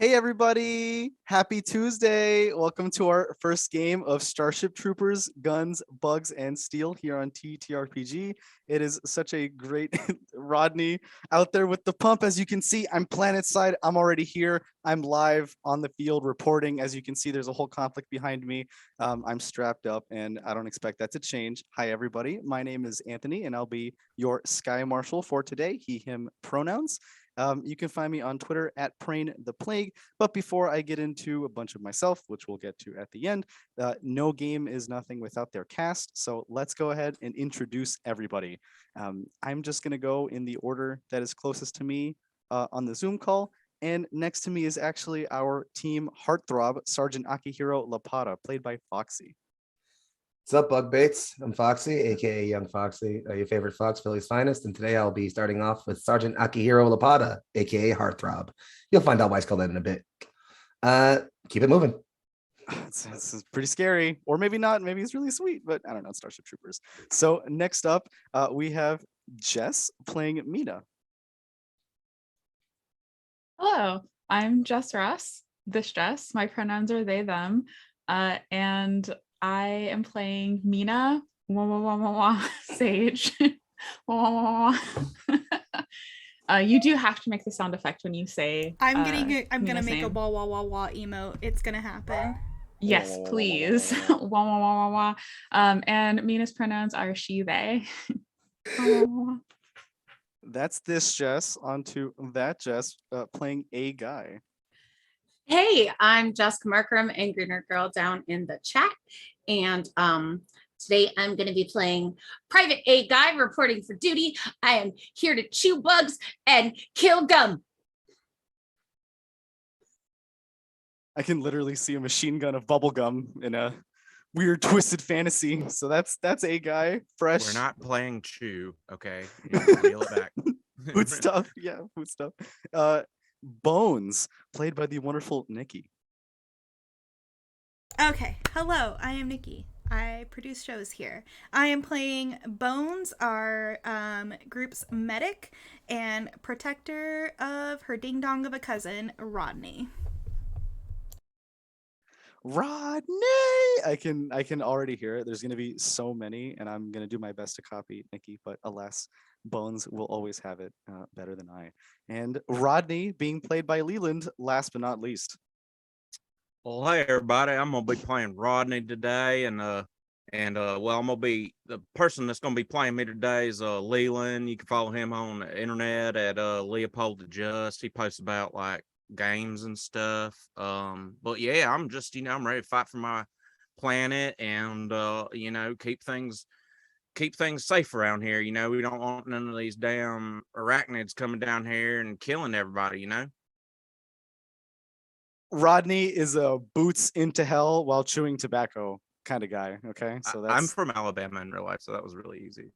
Hey everybody, happy Tuesday. Welcome to our first game of Starship Troopers, Guns, Bugs, and Steel here on TTRPG. It is such a great Rodney out there with the pump. As you can see, I'm planet side. I'm already here. I'm live on the field reporting. As you can see, there's a whole conflict behind me. I'm strapped up and I don't expect that to change. Hi everybody, my name is Anthony and I'll be your Sky Marshal for today, he, him pronouns. You can find me on Twitter at Prain the Plague. But before I get into a bunch of myself, which we'll get to at the end, no game is nothing without their cast. So let's go ahead and introduce everybody. I'm just going to go in the order that is closest to me on the Zoom call. And next to me is actually our team heartthrob, Sergeant Akihiro Lapata, played by Foxy. What's up, Bug Baits? I'm Foxy, aka Young Foxy, your favorite Fox Philly's finest, and today I'll be starting off with Sergeant Akihiro Lapata, aka Heartthrob. You'll find out why it's called that in a bit. Keep it moving. It's pretty scary, or maybe not. Maybe it's really sweet, but I don't know. Starship Troopers. So next up, we have Jess playing Mina. Hello, I'm Jess Russ, this Jess. My pronouns are they, them. And I am playing Mina, Sage. You do have to make the sound effect when you say. I'm gonna make name. a wah wah wah wah emote. It's gonna happen. Yes, please. And Mina's pronouns are she, they. That's this Jess. Onto that Jess playing a guy. Hey, I'm Jessica Markram, Angry Nerd Girl down in the chat. And today I'm going to be playing Private A Guy reporting for duty. I am here to chew bugs and kill gum. I can literally see a machine gun of bubble gum in a weird twisted fantasy. So that's a guy fresh. We're not playing chew, okay? Reel it back. Food stuff. Yeah, food stuff. Bones, played by the wonderful Nikki. Okay, hello, I am Nikki. I produce shows here. I am playing Bones, our group's medic and protector of her ding dong of a cousin, Rodney. Rodney, I can already hear it. There's gonna be so many, and I'm gonna do my best to copy Nikki, but alas, Bones will always have it better than I. And Rodney being played by Leland, last but not least. Well, hey everybody, I'm gonna be playing Rodney today, and well, I'm gonna be the person that's gonna be playing me today is Leland. You can follow him on the internet at Leopold the Just. He posts about like games and stuff. But yeah, I'm just I'm ready to fight for my planet and keep things safe around here. We don't want none of these damn arachnids coming down here and killing everybody. Rodney is a boots into hell while chewing tobacco kind of guy. Okay, so I'm from Alabama in real life, so that was really easy.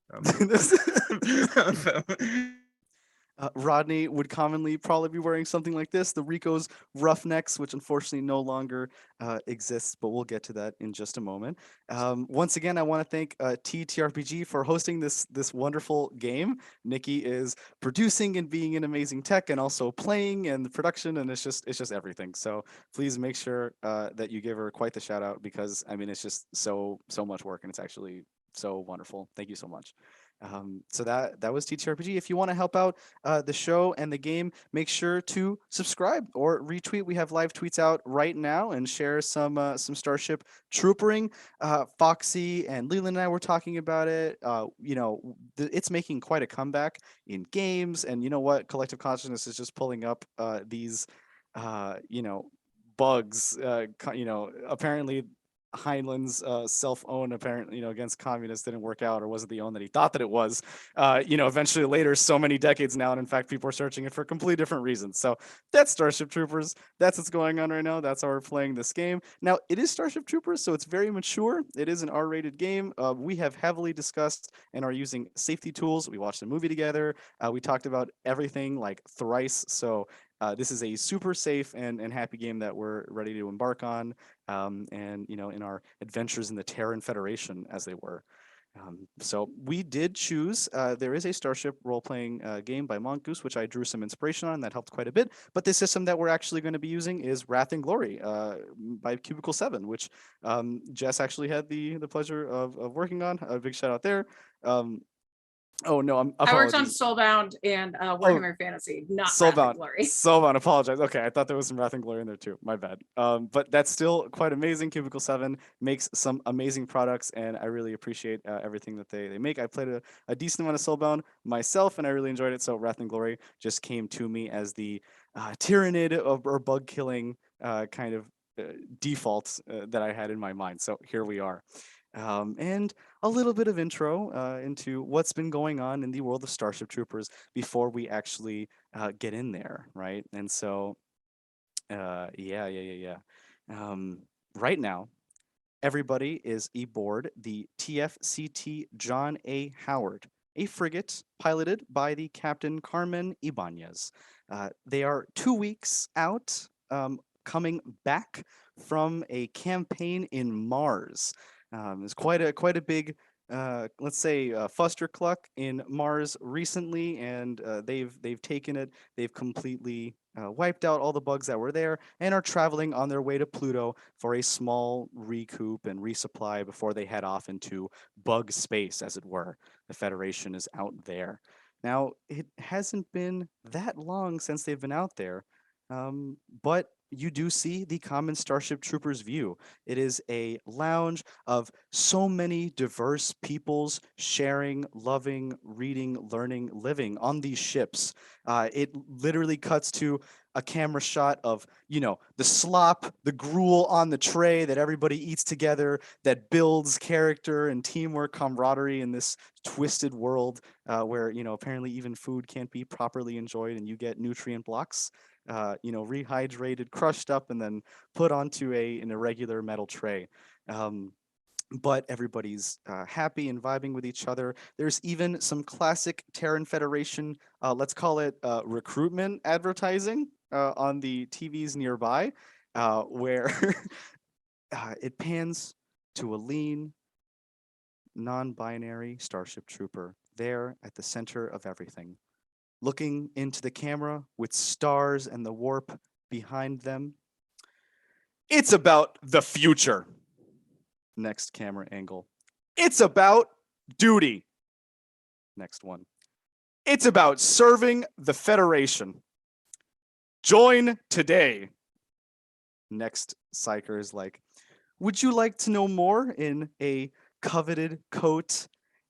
Rodney would commonly probably be wearing something like this, the Rico's Roughnecks, which unfortunately no longer exists, but we'll get to that in just a moment. Once again, I want to thank TTRPG for hosting this wonderful game. Nikki is producing and being an amazing tech and also playing and the production, and it's just everything. So please make sure that you give her quite the shout out, because I mean it's just so much work and it's actually so wonderful. Thank you so much. So that was TTRPG. If you want to help out the show and the game, make sure to subscribe or retweet. We have live tweets out right now, and share some Starship Troopering. Foxy and Leland and I were talking about it. It's making quite a comeback in games, and you know what? Collective Consciousness is just pulling up these bugs. Apparently Heinlein's self-own apparently against communists didn't work out, or wasn't the own that he thought that it was. Eventually later, so many decades now, and in fact people are searching it for completely different reasons. So that's Starship Troopers. That's what's going on right now. That's how we're playing this game. Now it is Starship Troopers, so it's very mature. It is an R-rated game. We have heavily discussed and are using safety tools. We watched the movie together. We talked about everything like thrice. So this is a super safe and happy game that we're ready to embark on, and in our adventures in the Terran Federation, as they were. So we did choose, there is a Starship role-playing game by Mongoose, which I drew some inspiration on, and that helped quite a bit. But the system that we're actually going to be using is Wrath and Glory by Cubicle 7, which Jess actually had the pleasure of working on. A big shout out there. Oh no, I worked on apologies. Soulbound and Warhammer Fantasy, not Wrath and Glory. Soulbound, apologize. Okay, I thought there was some Wrath and Glory in there too. My bad. But that's still quite amazing. Cubicle 7 makes some amazing products, and I really appreciate everything that they make. I played a decent amount of Soulbound myself, and I really enjoyed it. So Wrath and Glory just came to me as the tyrannid or bug killing kind of default that I had in my mind. So here we are. And a little bit of intro into what's been going on in the world of Starship Troopers before we actually get in there, right? And so, yeah. Right now, everybody is aboard the TFCT John A. Howard, a frigate piloted by the Captain Carmen Ibanez. They are 2 weeks out, coming back from a campaign in Mars. There's quite a big, let's say, fustercluck in Mars recently, and they've taken it. They've completely wiped out all the bugs that were there, and are traveling on their way to Pluto for a small recoup and resupply before they head off into bug space, as it were. The Federation is out there. Now, it hasn't been that long since they've been out there, but you do see the common Starship Troopers view. It is a lounge of so many diverse peoples sharing, loving, reading, learning, living on these ships. It literally cuts to a camera shot of, the slop, the gruel on the tray that everybody eats together, that builds character and teamwork, camaraderie in this twisted world where, apparently even food can't be properly enjoyed and you get nutrient blocks. Rehydrated, crushed up, and then put onto an irregular metal tray. But everybody's happy and vibing with each other. There's even some classic Terran Federation, let's call it recruitment advertising on the TVs nearby, where it pans to a lean, non-binary Starship Trooper there at the center of everything, looking into the camera with stars and the warp behind them. It's about the future. Next camera angle. It's about duty. Next one. It's about serving the Federation. Join today. Next psyker is like, would you like to know more in a coveted coat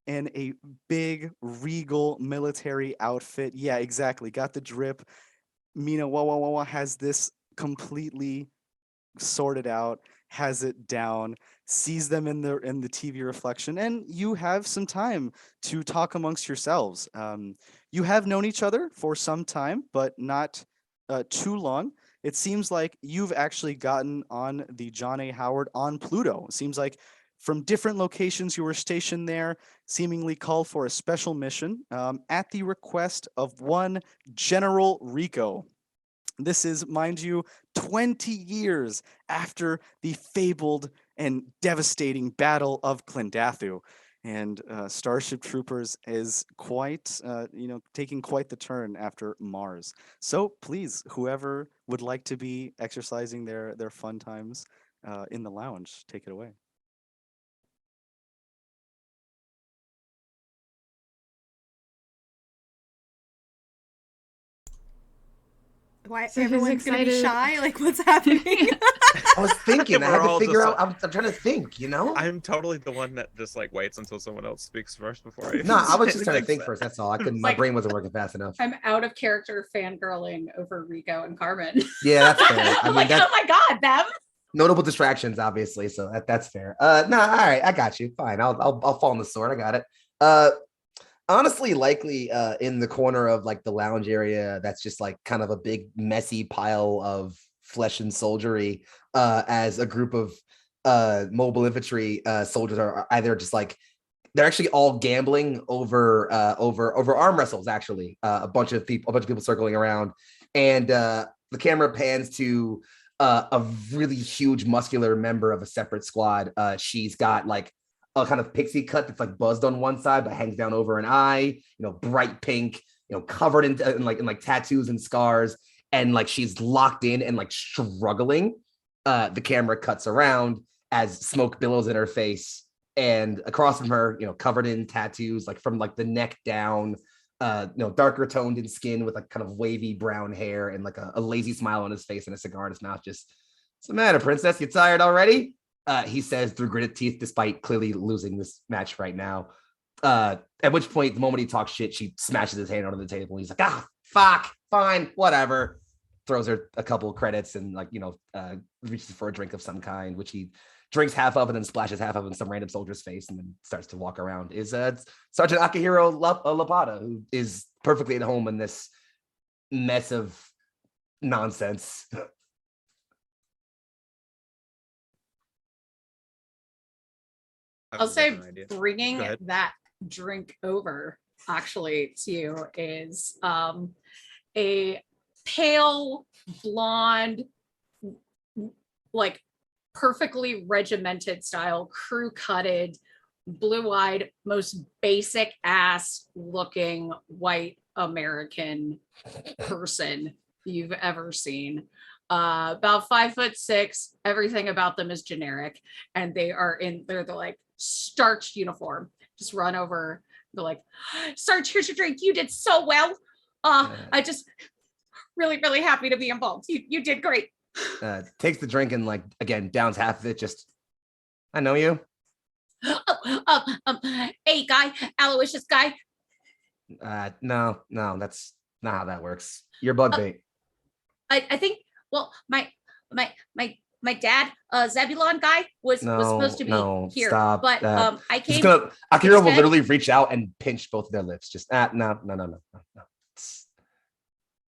and a big regal military outfit? Yeah, exactly. Got the drip. Mina Wawa has this completely sorted out, has it down, sees them in the TV reflection, and you have some time to talk amongst yourselves. You have known each other for some time, but not too long. It seems like you've actually gotten on the John A. Howard on Pluto. It seems like from different locations you were stationed there, seemingly called for a special mission at the request of one General Rico. This is, mind you, 20 years after the fabled and devastating Battle of Clendathu. And Starship Troopers is quite, taking quite the turn after Mars. So please, whoever would like to be exercising their fun times in the lounge, take it away. Why So who's everyone's gonna be excited? shy? Like, what's happening? I was thinking. I We're had to all figure just out. I'm trying to think. I'm totally the one that just like waits until someone else speaks first before I. No, I was just say trying to think anything. first. That's all. I couldn't. My Like- brain wasn't working fast enough. I'm out of character fangirling over Rico and Carmen. Yeah, that's fair. I I'm mean, like, that's oh my god, them. notable distractions, obviously. So that's fair. No, all right, I got you. Fine. I'll fall on the sword. I got it. Honestly, likely in the corner of like the lounge area, that's just like kind of a big messy pile of flesh and soldiery, as a group of mobile infantry soldiers are either just like they're actually all gambling over arm wrestles. Actually, a bunch of people circling around, and the camera pans to a really huge muscular member of a separate squad. She's got like a kind of pixie cut that's like buzzed on one side but hangs down over an eye, bright pink, covered in like tattoos and scars, and like she's locked in and like struggling. The camera cuts around as smoke billows in her face, and across from her, covered in tattoos, like from like the neck down, darker toned in skin with like kind of wavy brown hair and like a lazy smile on his face and a cigar in his mouth. Just, what's the matter, princess? You tired already? He says through gritted teeth, despite clearly losing this match right now. At which point, the moment he talks shit, she smashes his hand onto the table. He's like, fuck, fine, whatever. Throws her a couple of credits and reaches for a drink of some kind, which he drinks half of and then splashes half of in some random soldier's face and then starts to walk around. Is Sergeant Akihiro Lapada, who is perfectly at home in this mess of nonsense. I'll say bringing Go ahead. that drink over actually to you is a pale blonde, like perfectly regimented style, crew cutted, blue-eyed, most basic ass looking white American person you've ever seen. About 5'6". Everything about them is generic, and they're the like starched uniform. Just run over. They're like, Sarge, here's your drink. You did so well. I just really, really happy to be involved. You did great. Takes the drink and like again downs half of it. Just, I know you. Hey guy, Aloysius guy. No, that's not how that works. You're bug bait. I think. Well, my dad, Zebulon guy, was supposed to be here. Stop. But I came. Akira will literally reach out and pinch both of their lips. Just no.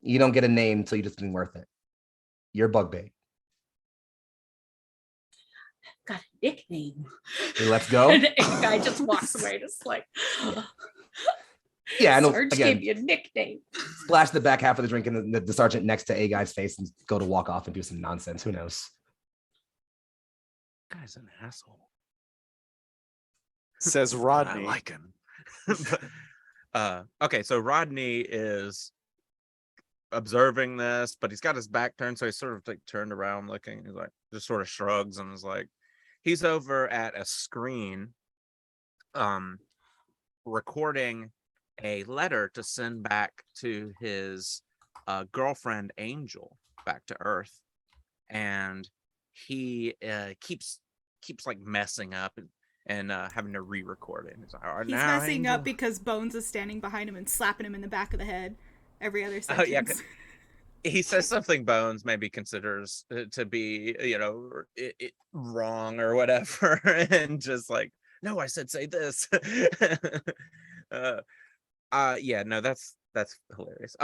You don't get a name until you do something worth it. You're bug bait. Got a nickname. Let's go. And the guy just walks away, just like. Yeah, I know. Sarge Again, gave you a nickname. splash the back half of the drink in the sergeant next to a guy's face and go to walk off and do some nonsense. Who knows? Guy's an asshole. Says Rodney. I like him. Okay, so Rodney is observing this, but he's got his back turned, so he's sort of like turned around looking. He's like just sort of shrugs and is like, he's over at a screen, recording a letter to send back to his girlfriend Angel back to Earth, and he keeps like messing up and having to re-record it. He's like, all right, He's now, messing Angel. up because Bones is standing behind him and slapping him in the back of the head every other sentence. Oh yeah, he says something Bones maybe considers to be wrong or whatever, and just like, no, I said say this. Yeah, no, that's hilarious.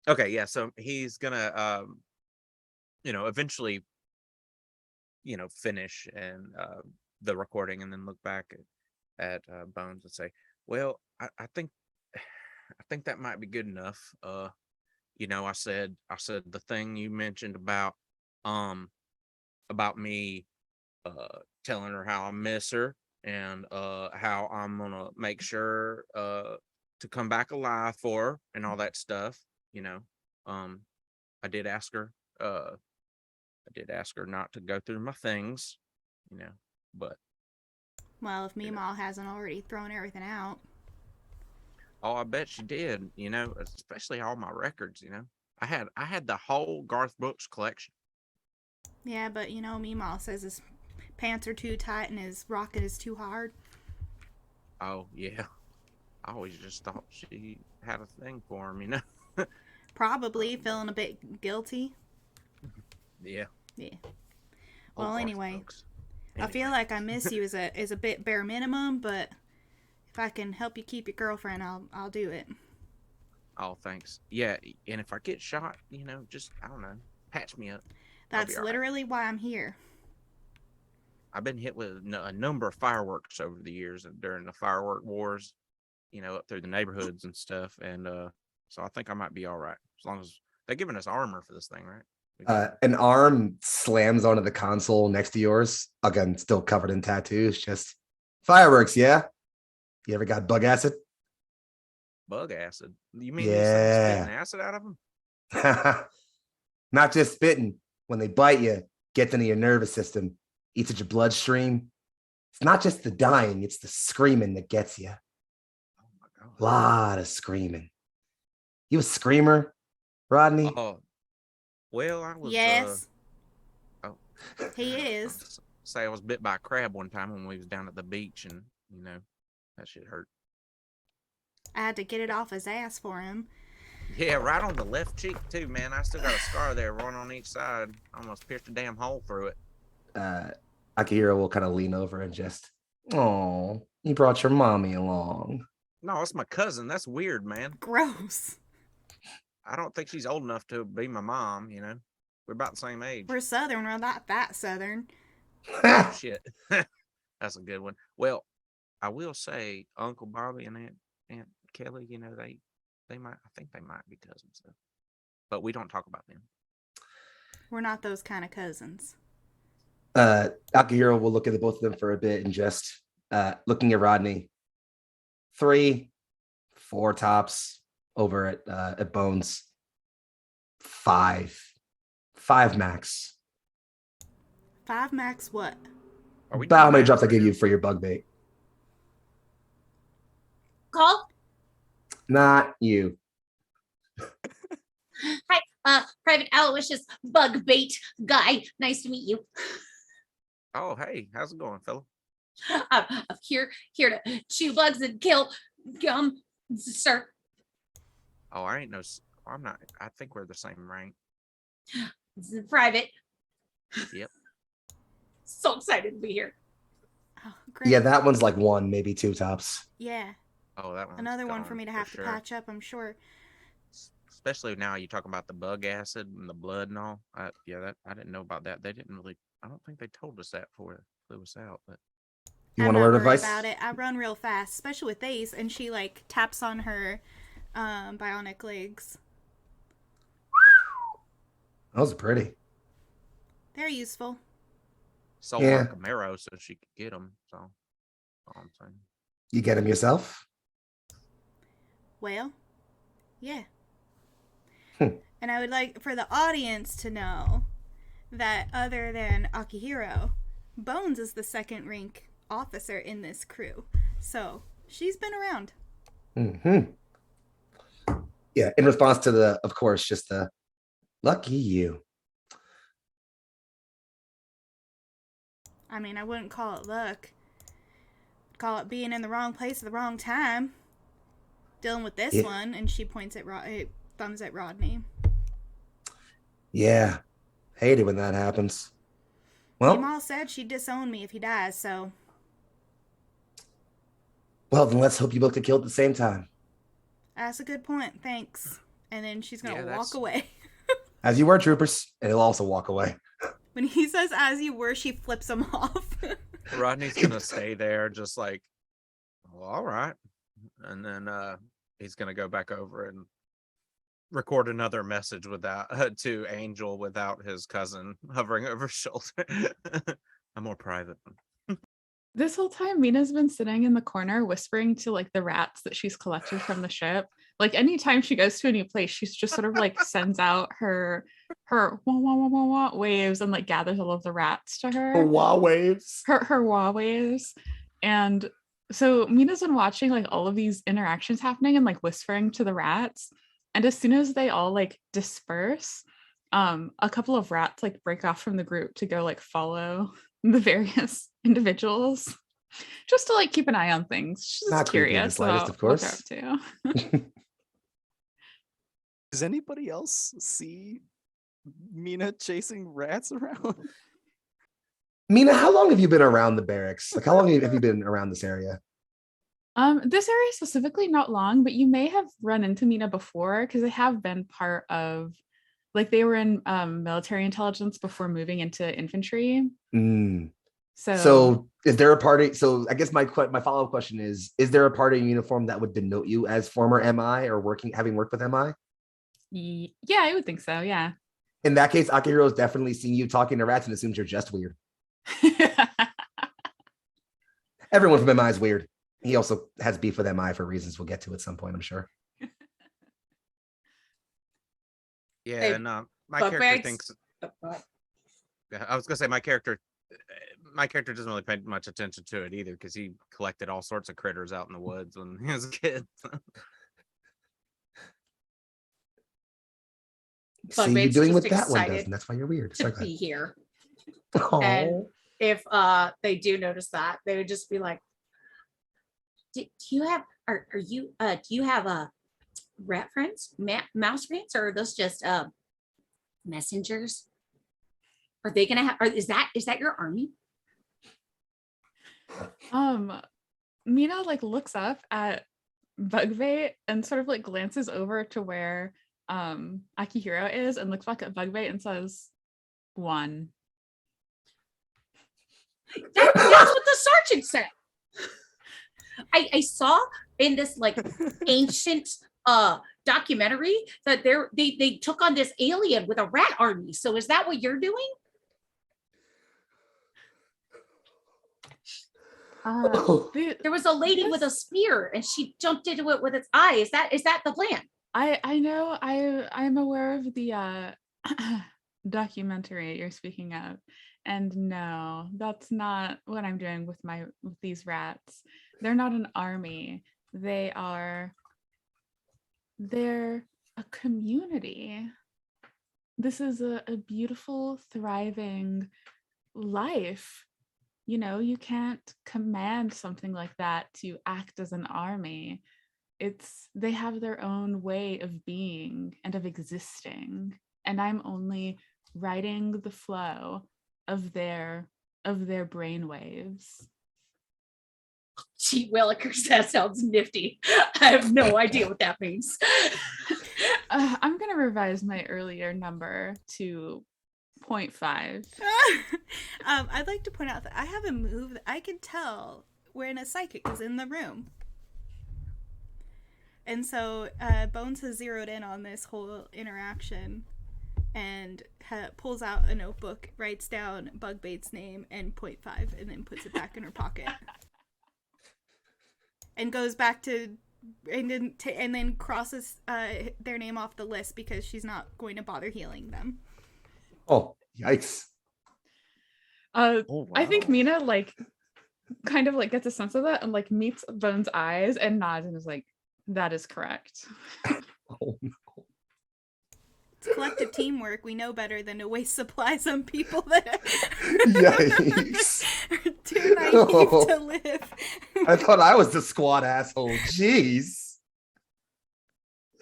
Okay, yeah, so he's gonna eventually finish and the recording and then look back at Bones and say, well, I think that might be good enough. I said the thing you mentioned about me telling her how I miss her and how I'm gonna make sure to come back alive for her and all that stuff. I did ask her not to go through my things, but Well, if Meemaw hasn't already thrown everything out. oh, I bet she did, especially all my records, I had the whole Garth Brooks collection. Yeah, but Meemaw says his pants are too tight and his rocket is too hard. Oh yeah, I always just thought she had a thing for him, Probably feeling a bit guilty. Yeah. Yeah. Old Well, Garth anyway, Brooks. I feel like I miss you is a bit bare minimum, but if I can help you keep your girlfriend, I'll do it. Oh, thanks. Yeah, and if I get shot, just I don't know, patch me up. That's literally why I'm here. I've been hit with a number of fireworks over the years during the firework wars, up through the neighborhoods and stuff, and so I think I might be all right as long as they're giving us armor for this thing, right? An arm slams onto the console next to yours. Again, still covered in tattoos. Just, Fireworks, yeah? You ever got bug acid? Bug acid. You mean these things spitting Yeah. acid out of them? Not just spitting. When they bite you, gets into your nervous system, eats at your bloodstream. It's not just the dying, it's the screaming that gets you. Oh my god. Lot of screaming. You a screamer, Rodney? Oh, well, I was. Yes, Oh, he I is. was- Say I was bit by a crab one time when we was down at the beach, and that shit hurt. I had to get it off his ass for him. Yeah, right on the left cheek too, man. I still got a scar there, one on each side. Almost pierced a damn hole through it. Akihiro will kind of lean over and just, oh, you brought your mommy along. No, it's my cousin. That's weird, man. Gross. I don't think she's old enough to be my mom. We're about the same age. We're Southern. We're not that Southern. Oh, shit. That's a good one. Well, I will say Uncle Bobby and Aunt Kelly, they might, I think they might be cousins, though. But we don't talk about them. We're not those kind of cousins. Akihiro will look at the both of them for a bit and just looking at Rodney. 3, 4 tops over at Bones. 5 max. 5 max what? Are we About how doing many that drops I for give real? you for your bug bait? Call. Not you. Hi, Private Aloysius bug bait guy. Nice to meet you. Oh, hey, how's it going, fella? I'm here to chew bugs and kill sir. Oh, I'm not. I think we're the same rank. This is private. Yep. So excited to be here. Oh, great. Yeah, that one's like 1, maybe 2 tops. Yeah. Oh, that one's Another one for gone me to have to sure. patch up, I'm sure. Especially now you talk about the bug acid and the blood and all. I didn't know about that. They didn't really. I don't think they told us that before it flew us out. But You I'm want a not word of worried advice? about it. I run real fast, especially with these. And she like taps on her bionic legs. Those are pretty. They're useful. sold Yeah. my Camaro so she could get them. So all I'm saying. You get them yourself? Well, yeah. Hmm. And I would like for the audience to know that other than Akihiro, Bones is the second rank officer in this crew. So she's been around. Mm-hmm. Yeah, in response to of course, just the lucky you. I mean, I wouldn't call it luck. I'd call it being in the wrong place at the wrong time. Dealing with this one, and she points at thumbs at Rodney. Yeah, hate it when that happens. Well, Meemaw said she'd disown me if he dies, so then let's hope you both get killed at the same time. that's a good point. Thanks. And then she's gonna Yeah, walk that's- away. As you were, troopers, and he'll also walk away. When he says "as you were," she flips him off. Rodney's gonna stay there, just like, well, all right, and then he's gonna go back over and record another message without to Angel without his cousin hovering over his shoulder. A more private one. This whole time, Mina's been sitting in the corner whispering to like the rats that she's collected from the ship. Like anytime she goes to a new place, she's just sort of like sends out her wah, wah, wah, wah, wah waves and like gathers all of the rats to her. Wow waves. Her wah waves. And so Mina's been watching like all of these interactions happening and like whispering to the rats. And as soon as they all like disperse, a couple of rats like break off from the group to go like follow the various individuals just to like keep an eye on things. She's Not just creepy in the curious slightest, about of what they're course. up to. Does anybody else see Mina chasing rats around? Mina, how long have you been around the barracks? Like, how long have you been around this area? This area specifically not long, but you may have run into Mina before because they have been part of like they were in military intelligence before moving into infantry. So is there a party? So I guess my follow-up question is there a party uniform that would denote you as former MI or having worked with MI? Yeah, I would think so. Yeah. In that case, Akihiro's definitely seen you talking to rats and assumes you're just weird. Everyone from MI is weird. He also has beef with MI for reasons we'll get to at some point, I'm sure. Yeah, Hey, and my Bug character bags? thinks. What? Yeah, I was gonna say my character doesn't really pay much attention to it either because he collected all sorts of critters out in the woods when he was a kid. See you Bugbait's doing just what that one does, excited and that's why you're weird. to Sorry, go be here. ahead. And if they do notice that, they would just be like, do you have are you do you have rat friends, mouse friends, or are those just messengers? Are they gonna have, or is that your army? Mina like looks up at Bugbait and sort of like glances over to where Akihiro is and looks back at Bugbait and says, "One." That's what the sergeant said. I saw in this like ancient documentary that they took on this alien with a rat army. So is that what you're doing? There was a lady with a spear and she jumped into it with its eye. Is that the plan? I know I'm aware of the documentary you're speaking of, and no, that's not what I'm doing with these rats. They're not an army. They're a community. This is a beautiful, thriving life. You know, you can't command something like that to act as an army. They have their own way of being and of existing, and I'm only riding the flow of their brainwaves. Gee willikers, that sounds nifty. I have no idea what that means. I'm gonna revise my earlier number to 0.5. I'd like to point out that I have a move that I can tell when a psychic is in the room. And so Bones has zeroed in on this whole interaction and pulls out a notebook, writes down Bugbait's name and 0.5, and then puts it back in her pocket. And goes back to, and then crosses their name off the list because she's not going to bother healing them. Oh, yikes. I think Mina like kind of like gets a sense of that and like meets Bones' eyes and nods and is like, that is correct. Oh, no. It's collective teamwork. We know better than to waste supplies on people that Yikes. are too naive to live. I thought I was the squad asshole. Jeez.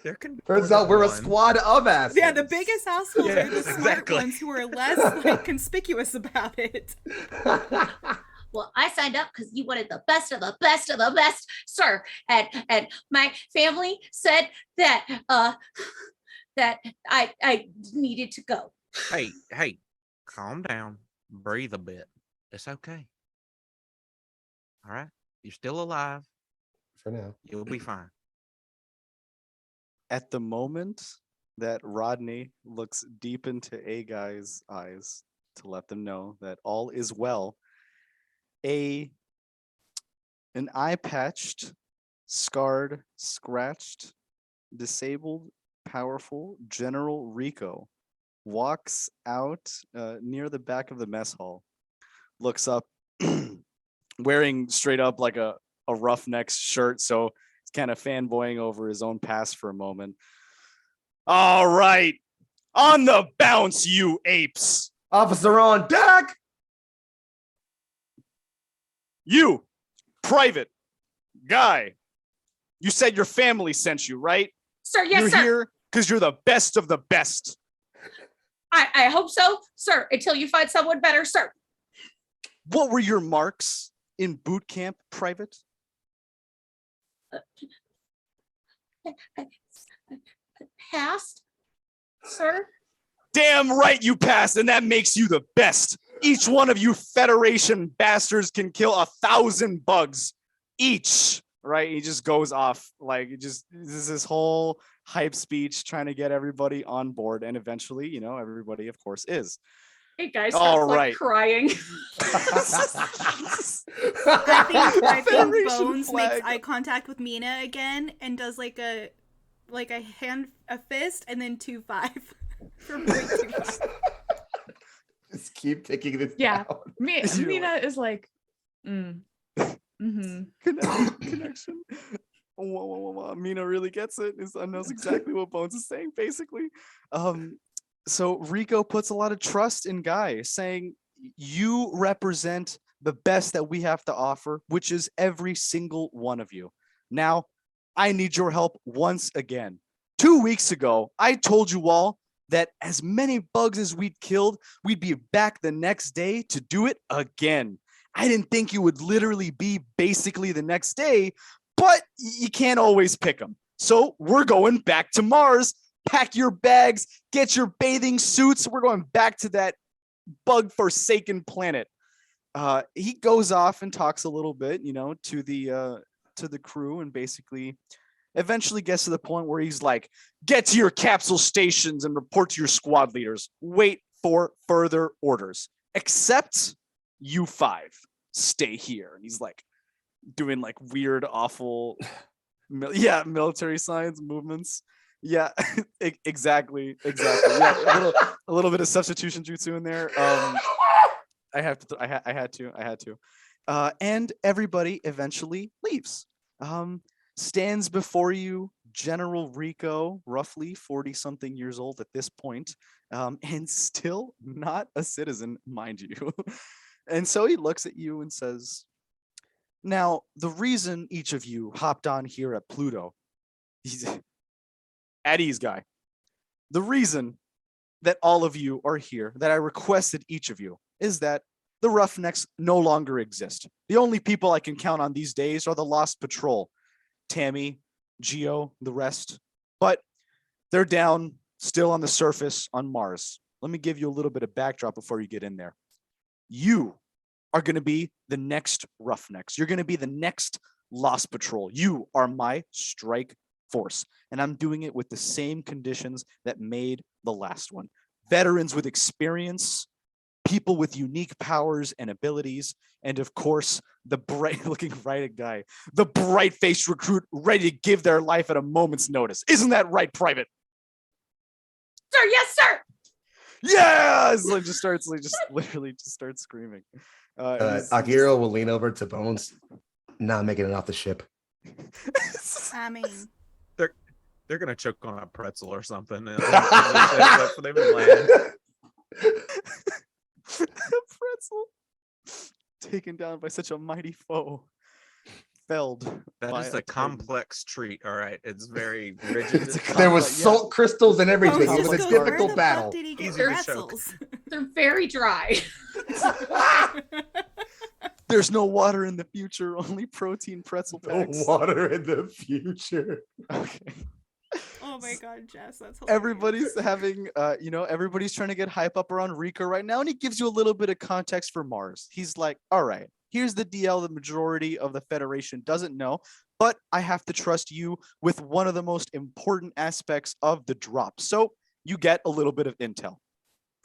There can be Turns more out than we're a one. squad of assholes. Yeah, the biggest assholes Yeah, are the smart exactly. ones who are less like conspicuous about it. Well, I signed up because you wanted the best of the best of the best, sir. And my family said that that I needed to go. Hey, calm down. Breathe a bit. It's okay. All right. You're still alive. For now. You'll be fine. At the moment that Rodney looks deep into A Guy's eyes to let them know that all is well, an eye patched, scarred, scratched, disabled, powerful General Rico walks out near the back of the mess hall, looks up, wearing straight up like a roughneck shirt, so he's kind of fanboying over his own past for a moment. All right, on the bounce, you apes. Officer on deck. You, private guy, you said your family sent you, right? Sir, yes, You're sir. here because you're the best of the best. I hope so, sir, until you find someone better, sir. What were your marks in boot camp, private? Passed, sir. Damn right you passed, and that makes you the best. Each one of you Federation bastards can kill 1,000 bugs each. Right? He just goes off like this is his whole hype speech trying to get everybody on board, and eventually, everybody, of course, is. Hey guys, All starts like right. crying. I think Federation Bones flag. makes eye contact with Mina again and does like a fist and then 2-5 for 0.25. Just keep taking this Yeah. down. You're Mina is like, mm-hmm. Connection. Whoa. Mina really gets it. Knows exactly what Bones is saying, basically. So Rico puts a lot of trust in Guy, saying, you represent the best that we have to offer, which is every single one of you. Now, I need your help once again. 2 weeks ago, I told you all that as many bugs as we'd killed, we'd be back the next day to do it again. I didn't think you would literally be basically the next day, but you can't always pick them. So we're going back to Mars. Pack your bags, get your bathing suits. We're going back to that bug forsaken planet. He goes off and talks a little bit, to the crew, and basically eventually gets to the point where he's like, get to your capsule stations and report to your squad leaders. Wait for further orders. Except you 5 stay here. And he's like doing like weird, awful, military signs, movements. Yeah, exactly. Yeah, a little bit of substitution jutsu in there. I had to. And everybody eventually leaves. Stands before you General Rico, roughly 40-something years old at this point, and still not a citizen, mind you. And so he looks at you and says, now, the reason each of you hopped on here at Pluto, he's at ease, Guy. The reason that all of you are here, that I requested each of you, is that the Roughnecks no longer exist. The only people I can count on these days are the Lost Patrol, Tammy, Geo, the rest. But they're down still on the surface on Mars. Let me give you a little bit of backdrop before you get in there. You are going to be the next Roughnecks. You're going to be the next Lost Patrol. You are my strike force. And I'm doing it with the same conditions that made the last one. Veterans with experience, people with unique powers and abilities, and of course, the bright looking right guy, the bright-faced recruit ready to give their life at a moment's notice. Isn't that right, Private? Sir, yes, sir. Yeah, literally starts screaming. Akihiro will lean over to Bones, not making it off the ship. I mean, They're gonna choke on a pretzel or something. For them to land. Pretzel taken down by such a mighty foe. Felled. That by is a a titan. complex treat. All right, it's very rigid. There was salt crystals and everything. Bones It was just a goes, where difficult the battle. fuck did he get Easy to choke. pretzels? They're very dry. There's no water in the future, only protein pretzel No packs. water in the future. Okay. Oh my god, Jess, that's hilarious. Everybody's having everybody's trying to get hype up around Rico right now, and he gives you a little bit of context for Mars. He's like, all right, here's the DL the majority of the Federation doesn't know, but I have to trust you with one of the most important aspects of the drop. So you get a little bit of intel.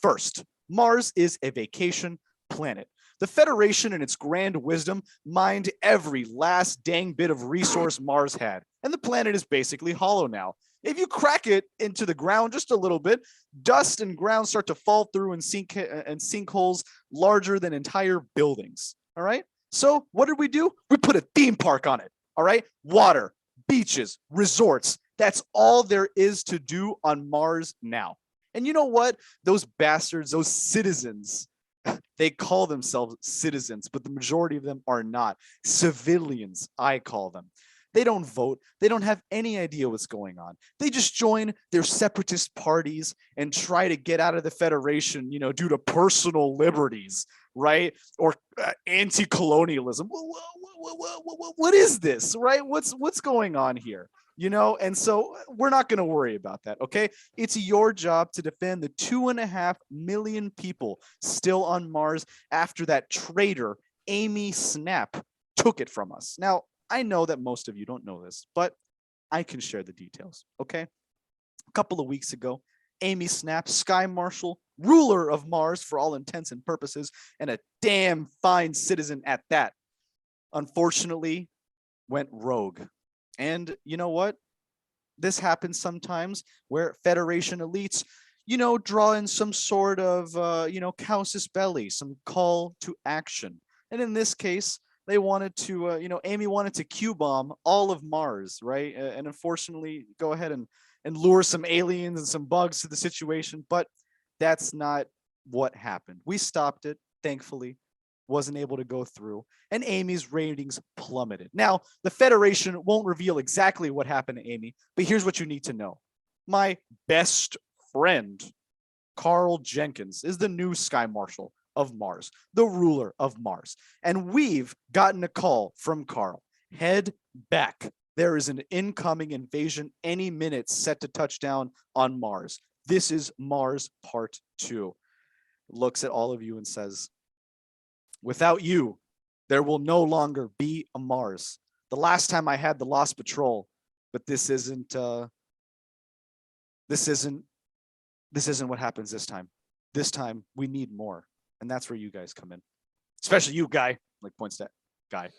First, Mars is a vacation planet. The Federation, in its grand wisdom, mined every last dang bit of resource Mars had, and the planet is basically hollow now. If you crack it into the ground just a little bit, dust and ground start to fall through and sinkholes larger than entire buildings. All right. So what did we do? We put a theme park on it. All right. Water, beaches, resorts. That's all there is to do on Mars now. And you know what? Those bastards, those citizens, they call themselves citizens, but the majority of them are not. Civilians, I call them. They don't vote. They don't have any idea what's going on. They just join their separatist parties and try to get out of the Federation, due to personal liberties, right? Or anti-colonialism. What is this, right? What's going on here? And so we're not going to worry about that, okay? It's your job to defend the 2.5 million people still on Mars after that traitor, Amy Snap, took it from us. Now, I know that most of you don't know this, but I can share the details, okay? A couple of weeks ago, Amy Snap, Sky Marshal, ruler of Mars for all intents and purposes, and a damn fine citizen at that, unfortunately went rogue. And you know what? This happens sometimes where Federation elites, draw in some sort of, casus belli, some call to action. And in this case, they wanted to, Amy wanted to Q-bomb all of Mars, right? And unfortunately, go ahead and lure some aliens and some bugs to the situation. But that's not what happened. We stopped it, thankfully. Wasn't able to go through, and Amy's ratings plummeted. Now, the Federation won't reveal exactly what happened to Amy, but here's what you need to know. My best friend, Carl Jenkins, is the new Sky Marshal of Mars, the ruler of Mars. And we've gotten a call from Carl. Head back. There is an incoming invasion any minute set to touch down on Mars. This is Mars Part 2. Looks at all of you and says, without you, there will no longer be a Mars. The last time I had the Lost Patrol, but this isn't what happens this time. This time we need more. And that's where you guys come in. Especially you, Guy. Like points to Guy.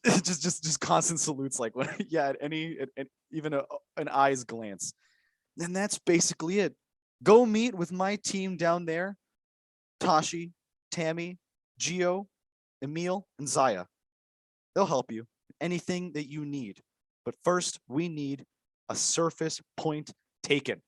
just constant salutes, like when at even an eye's glance. And that's basically it. Go meet with my team down there. Tashi, Tammy, Gio, Emil, and Zaya. They'll help you. Anything that you need. But first, we need a surface point taken.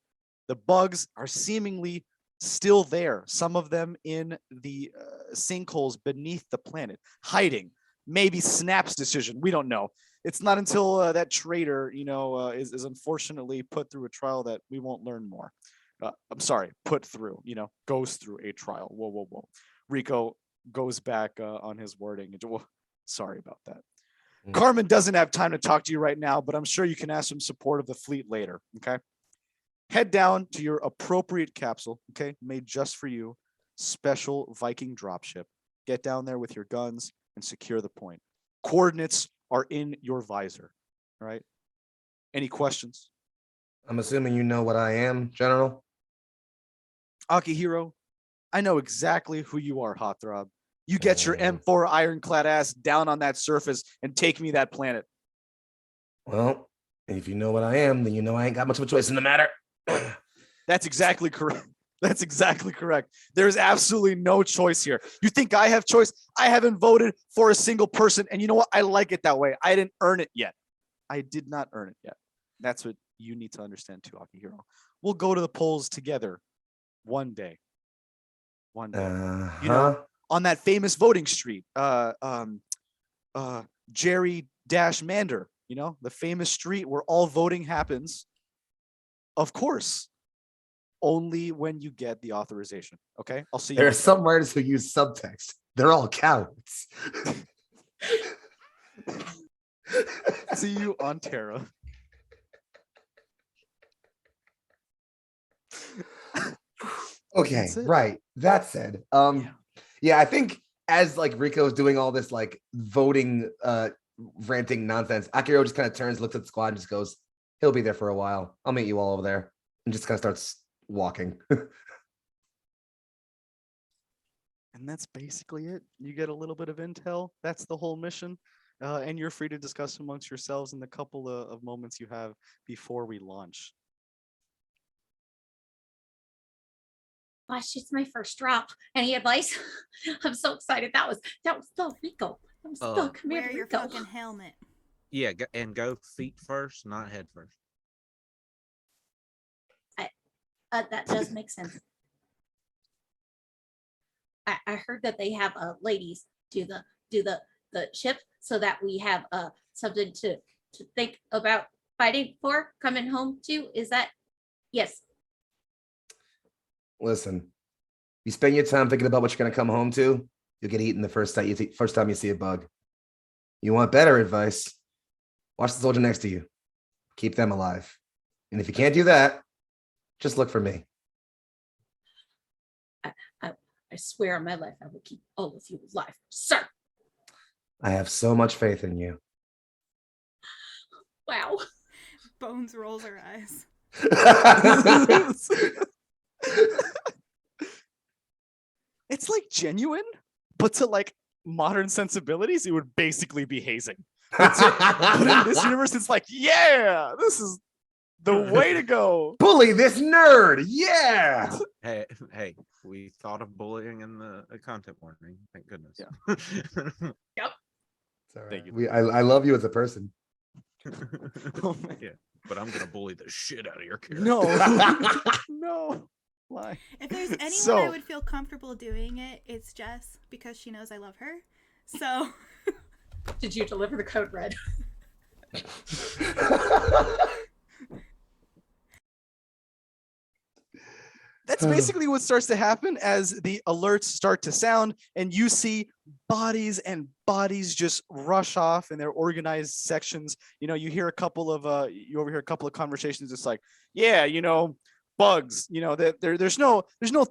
The bugs are seemingly still there. Some of them in the sinkholes beneath the planet, hiding. Maybe Snap's decision. We don't know. It's not until that traitor, is unfortunately put through a trial that we won't learn more. I'm sorry, put through, goes through a trial. Whoa. Rico goes back on his wording. Sorry about that. Carmen doesn't have time to talk to you right now, but I'm sure you can ask some support of the fleet later, okay? Head down to your appropriate capsule, okay, made just for you. Special Viking dropship. Get down there with your guns and secure the point. Coordinates are in your visor, all right? Any questions? I'm assuming you know what I am, General. Akihiro, I know exactly who you are, Hot Throb. You get your M4 ironclad ass down on that surface and take me that planet. Well, if you know what I am, then you know I ain't got much of a choice in the matter. That's exactly correct. That's exactly correct. There's absolutely no choice here. You think I have choice? I haven't voted for a single person. And you know what? I like it that way. I didn't earn it yet. I did not earn it yet. That's what you need to understand too, Akihiro. We'll go to the polls together one day. One day. On that famous voting street, Jerry Mander, the famous street where all voting happens. Of course, only when you get the authorization. Okay, I'll see you. There are some writers who use subtext. They're all cowards. See you on Terra. Okay, right. That said, yeah, I think as like Rico's doing all this like voting ranting nonsense, Akiro just kind of turns, looks at the squad, and just goes, he'll be there for a while. I'll meet you all over there. And just kind of starts walking. And that's basically it. You get a little bit of intel. That's the whole mission. And you're free to discuss amongst yourselves in the couple of moments you have before we launch. Gosh, it's my first drop. Any advice? I'm so excited. That was still Rico. I'm still Commander Wear your Rico. fucking helmet. Yeah, and go feet first, not head first. That does make sense. I heard that they have ladies do the ship so that we have something to think about fighting for, coming home to. Is that yes? Listen, you spend your time thinking about what you're going to come home to, you'll get eaten the first time you see a bug. You want better advice? Watch the soldier next to you. Keep them alive. And if you can't do that, just look for me. I swear on my life, I will keep all of you alive, sir. I have so much faith in you. Wow. Bones rolls her eyes. It's like genuine, but to like modern sensibilities, it would basically be hazing. But in this universe, it's like, yeah, this is the way to go. Bully this nerd. Yeah. Hey, we thought of bullying in the content warning. Thank goodness. Yeah. It's all Thank right. you. I love you as a person. Oh, man. Yeah, but I'm gonna bully the shit out of your character. No, no. Why? If there's anyone So- I would feel comfortable doing it, it's Jess, because she knows I love her. So Did you deliver the code red? That's basically what starts to happen as the alerts start to sound, and you see bodies and bodies just rush off in their organized sections. You know, you hear a couple of you overhear a couple of conversations. It's like, yeah, you know, bugs. You know, that there's no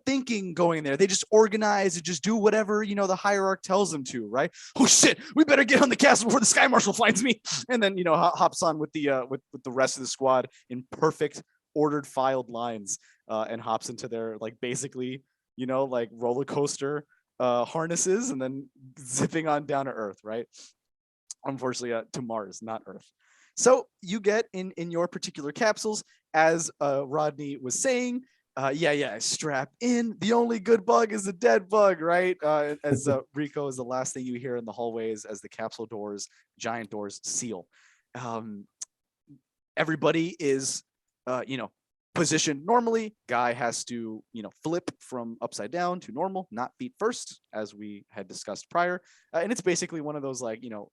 thinking going there. They just organize and just do whatever, you know, the hierarch tells them to. Right? Oh shit, we better get on the castle before the Sky Marshal finds me. And then, you know, hops on with the with the rest of the squad in perfect ordered filed lines. And hops into their like basically, you know, like roller coaster harnesses and then zipping on down to Earth, right? Unfortunately, to Mars, not Earth. So you get in your particular capsules, as Rodney was saying, strap in. The only good bug is a dead bug, right? As Rico is the last thing you hear in the hallways as the capsule doors, giant doors, seal. Everybody is, you know, positioned normally. Guy has to, you know, flip from upside down to normal, not feet first, as we had discussed prior. And it's basically one of those like, you know,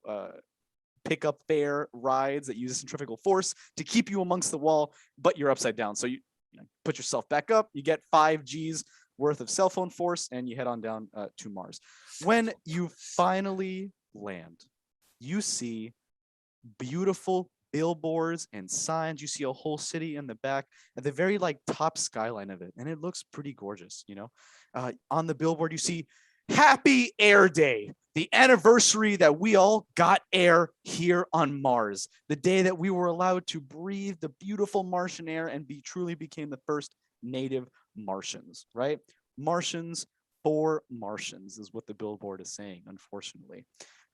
pickup bear rides that use centrifugal force to keep you amongst the wall, but you're upside down. So you know, put yourself back up, you get 5 G's worth of cell phone force, and you head on down to Mars. When you finally land, you see beautiful billboards and signs. You see a whole city in the back at the very like top skyline of it, and it looks pretty gorgeous. You know, on the billboard you see Happy Air Day, the anniversary that we all got air here on Mars, the day that we were allowed to breathe the beautiful Martian air and truly became the first native Martians, right? Martians for Martians is what the billboard is saying. Unfortunately,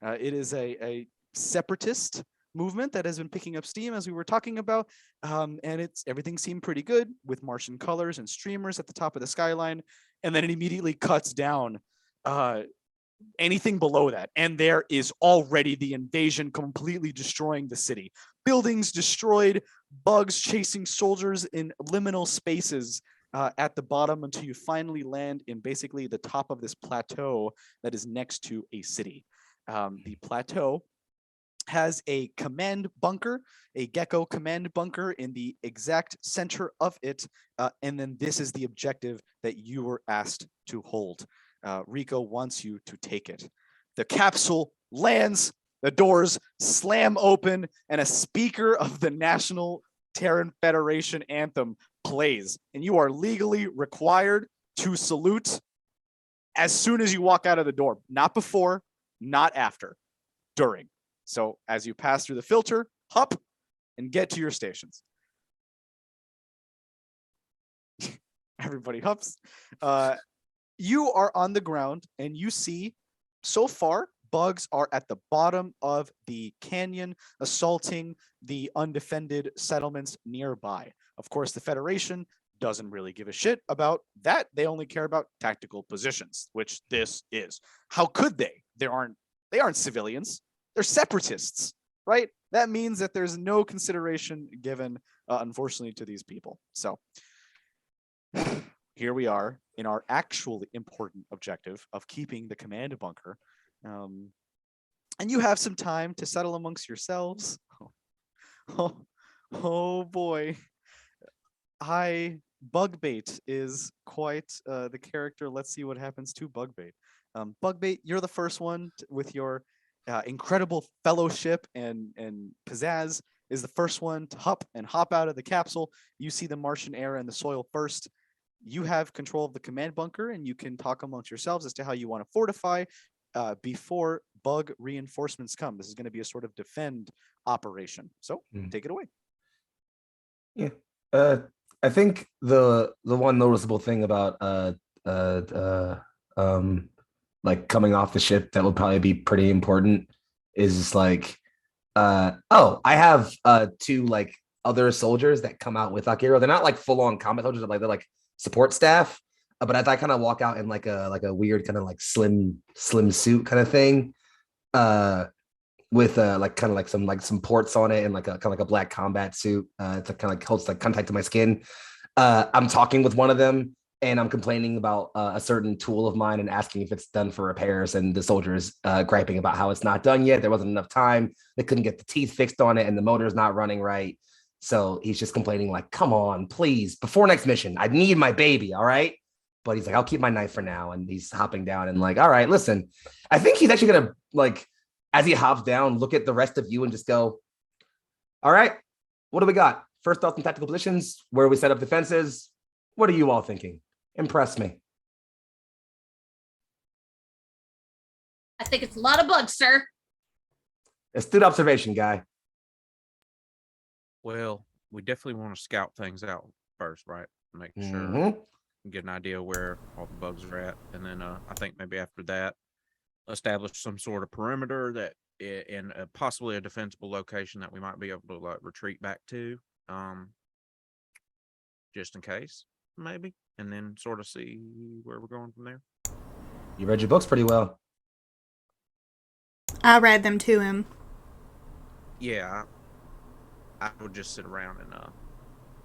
it is a separatist movement that has been picking up steam, as we were talking about, and everything seemed pretty good with Martian colors and streamers at the top of the skyline, and then it immediately cuts down anything below that, and there is already the invasion completely destroying the city. Buildings destroyed, bugs chasing soldiers in liminal spaces at the bottom, until you finally land in basically the top of this plateau that is next to a city. The plateau has a command bunker, a Gecko command bunker in the exact center of it. And then this is the objective that you were asked to hold. Rico wants you to take it. The capsule lands, the doors slam open, and a speaker of the National Terran Federation anthem plays. And you are legally required to salute as soon as you walk out of the door. Not before, not after, during. So as you pass through the filter, hop and get to your stations. Everybody hops. You are on the ground and you see, so far, bugs are at the bottom of the canyon, assaulting the undefended settlements nearby. Of course, the Federation doesn't really give a shit about that. They only care about tactical positions, which this is. How could they? They aren't civilians. They're separatists, right? That means that there's no consideration given, unfortunately, to these people. So here we are in our actually important objective of keeping the command bunker. And you have some time to settle amongst yourselves. Oh boy. Bugbait is quite the character. Let's see what happens to Bugbait. Bugbait, you're the first one with your incredible fellowship and pizzazz, is the first one to hop out of the capsule. You see the Martian air and the soil first. You have control of the command bunker, and you can talk amongst yourselves as to how you want to fortify before bug reinforcements come. This is going to be a sort of defend operation. So take it away. Yeah. I think the one noticeable thing about uh, uh, um, like coming off the ship that would probably be pretty important is like, oh, I have two like other soldiers that come out with Akira. They're not like full on combat soldiers, like they're like support staff. But as I kind of walk out in like a weird kind of like slim suit kind of thing, uh, with like kind of like some ports on it and like a kind of like a black combat suit to kind of like holds like contact to my skin. I'm talking with one of them and I'm complaining about a certain tool of mine and asking if it's done for repairs. And the soldier is griping about how it's not done yet. There wasn't enough time. They couldn't get the teeth fixed on it and the motor's not running right. So he's just complaining like, come on, please, before next mission, I need my baby. All right. But he's like, I'll keep my knife for now. And he's hopping down and like, all right, listen, I think he's actually going to like, as he hops down, look at the rest of you and just go, all right, what do we got? First off, some tactical positions, where we set up defenses. What are you all thinking? Impress me. I think it's a lot of bugs, sir. Astute observation, guy. Well, we definitely want to scout things out first, right? Make sure Mhm. get an idea where all the bugs are at, and then I think maybe after that, establish some sort of perimeter that in possibly a defensible location that we might be able to like retreat back to, just in case, maybe, and then sort of see where we're going from there. You read your books pretty well. I'll read them to him. Yeah, I would just sit around and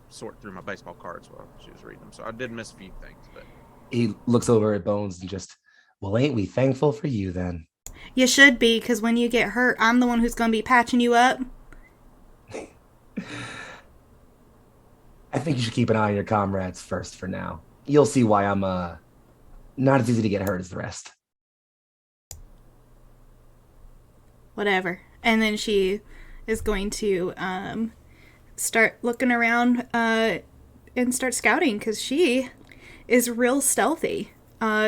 sort through my baseball cards while she was reading them. So I did miss a few things, but He looks over at Bones and just, well, ain't we thankful for you then? You should be, because when you get hurt, I'm the one who's going to be patching you up. I think you should keep an eye on your comrades first for now. You'll see why I'm not as easy to get hurt as the rest. Whatever. And then she is going to start looking around and start scouting, because she is real stealthy.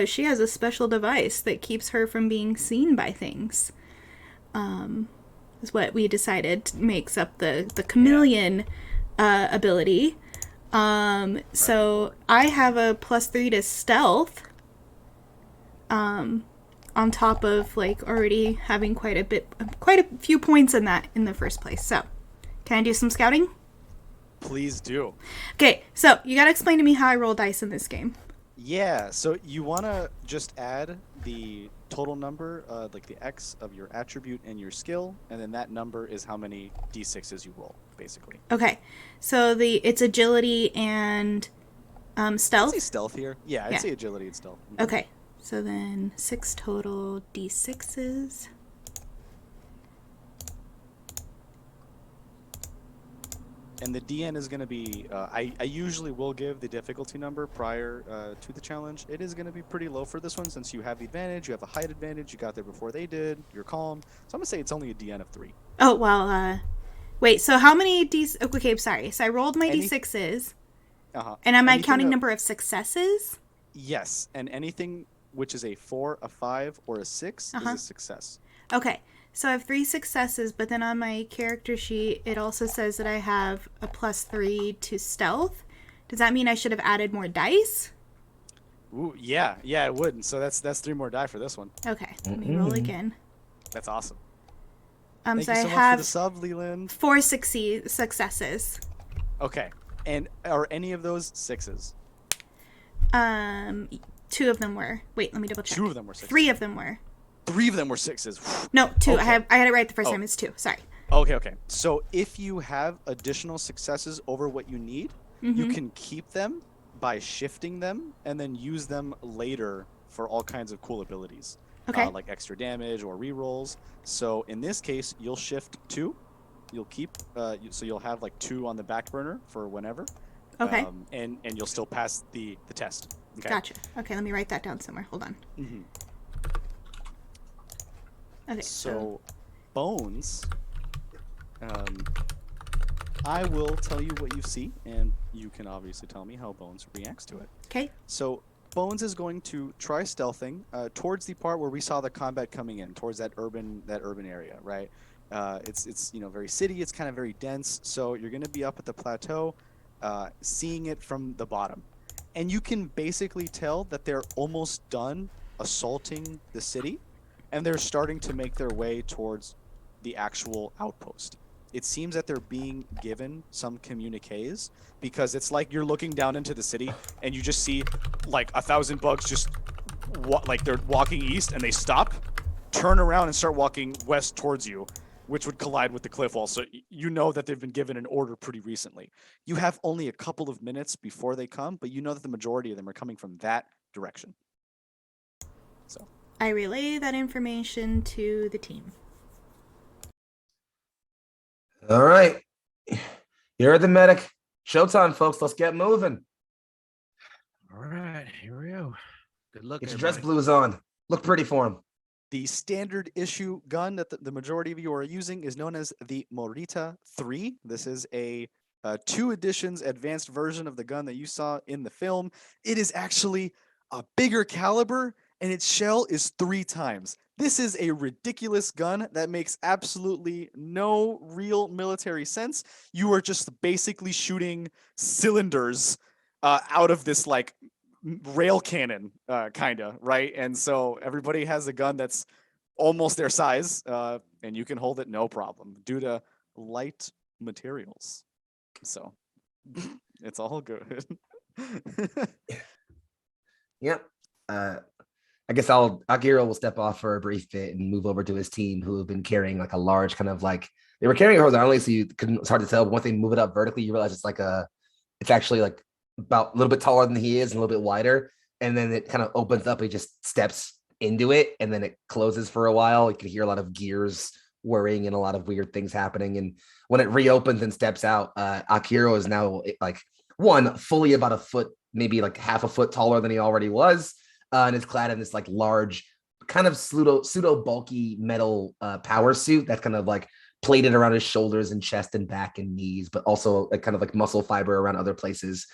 She has a special device that keeps her from being seen by things. Is what we decided makes up the chameleon ability. So I have a +3 to stealth. On top of like already having quite a few points in that in the first place. So, can I do some scouting? Please do. Okay, so you gotta explain to me how I roll dice in this game. Yeah, so you want to just add the total number, like the X of your attribute and your skill, and then that number is how many D6s you roll, basically. Okay, so it's agility and stealth. I'd say stealth here. Yeah, I'd say agility and stealth. Okay, so then 6 total D6s. And the DN is going to be, I usually will give the difficulty number prior to the challenge. It is going to be pretty low for this one since you have the advantage, you have a height advantage, you got there before they did, you're calm. So I'm going to say it's only a DN of 3. Oh, well, wait, so how many okay, sorry. So I rolled my D6s. Uh-huh. And am I counting number of successes? Yes, and anything which is a 4, a 5, or a 6 is a success. Okay. So I have 3 successes, but then on my character sheet, it also says that I have a +3 to stealth. Does that mean I should have added more dice? Ooh, yeah, it would. And so that's 3 more die for this one. Okay, let me roll again. That's awesome. Thank so I much have for the sub, Leland. 4 successes. Okay, and are any of those 6s? 2 of them were. Wait, let me double check. 2 of them were 6s. 3 of them were. 3 of them were 6s. No, 2. Okay. I had it right the first time. It's 2. Sorry. Okay. So if you have additional successes over what you need, you can keep them by shifting them and then use them later for all kinds of cool abilities. Okay. Like extra damage or rerolls. So in this case, you'll shift 2. You'll keep, so you'll have like 2 on the back burner for whenever. Okay. And you'll still pass the test. Okay. Gotcha. Okay, let me write that down somewhere. Hold on. Okay, so Bones, I will tell you what you see, and you can obviously tell me how Bones reacts to it. Okay. So Bones is going to try stealthing towards the part where we saw the combat coming in, towards that urban area, right? It's very city. It's kind of very dense. So you're going to be up at the plateau. seeing it from the bottom. And you can basically tell that they're almost done assaulting the city, and they're starting to make their way towards the actual outpost. It seems that they're being given some communiques, because it's like you're looking down into the city and you just see like 1,000 bugs just like they're walking east, and they stop, turn around, and start walking west towards you, which would collide with the cliff wall. So you know that they've been given an order pretty recently. You have only a couple of minutes before they come, but you know that the majority of them are coming from that direction. So I relay that information to the team. All right. You're the medic. Showtime, folks. Let's get moving. All right, here we go. Good luck. Get your everybody. dress blues on. Look pretty for him. the standard issue gun that the majority of you are using is known as the Morita 3. This is a 2 editions advanced version of the gun that you saw in the film. It is actually a bigger caliber, and its shell is 3 times. This is a ridiculous gun that makes absolutely no real military sense. You are just basically shooting cylinders out of this like rail cannon, kinda, right? And so everybody has a gun that's almost their size, and you can hold it no problem due to light materials. So it's all good. Yep. I guess Akira will step off for a brief bit and move over to his team, who have been carrying like a large kind of like, they were carrying it horizontally, so it's hard to tell. But once they move it up vertically, you realize it's actually like about a little bit taller than he is and a little bit wider. And then it kind of opens up. He just steps into it, and then it closes for a while. You can hear a lot of gears whirring and a lot of weird things happening. And when it reopens and steps out, Akira is now like fully about a foot, maybe like half a foot taller than he already was. And it's clad in this like large kind of pseudo bulky metal power suit that's kind of like plated around his shoulders and chest and back and knees, but also like kind of like muscle fiber around other places.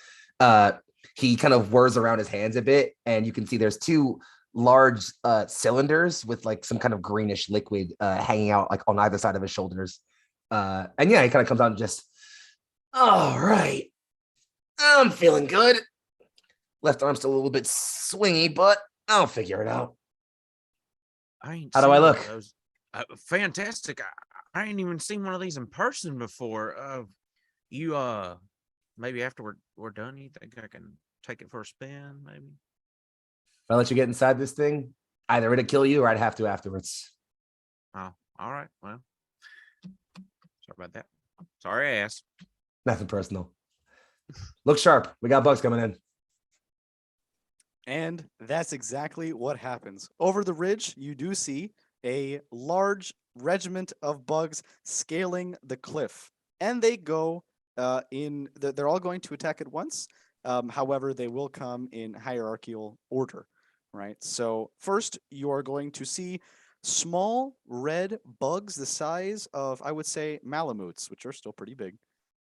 He kind of whirs around his hands a bit, and you can see there's 2 large cylinders with like some kind of greenish liquid hanging out like on either side of his shoulders. And yeah, he kind of comes out and just, all right, I'm feeling good. Left arm's still a little bit swingy, but I'll figure it out. How do I look? Those. Fantastic. I ain't even seen one of these in person before. You maybe after we're done, you think I can take it for a spin? Maybe. If I let you get inside this thing, either it'd kill you or I'd have to afterwards. Oh, all right. Well, sorry about that. Sorry, I asked. Nothing personal. Look sharp. We got bugs coming in. And that's exactly what happens. Over the ridge, you do see a large regiment of bugs scaling the cliff. And they go they're all going to attack at once. However, they will come in hierarchical order, right? So first, you are going to see small red bugs the size of, I would say, Malamutes, which are still pretty big,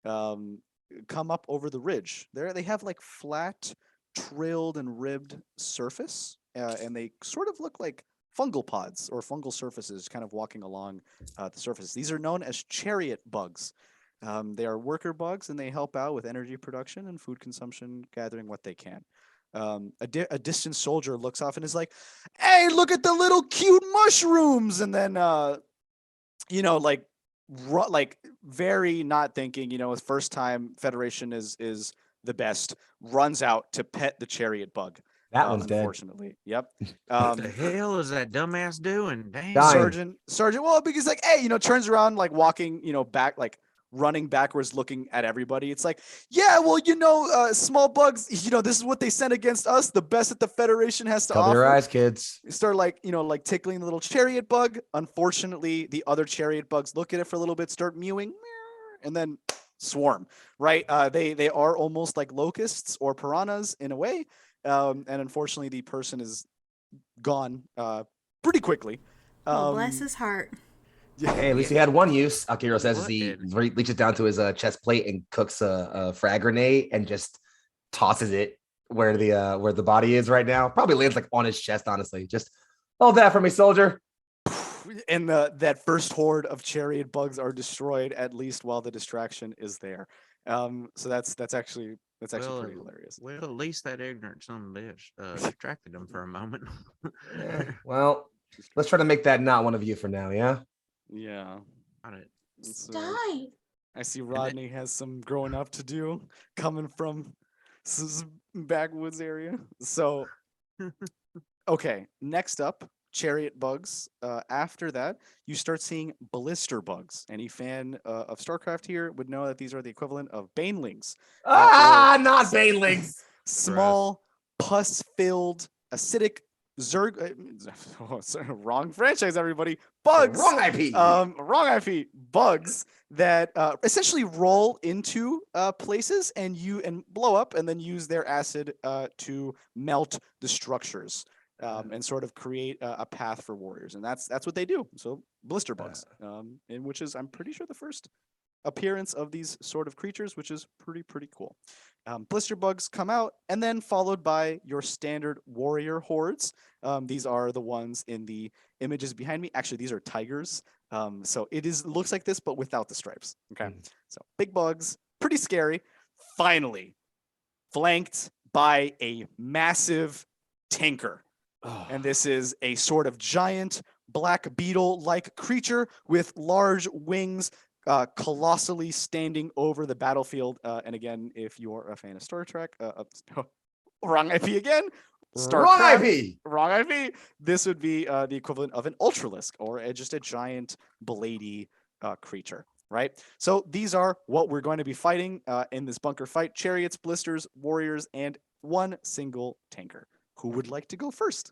come up over the ridge. They have like flat, trilled and ribbed surface, and they sort of look like fungal pods or fungal surfaces kind of walking along the surface. These are known as chariot bugs. They are worker bugs, and they help out with energy production and food consumption, gathering what they can. A distant soldier looks off and is like, "Hey, look at the little cute mushrooms!" And then, like very not thinking, his first time Federation is the best, runs out to pet the chariot bug. That one's dead. Unfortunately. Yep. What the hell is that dumbass doing? Damn. Dying. Sergeant, well, because like, hey, turns around, like walking, back, like running backwards, looking at everybody. It's like, yeah, well, small bugs, this is what they sent against us. The best that the Federation has to Cover offer. your eyes, kids. Start like tickling the little chariot bug. Unfortunately, the other chariot bugs look at it for a little bit, start mewing, and then swarm, right? They are almost like locusts or piranhas in a way. And unfortunately, the person is gone pretty quickly. Bless his heart. Hey, at least he had one use, Akira says, as he reaches down to his chest plate and cooks a frag grenade and just tosses it where the body is right now. Probably lands like on his chest, honestly. Just hold that for me, soldier. And that first horde of chariot bugs are destroyed, at least while the distraction is there. So that's actually Well, pretty hilarious. Well, at least that ignorant son of a bitch distracted him for a moment. Well, let's try to make that not one of you for now, yeah? Yeah. Got it. So Die. I see Rodney has some growing up to do coming from backwoods area. So okay, next up, chariot bugs. After that, you start seeing blister bugs. Any fan of StarCraft here would know that these are the equivalent of banelings. Not banelings. Small, pus-filled, acidic wrong franchise, everybody. Bugs. Wrong IP. Wrong IP. Bugs that essentially roll into places and blow up, and then use their acid to melt the structures. And sort of create a path for warriors, and that's what they do. So blister bugs, in which is, I'm pretty sure, the first appearance of these sort of creatures, which is pretty cool. Blister bugs come out, and then followed by your standard warrior hordes. These are the ones in the images behind me. Actually, these are tigers. So looks like this, but without the stripes. Okay, so big bugs, pretty scary. Finally, flanked by a massive tinker. And this is a sort of giant black beetle-like creature with large wings, colossally standing over the battlefield. And again, if you're a fan of Star Trek, wrong IP again. Wrong IP. Wrong IP. This would be the equivalent of an ultralisk, or just a giant blady creature, right? So these are what we're going to be fighting in this bunker fight: chariots, blisters, warriors, and one single tanker. Who would like to go first?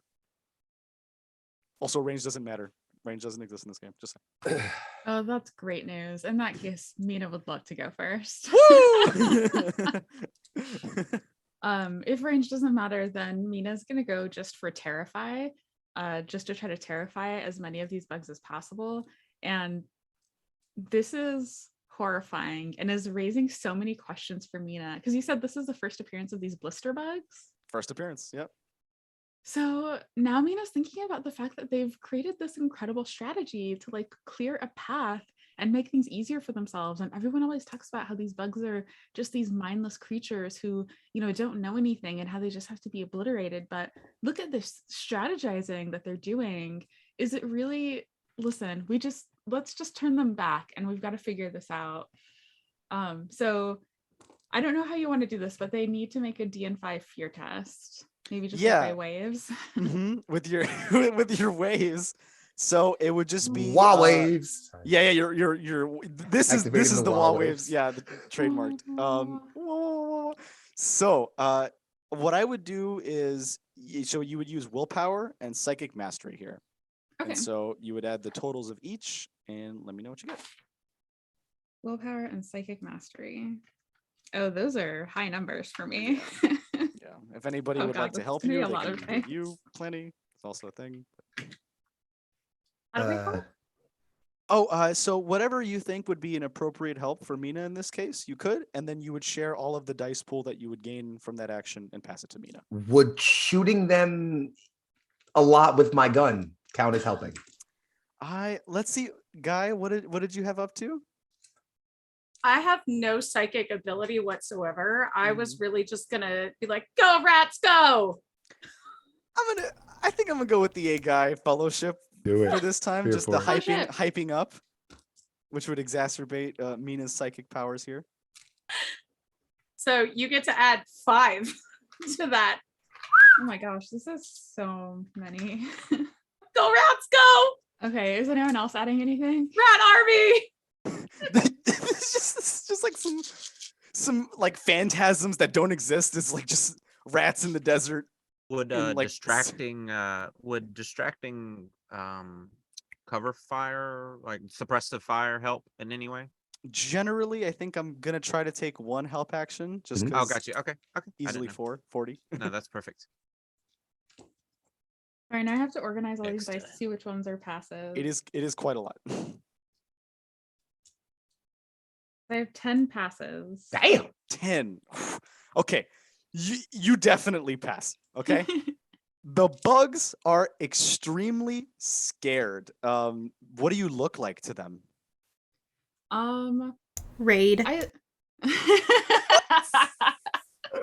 Also, range doesn't matter. Range doesn't exist in this game. Just saying. Oh, that's great news. In that case, Mina would love to go first. If range doesn't matter, then Mina's gonna go just for terrify, just to try to terrify as many of these bugs as possible. And this is horrifying and is raising so many questions for Mina, because you said this is the first appearance of these blister bugs. First appearance, yep. So now Mina's thinking about the fact that they've created this incredible strategy to like clear a path and make things easier for themselves. And everyone always talks about how these bugs are just these mindless creatures who, don't know anything and how they just have to be obliterated. But look at this strategizing that they're doing. Is it really, listen, let's just turn them back, and we've got to figure this out. So I don't know how you want to do this, but they need to make a DN5 fear test. Maybe just by waves. With your waves. So it would just be wah waves. Yeah, you're this is the wah waves. Yeah, the trademarked. So what I would do is, so you would use willpower and psychic mastery here. Okay. And so you would add the totals of each, and let me know what you get. Willpower and psychic mastery. Oh, those are high numbers for me. Yeah. If anybody would like to help you, they can give you plenty. It's also a thing. How do we help? So whatever you think would be an appropriate help for Mina in this case, you could, and then you would share all of the dice pool that you would gain from that action and pass it to Mina. Would shooting them a lot with my gun count as helping? Let's see, Guy, what did you have up to? I have no psychic ability whatsoever. I was really just gonna be like, go rats, go. I think I'm gonna go with the A Guy fellowship for this time. Just the hyping up, which would exacerbate Mina's psychic powers here. So you get to add 5 to that. Oh my gosh, this is so many. Go rats, go. Okay, is anyone else adding anything? Rat army. it's just like some like phantasms that don't exist. It's like just rats in the desert. Would distracting cover fire, like suppressive fire, help in any way? Generally, I think I'm gonna try to take one help action just because. Oh, got you. Okay. Easily 40. No, that's perfect. All right, now I have to organize all these dice to see which ones are passive. It is quite a lot. I have 10 passes. Damn. 10. Okay. You definitely pass. Okay. The bugs are extremely scared. What do you look like to them? Raid.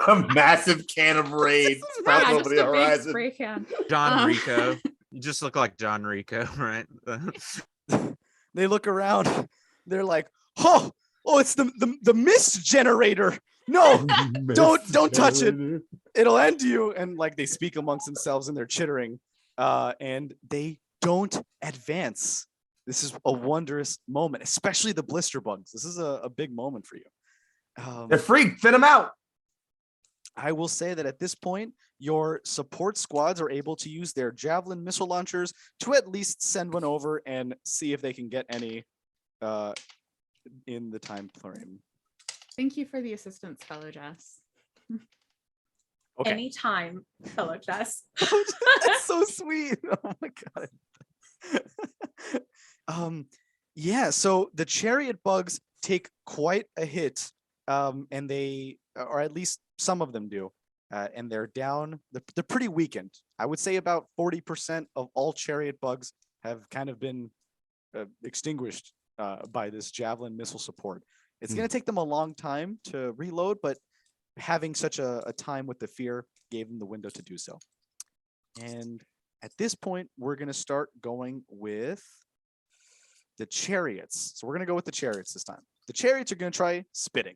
A massive can of Raid sprouts Yeah, over just the a big horizon. spray can. John Rico. You just look like John Rico, right? They look around. They're like, oh, it's the mist generator. No, don't touch it. It'll end you. And like they speak amongst themselves and they're chittering, and they don't advance. This is a wondrous moment, especially the blister bugs. This is a big moment for you. They're free. Fit them out. I will say that at this point, your support squads are able to use their javelin missile launchers to at least send one over and see if they can get any in the time frame. Thank you for the assistance, fellow Jess. Okay. Anytime, fellow Jess. That's so sweet. Oh my god. Yeah, so the chariot bugs take quite a hit, and they, or at least some of them do, and they're down. They're pretty weakened. I would say about 40% of all chariot bugs have kind of been extinguished by this javelin missile support. It's going to take them a long time to reload, but having such a time with the fear gave them the window to do so. And at this point, we're going to start going with the chariots. So we're going to go with the chariots this time. The chariots are going to try spitting.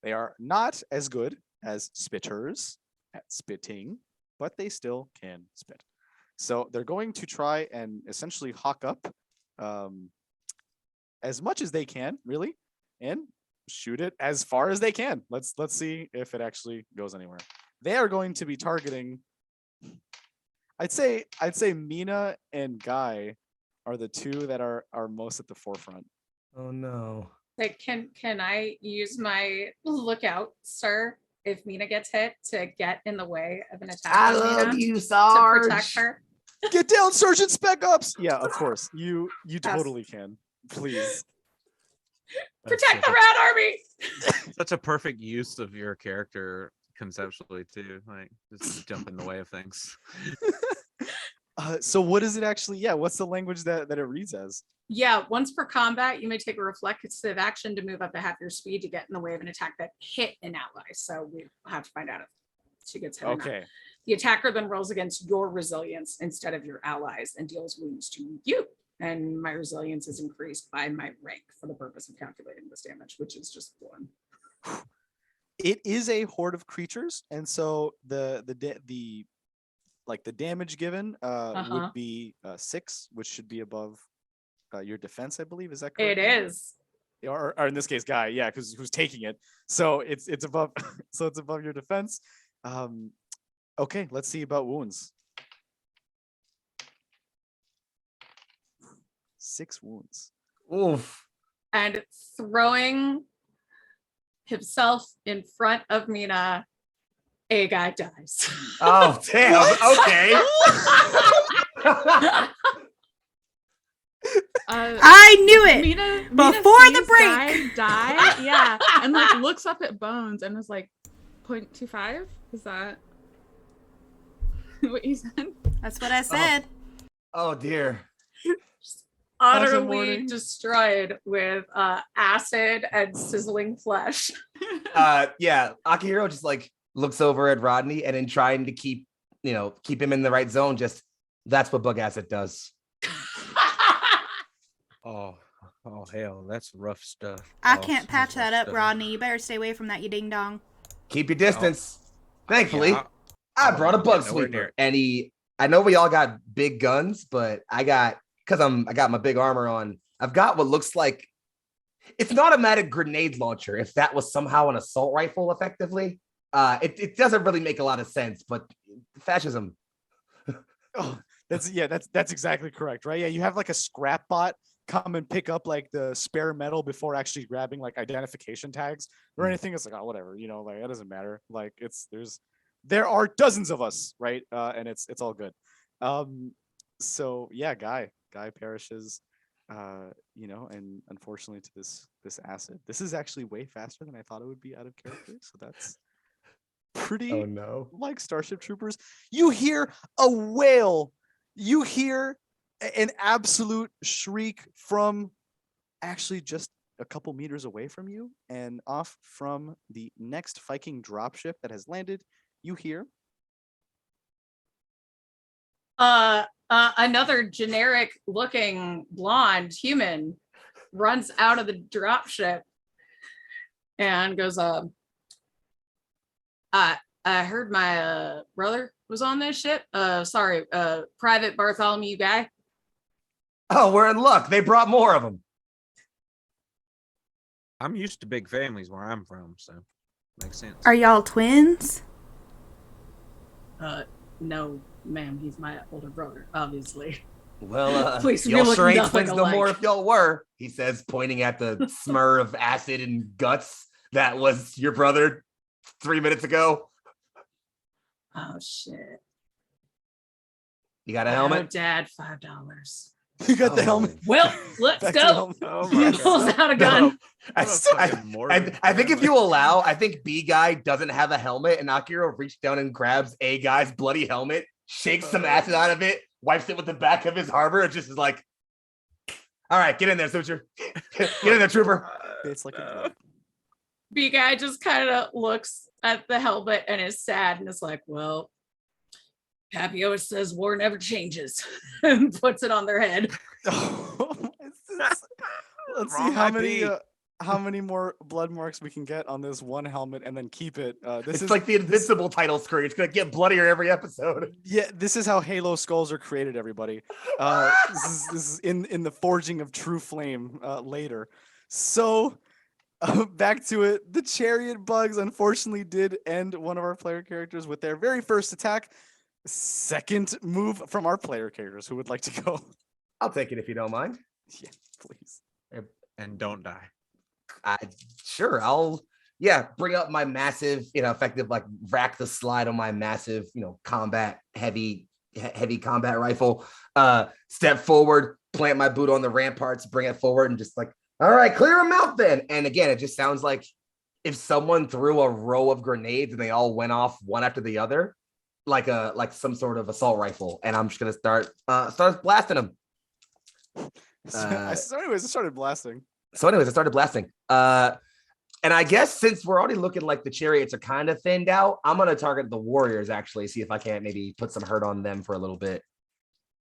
They are not as good as spitters at spitting, but they still can spit. So they're going to try and essentially hawk up as much as they can, really, and shoot it as far as they can. Let's see if it actually goes anywhere. They are going to be targeting. I'd say Mina and Guy are the two that are most at the forefront. Oh no. Like, can I use my lookout, sir, if Mina gets hit, to get in the way of an attack? I on love Mina you, to Sarge. protect her. Get down, Sergeant Spec Ops. Yeah, of course. You totally can. Please. Protect the rat army. Such a perfect use of your character conceptually too. Like just jump in the way of things. So what is it actually? Yeah, what's the language that it reads as? Yeah, once per combat, you may take a reflexive action to move up to half your speed to get in the way of an attack that hit an ally. So we have to find out if she gets hit. Okay. Or not. The attacker then rolls against your resilience instead of your allies and deals wounds to you. And my resilience is increased by my rank for the purpose of calculating this damage, which is just 1. It is a horde of creatures, and so the damage given would be 6, which should be above your defense, I believe. Is that correct? It is. Or in this case, Guy, yeah, because who's taking it? So it's above. So it's above your defense. Okay, let's see about wounds. 6 wounds. Oof. And throwing himself in front of Mina, a guy dies. Oh damn. Okay. I knew it Mina before the sees break. Guy die, yeah, and like looks up at Bones and was like, 0.25? Is that what you said? That's what I said. Oh dear. Awesome Utterly warning. destroyed with acid and sizzling flesh. Yeah, Akihiro just like looks over at Rodney and in trying to keep him in the right zone, just that's what bug acid does. Oh hell, that's rough stuff. I Oh, can't that's patch that rough up, stuff. Rodney. You better stay away from that, you ding dong. Keep your distance. Thankfully, Yeah, I brought a bug yeah, nowhere sweeper. near it. And I know we all got big guns, but I got my big armor on. I've got what looks like it's an automatic grenade launcher. If that was somehow an assault rifle, effectively, it doesn't really make a lot of sense. But fascism. Oh, that's exactly correct, right? Yeah, you have like a scrap bot come and pick up like the spare metal before actually grabbing like identification tags or anything. It's like, oh, whatever, like that doesn't matter. Like there are dozens of us, right? And it's all good. So yeah, Guy perishes, and unfortunately to this acid. This is actually way faster than I thought it would be out of character. So that's pretty Oh no. like Starship Troopers. You hear a wail. You hear an absolute shriek from actually just a couple meters away from you, and off from the next Viking dropship that has landed, you hear Another generic looking blonde human runs out of the dropship and goes, I heard my brother was on this ship. Sorry, Private Bartholomew guy. Oh, we're in luck. They brought more of them. I'm used to big families where I'm from, so makes sense. Are y'all twins? No, ma'am, he's my older brother, obviously. Well, Please, we y'all look sure ain't nothing twins no more alike. if y'all were, he says, pointing at the smur of acid and guts that was your brother 3 minutes ago. Oh shit. You got a Oh, helmet? Dad, $5. you got the Oh. helmet. Well, let's Back to the go. helmet. Oh He my pulls god. out a gun. I, What a fucking morbid I think if family. you allow, I think B guy doesn't have a helmet, and Akira reaches down and grabs A guy's bloody helmet, shakes some acid out of it, wipes it with the back of his harbor, and just is like, "All right, get in there, Suture. Get in there, trooper." It's like a glove. B guy just kind of looks at the helmet and is sad and is like, well, Pappy always says war never changes, and puts it on their head. Let's see Wrong how many more blood marks we can get on this one helmet and then keep it. This It's is like the Invincible title screen. It's gonna get bloodier every episode. yeah. This is how Halo skulls are created. Everybody, this is in the forging of true flame later. So back to it. The chariot bugs unfortunately did end one of our player characters with their very first attack. Second move from our player characters. Who would like to go? I'll take it if you don't mind. Yeah, please. And don't die. Sure, I'll bring up my massive, effective like rack the slide on my massive, combat heavy combat rifle. Step forward, plant my boot on the ramparts, bring it forward, and just like, all right, clear them out then. And again, it just sounds like if someone threw a row of grenades and they all went off one after the other, like some sort of assault rifle, and I'm just gonna start blasting them. So anyways, I started blasting. I started blasting. And I guess since we're already looking like the chariots are kind of thinned out, I'm gonna target the warriors actually, see if I can't maybe put some hurt on them for a little bit.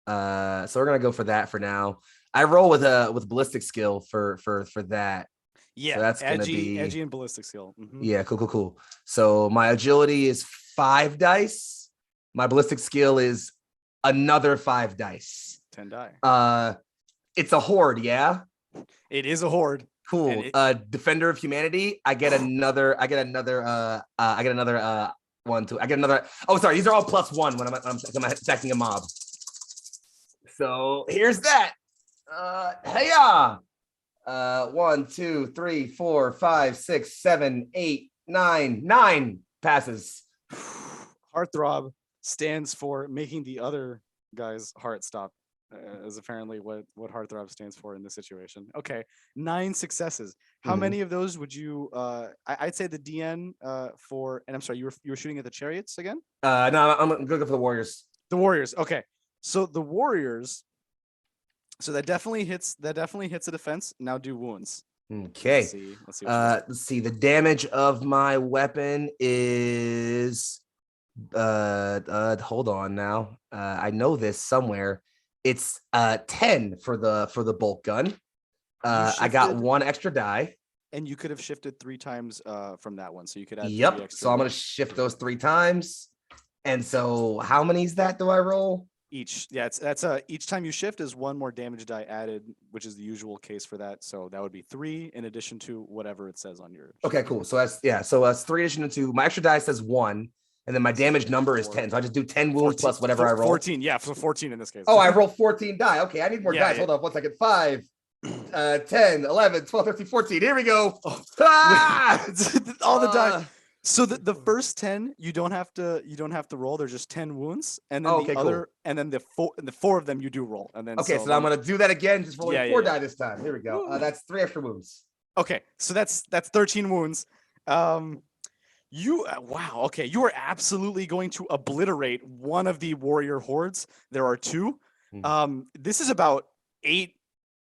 So we're gonna go for that for now. I roll with ballistic skill for that. Yeah, So that's gonna be edgy and ballistic skill. Mhm. Yeah, cool. So my agility is 5 dice. My ballistic skill is another 5 dice. 10 die. It's a horde, yeah. It is a horde. Cool. Defender of humanity. I get another 1, 2. I get another. Oh, sorry. These are all +1 when I'm attacking a mob. So here's that. Hey-ya. 1, 2, 3, 4, 5, 6, 7, 8, 9. 9 passes. Heartthrob stands for making the other guy's heart stop. Is apparently what Heartthrob stands for in this situation. Okay, 9 successes. How Mhm. many of those would you? I'd say the DN for. And I'm sorry, you were shooting at the chariots again. No, I'm gonna go for the warriors. The warriors. Okay, so the warriors. So that definitely hits. That definitely hits a defense. Now do wounds. Okay. Let's see. What Let's see. The damage of my weapon is hold on now. I know this somewhere. It's 10 for the bolt gun. I got shifted- 1 extra die. and you could have shifted 3 times from that one, so you could add. 3 Yep. extra So I'm gonna shift those 3 times. And so how many is that do I roll? each. Yeah, that's each time you shift is 1 more damage die added, which is the usual case for that. So that would be 3 in addition to whatever it says on your. Okay, cool. So that's 3 addition to my extra die says 1. And then my damage number is 10. So I just do 10 wounds 14 plus whatever I roll. 14, yeah, so 14 in this case. Oh, I rolled 14 die. Okay, I need more Yeah, dice. yeah. Hold on 1 second. 5, 10, 11, 12, 13, 14. Here we go. Oh. Ah! All the die. So the first 10 you don't have to roll. There's just 10 wounds, and then Okay, the other, and then the 4 of them you do roll, and then Okay, so I'm gonna do that again. Just rolling Yeah, 4 yeah. die this time. Here we go. Woo. That's 3 extra wounds. Okay, so that's 13 wounds. You wow. Okay, you are absolutely going to obliterate one of the warrior hordes. There are 2. Mhm. This is about 8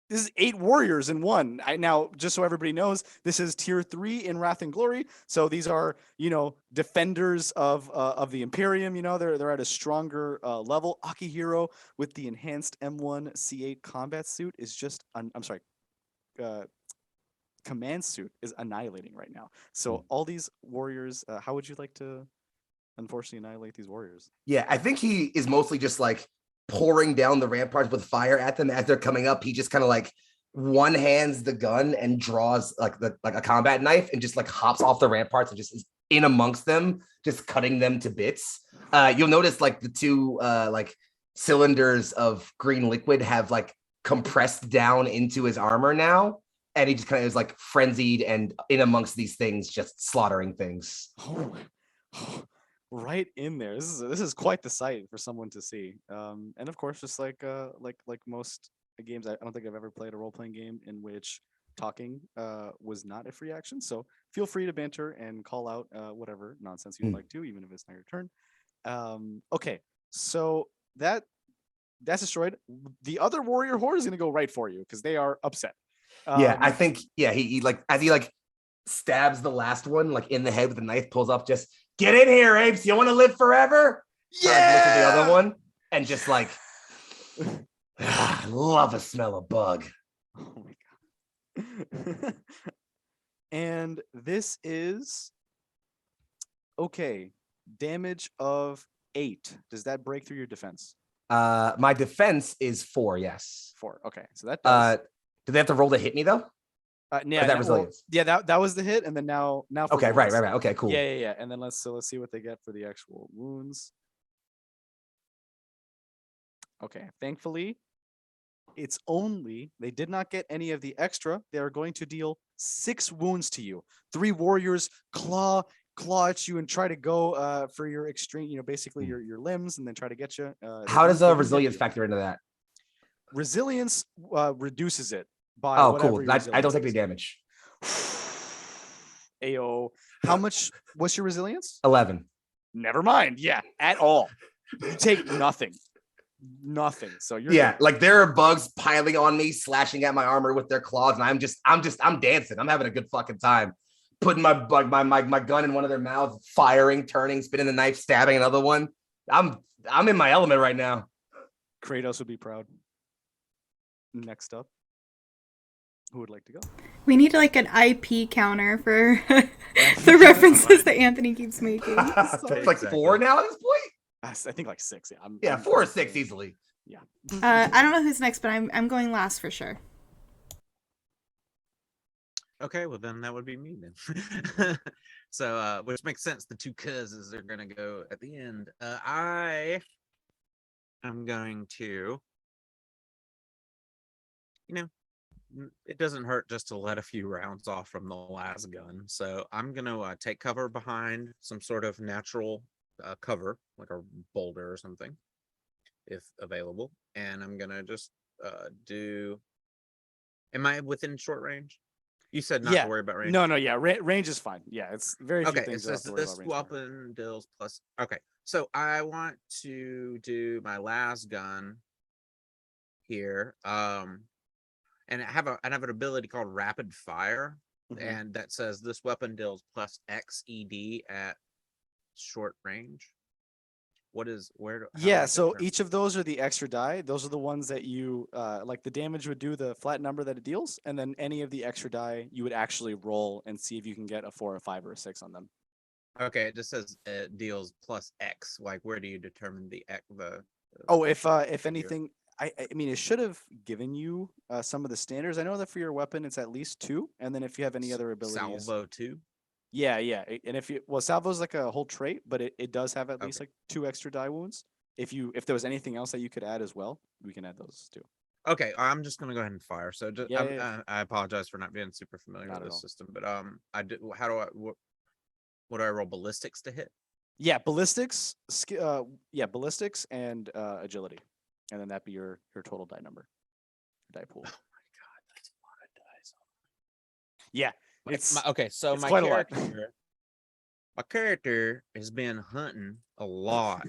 This is 8 warriors in one. Now, just so everybody knows, this is tier 3 in Wrath and Glory. So these are, defenders of the Imperium. They're at a stronger level. Akihiro with the enhanced M1C8 combat suit is just, I'm sorry, command suit is annihilating right now. So all these warriors, how would you like to unfortunately annihilate these warriors? Yeah, I think he is mostly just like pouring down the ramparts with fire at them as they're coming up. He just kind of like one hands the gun and draws like a combat knife and just like hops off the ramparts and just is in amongst them, just cutting them to bits. You'll notice like the two like cylinders of green liquid have like compressed down into his armor now. And he just kind of is like frenzied and in amongst these things, just slaughtering things. Oh, right in there. This is quite the sight for someone to see. And of course, just like most games, I don't think I've ever played a role playing game in which talking was not a free action. So feel free to banter and call out whatever nonsense you'd like to, even if it's not your turn. Okay, so that's destroyed. The other warrior horde is going to go right for you because they are upset. I think he like as he like stabs the last one like in the head with a knife, pulls up, just get in here, apes. You want to live forever? Yeah. Looks at the other one and just like love a smell of bug. Oh my god. And this is okay. Damage of 8. Does that break through your defense? My defense is 4, yes. 4. Okay, so that does. Do they have to roll to hit me though? Yeah, that resilience. That was the hit, and then now. For okay, wounds. right. Okay, cool. Yeah. And then let's see what they get for the actual wounds. Okay, thankfully, they did not get any of the extra. They are going to deal 6 wounds to you. 3 warriors claw at you and try to go for your extreme, basically your limbs, and then try to get you. How does resilience factor into that? Resilience reduces it by. Oh, cool. I don't take any damage. Ayo. How much was your resilience? 11. Never mind. Yeah, at all. You take nothing. So you're good. Like there are bugs piling on me, slashing at my armor with their claws, and I'm dancing. I'm having a good fucking time. Putting my gun in one of their mouths, firing, turning, spinning the knife, stabbing another one. I'm in my element right now. Kratos would be proud. Next up, who would like to go? We need like an IP counter for the references that Anthony keeps making. It's like 4 now at this point. I think like 6. Yeah, 4 or 6 easily. Yeah. I don't know who's next, but I'm going last for sure. Okay, well then that would be me then. So, which makes sense. The 2 cousins are gonna go at the end. I am going to, it doesn't hurt just to let a few rounds off from the last gun. So I'm gonna take cover behind some sort of natural cover, like a boulder or something, if available. And I'm gonna just do. Am I within short range? You said not to worry about range. No, yeah, range is fine. Yeah, it's very few things. Okay, so this weapon deals plus. Okay, so I want to do my last gun here, and I have an ability called Rapid Fire, and that says this weapon deals plus X ED at short range. So each of those are the extra die. Those are the ones that you like. The damage would do the flat number that it deals, and then any of the extra die you would actually roll and see if you can get a 4, a 5, or a 6 on them. Okay, it just says it deals plus X. Like, where do you determine the X? If anything, I mean, it should have given you some of the standards. I know that for your weapon, it's at least 2, and then if you have any other abilities, Salvo 2. Yeah. And if salvo's like a whole trait, but it does have at least like 2 extra die wounds. If there was anything else that you could add as well, we can add those too. Okay, I'm just gonna go ahead and fire. So I apologize for not being super familiar with this system, but I do. What do I roll? Ballistics to hit? Yeah, ballistics. Ballistics and agility, and then that'd be your total die number, die pool. Oh my god, that's a lot of dice. Yeah. My character has been hunting a lot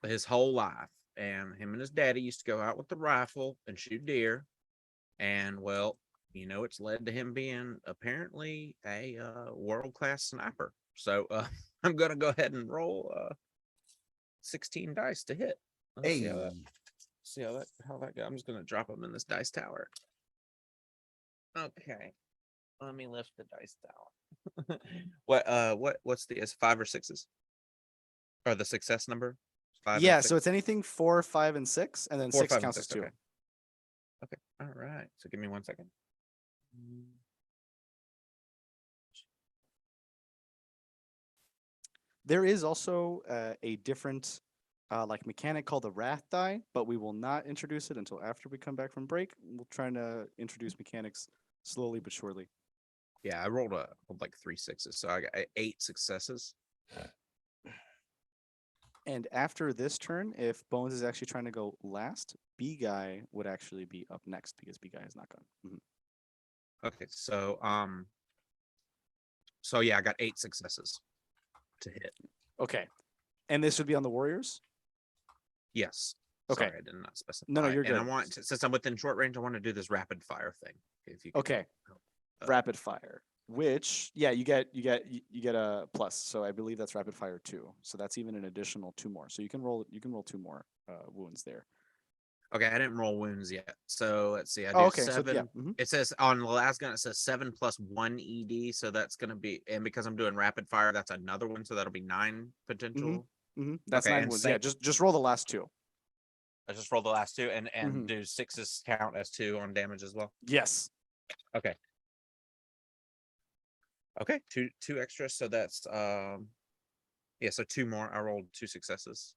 his whole life, and him and his daddy used to go out with the rifle and shoot deer, And well, it's led to him being apparently a world-class sniper. So I'm gonna go ahead and roll 16 dice to hit. Let's Hey, see how that goes. I'm just gonna drop them in this dice tower. Okay. Let me lift the dice tower. What's the is 5 or 6s? Or the success number? 5 and Yeah, 6? so it's anything 4, 5, and 6, and then 4, 6 5, and counts as 6. 2. Okay. Okay. All right. So give me 1 second. There is also a different like mechanic called the Wrath die, but we will not introduce it until after we come back from break. We'll try to introduce mechanics slowly but surely. Yeah, I rolled like 3 6s, so I got 8 successes. And after this turn, if Bones is actually trying to go last, B guy would actually be up next because B guy is not gone. Okay, so yeah, I got 8 successes to hit. Okay, and this would be on the Warriors. Yes. Okay. Sorry, I did not specify. No, you're and I good. want since I'm within short range, I want to do this rapid fire thing. If you could Okay. help. Rapid fire, which you get a plus. So I believe that's rapid fire 2. So that's even an additional 2 more. So you can roll 2 more wounds there. Okay, I didn't roll wounds yet. So let's see. I do okay. 7. So, yeah. It says on the last gun, it says 7 plus 1 ED. So that's gonna be, and because I'm doing rapid fire, that's another one. So that'll be 9 potential. That's Okay, 9 and wounds. same- Yeah, just roll the last 2. I just rolled the last 2, and Mhm. do 6s count as 2 on damage as well? Yes. Okay. Okay, two extra. So that's yeah, so 2 more. I rolled 2 successes.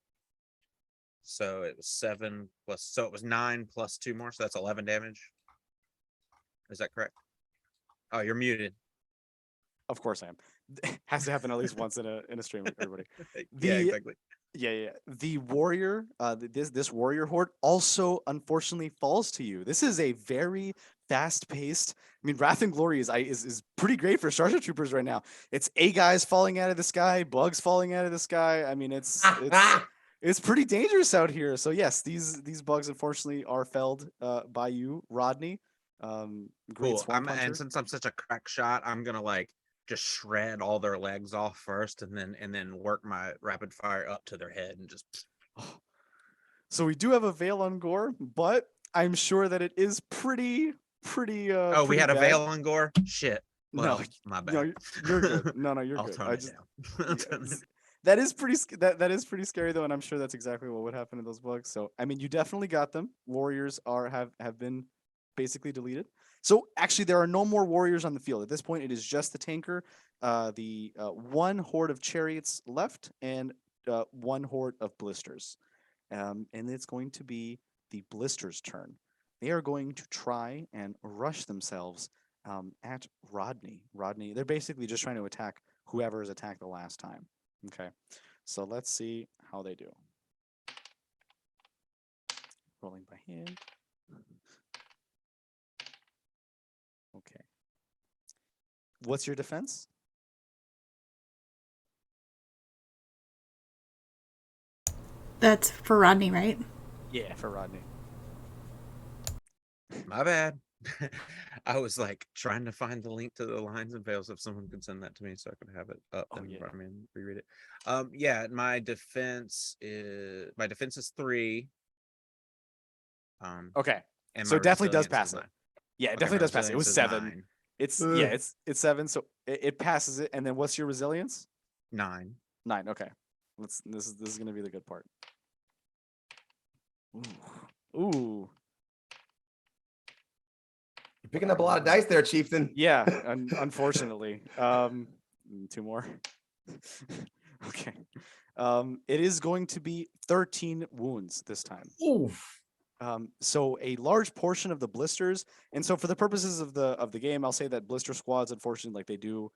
So it was 7 plus, so it was 9 plus 2 more. So that's 11 damage. Is that correct? Oh, you're muted. Of course I am. Has to happen at least once in a stream, everybody. Yeah, exactly. Yeah. The warrior, this warrior horde also unfortunately falls to you. This is a very fast-paced. I mean, Wrath and Glory is pretty great for Starship Troopers right now. It's guys falling out of the sky, bugs falling out of the sky. I mean, it's pretty dangerous out here. So yes, these bugs unfortunately are felled by you, Rodney. Great Cool. Swarm Puncher. And since I'm such a crack shot, I'm gonna like just shred all their legs off first, and then work my rapid fire up to their head and just. So we do have a veil on Gore, but I'm sure that it is pretty. Oh, we pretty had a bad. veil on Gore. Shit. Well, No, my bad. no, you're good. No, you're I'll good. tone I it just down. that is pretty that is pretty scary though, and I'm sure that's exactly what would happen to those bugs. So I mean, you definitely got them. Warriors have been basically deleted. So actually, there are no more warriors on the field at this point. It is just the tanker, the 1 horde of chariots left, and 1 horde of blisters. And it's going to be the blisters' turn. They are going to try and rush themselves at Rodney. They're basically just trying to attack whoever has attacked the last time. Okay, so let's see how they do. Rolling by hand. Okay. What's your defense? That's for Rodney, right? Yeah, for Rodney. My bad. I was like trying to find the link to the lines and veils if someone could send that to me so I could have it up and reread it. Yeah, my defense is 3. Okay. And so my it definitely does resilience pass is it. 9. Yeah, it Okay, definitely my does pass it. It was resilience is 7. 9. It's 7, so it passes it. And then what's your resilience? 9. 9. Okay. This is gonna be the good part. Ooh. You're picking up a lot of dice there, Chieftain. Yeah, unfortunately. 2 more. Okay. It is going to be 13 wounds this time. Oof. So a large portion of the blisters, and so for the purposes of the game, I'll say that blister squads, unfortunately, like they do,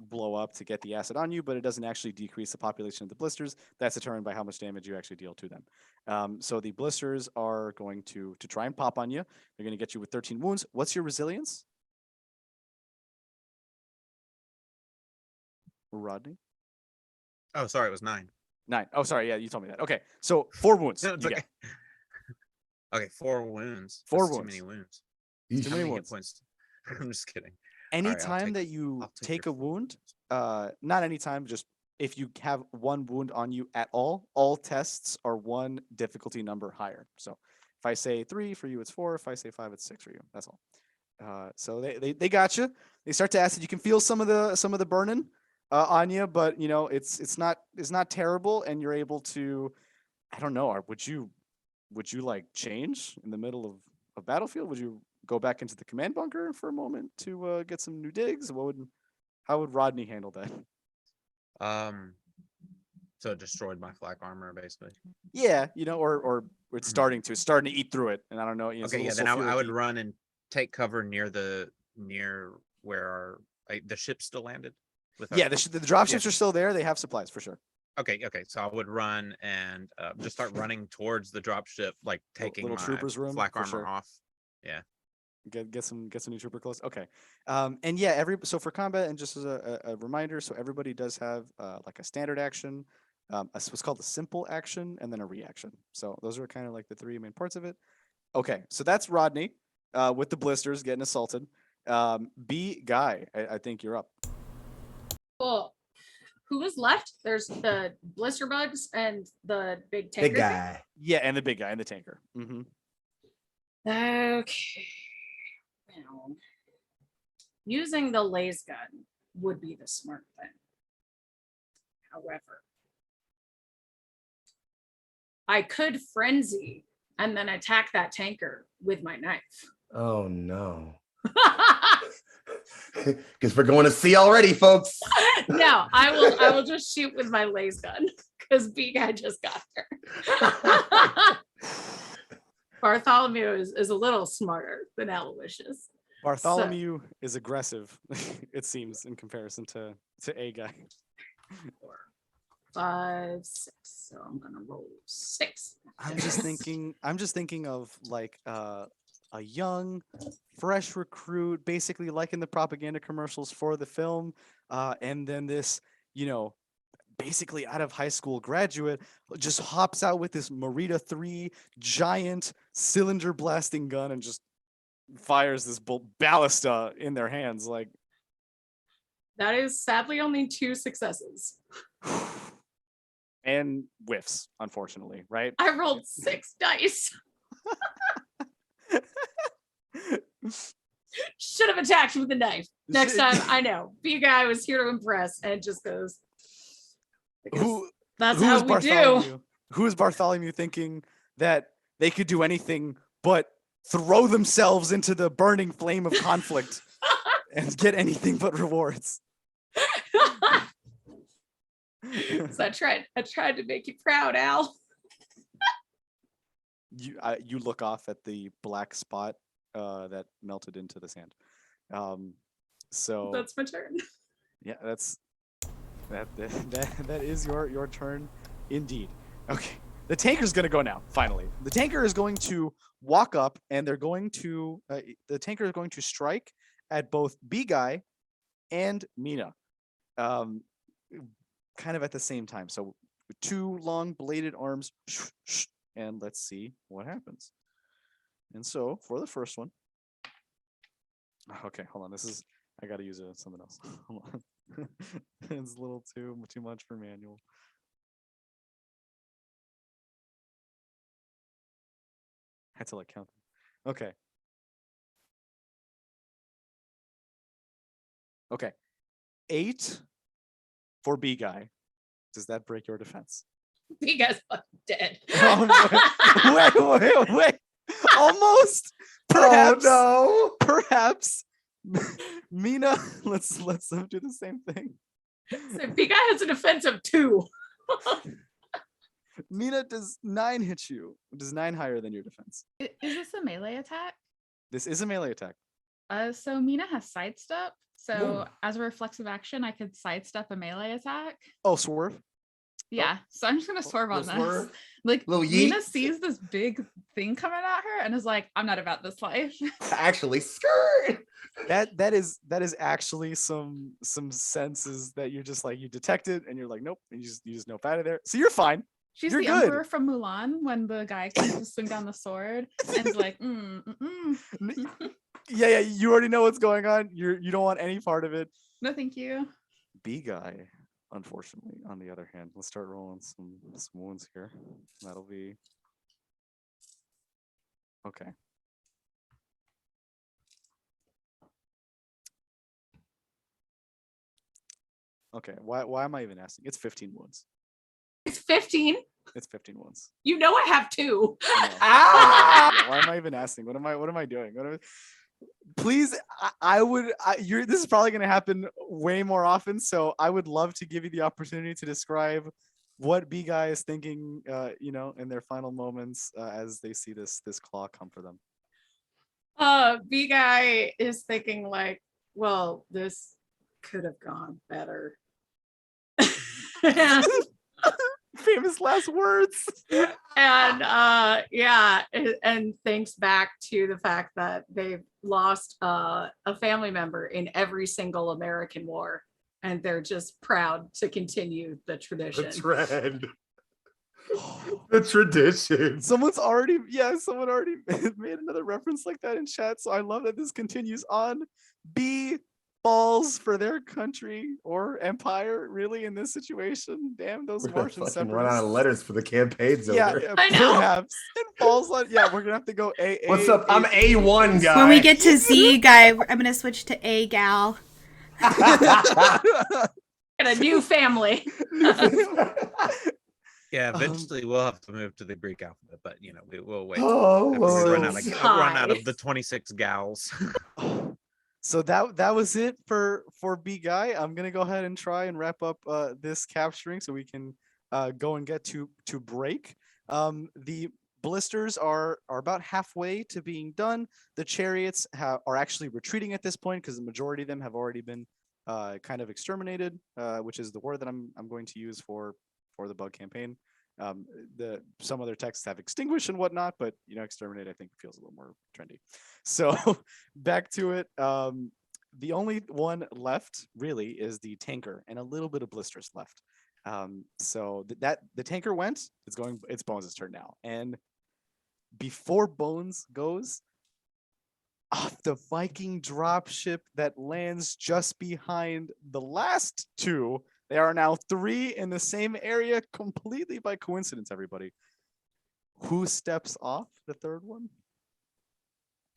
blow up to get the acid on you, but it doesn't actually decrease the population of the blisters. That's determined by how much damage you actually deal to them. So the blisters are going to try and pop on you. They're going to get you with 13 wounds. What's your resilience, Rodney? Oh, sorry, it was 9. 9. Oh, sorry. Yeah, you told me that. Okay, so 4 wounds. No, it's you okay. get. Okay, 4 wounds. Four That's too wounds. many wounds. Yeesh. Too How many many hit wounds. points? I'm just kidding. Anytime that you I'll take your a wound, not anytime, just if you have one wound on you at all tests are one difficulty number higher. So if I say 3 for you, it's 4. If I say 5, it's 6 for you. That's all. So they got you. They start to acid. You can feel some of the burning on you, but it's not terrible, and you're able to. I don't know. Would you like change in the middle of a battlefield? Would you go back into the command bunker for a moment to get some new digs? How would Rodney handle that? So it destroyed my flak armor basically. Yeah, or it's Mhm. starting to eat through it, and I don't know. It's a Okay, yeah, little then I would sulfuric-y. run and take cover near where the ship still landed. With Yeah, us. the drop Yeah. ships are still there. They have supplies for sure. Okay, so I would run and just start running towards the drop ship, like taking Little my troopers room, flak for armor sure. off. Yeah. Get some new trooper clothes. Okay, and yeah, so for combat, and just as a reminder, so everybody does have like a standard action, what's called a simple action, and then a reaction. So those are kind of like the 3 main parts of it. Okay, so that's Rodney with the blisters getting assaulted. B guy, I think you're up. Cool. Who was left? There's the blister bugs and the big tanker. Big guy. Yeah, and the big guy and the tanker. Mm-hmm. Okay. Well, using the laser gun would be the smart thing. However, I could frenzy and then attack that tanker with my knife. Oh no. Because we're going to see already, folks. No, I will just shoot with my laser gun because B guy just got her. Bartholomew is a little smarter than Aloysius. Bartholomew is aggressive, it seems, in comparison to A guy. 4, 5, 6. So I'm gonna roll 6. I'm just thinking of like a young, fresh recruit, basically like in the propaganda commercials for the film, and then this, basically out of high school graduate just hops out with this Merida 3 giant cylinder blasting gun and just fires this ballista in their hands, like. That is sadly only 2 successes. And whiffs, unfortunately, right? I rolled 6 dice. Should have attacked with a knife. Next time, I know. B guy was here to impress and just goes. That's how we do. Who is Bartholomew thinking that they could do anything but throw themselves into the burning flame of conflict and get anything but rewards? So I tried to make you proud, Al. You look off at the black spot that melted into the sand. So That's my turn. yeah, that is your turn indeed. Okay, the tanker's gonna go now. Finally, the tanker is going to walk up, and the tanker is going to strike at both B guy and Mina, kind of at the same time. So 2 long bladed arms, and let's see what happens. And so for the first one, okay, hold on. I got to use something else. Hold on. It's a little too much for manual. I had to count them. Okay. Okay. 8 for B guy. Does that break your defense? B guy's fucking dead. Oh, wait. Almost. Perhaps. Oh Perhaps. Mina, let's do the same thing. So B guy has a defense of 2. Mina, does 9 hit you? Does 9 higher than your defense? Is this a melee attack? This is a melee attack. So Mina has sidestep. So Ooh. as a reflexive action, I could sidestep a melee attack. Oh, swerve. Yeah. So I'm just gonna swerve on this. Swerve. Like Little Mina yeet. sees this big thing coming at her and is like, I'm not about this life. Actually, skirt. That is actually some senses that you're just like, you detect it and you're like, nope, and you just nope out of there. So you're fine. She's You're the good. emperor from Mulan when the guy comes to swing down the sword and is like, Yeah, you already know what's going on. You don't want any part of it. no, thank you. B guy, unfortunately, on the other hand, let's start rolling some wounds here. That'll be okay. Okay, why am I even asking? It's 15 wounds. It's 15. It's 15 wounds. You know I have 2. I know. Ah! Why am I even asking? What am I doing? Please, this is probably going to happen way more often, so I would love to give you the opportunity to describe what B guy is thinking, in their final moments as they see this claw come for them. B guy is thinking like, well, this could have gone better. Famous last words. And and thinks back to the fact that they've lost a family member in every single American war, and they're just proud to continue the tradition. The trend. The tradition. Someone already made another reference like that in chat, so I love that this continues on. B balls for their country or empire, really, in this situation. Damn, those We're gonna Martian fucking run separatists. out of letters for the campaign's over. Yeah, I know. perhaps. And balls on. Yeah, we're gonna have to go A. What's up? I'm A1 guy. When we get to Z guy, I'm gonna switch to A gal. And a new family. Yeah, eventually we'll have to move to the Greek alphabet, but we'll wait. Oh, After we run out Lord. of the 26 gals. So that was it for B guy. I'm gonna go ahead and try and wrap up this capturing so we can go and get to break. The blisters are about halfway to being done. The chariots are actually retreating at this point because the majority of them have already been kind of exterminated, which is the word that I'm going to use for the bug campaign. Some other texts have extinguish and whatnot, but exterminate I think feels a little more trendy. So back to it. The only one left really is the tanker, and a little bit of blisters left. So that the tanker went. It's Bones' turn now, and before Bones goes, off the Viking dropship that lands just behind the last two. There are now 3 in the same area completely by coincidence, everybody. Who steps off the third one?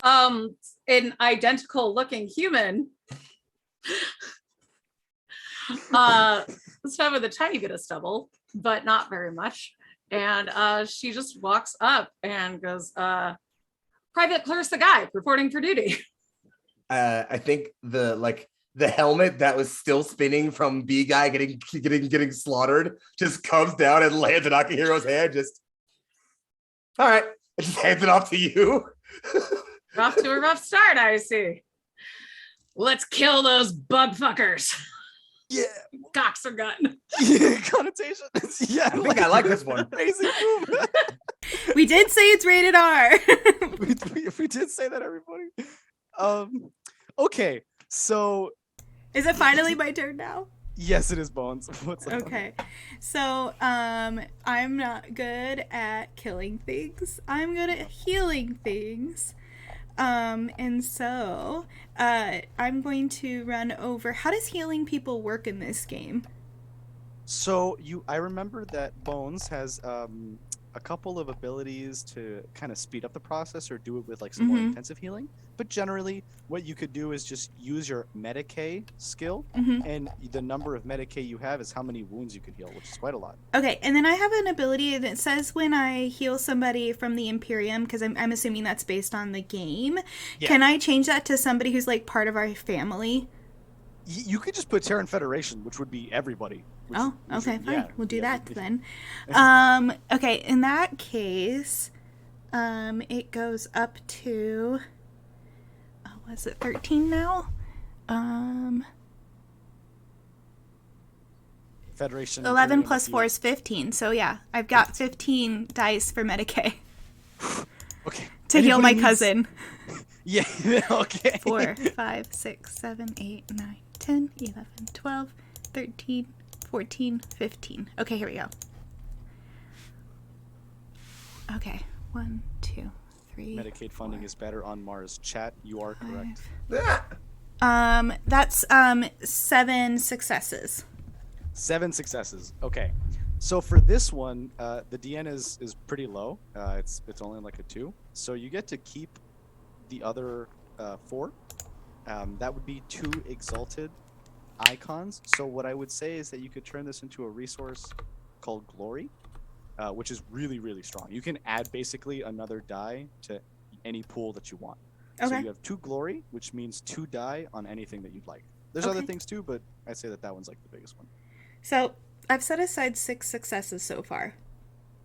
An identical looking human. This time with a tiny bit of stubble, but not very much. And she just walks up and goes, Private Clarissa Guy, reporting for duty. I think the helmet that was still spinning from B guy getting slaughtered just comes down and lands in Akihiro's hand. Just all right, I just hands it off to you. Off to a rough start, I see. Let's kill those bug fuckers. Yeah, Cocks are gun. yeah, connotation. Yeah, I think I like this one. Amazing move. We did say it's rated R. we did say that, everybody. Okay, so Is it finally my turn now? yes, it is Bones. What's up? Okay. So, I'm not good at killing things. I'm good at healing things. And so, I'm going to run over. How does healing people work in this game? So I remember that Bones has a couple of abilities to kind of speed up the process or do it with like some more intensive healing. But generally, what you could do is just use your Medicae skill, and the number of Medicae you have is how many wounds you could heal, which is quite a lot. Okay, and then I have an ability that says when I heal somebody from the Imperium, because I'm assuming that's based on the game. Yeah. Can I change that to somebody who's like part of our family? You could just put Terran Federation, which would be everybody. Okay, fine. Yeah, We'll do yeah, that then. Okay, in that case, it goes up to, was it 13 now? Federation. 11 Imperium, plus 4 is 15. So yeah, I've got 15 dice for Medicae Okay. to heal my Anybody needs- cousin. Yeah. Okay. 4, 5, 6, 7, 8, 9, 10, 11, 12, 13, 14, 15. Okay, here we go. Okay. 1, 2, 3. Medicaid funding 4, is better on Mars. Chat, you are correct. 5. Ah, That's 7 successes. 7 successes. Okay. So for this one, the DN is pretty low. It's only like a 2. So you get to keep the other 4. That would be 2 exalted icons. So what I would say is that you could turn this into a resource called Glory, which is really, really strong. You can add basically another die to any pool that you want. So Okay. you have 2 Glory, which means 2 die on anything that you'd like. There's other Okay. things too, but I'd say that one's like the biggest one. So I've set aside 6 successes so far.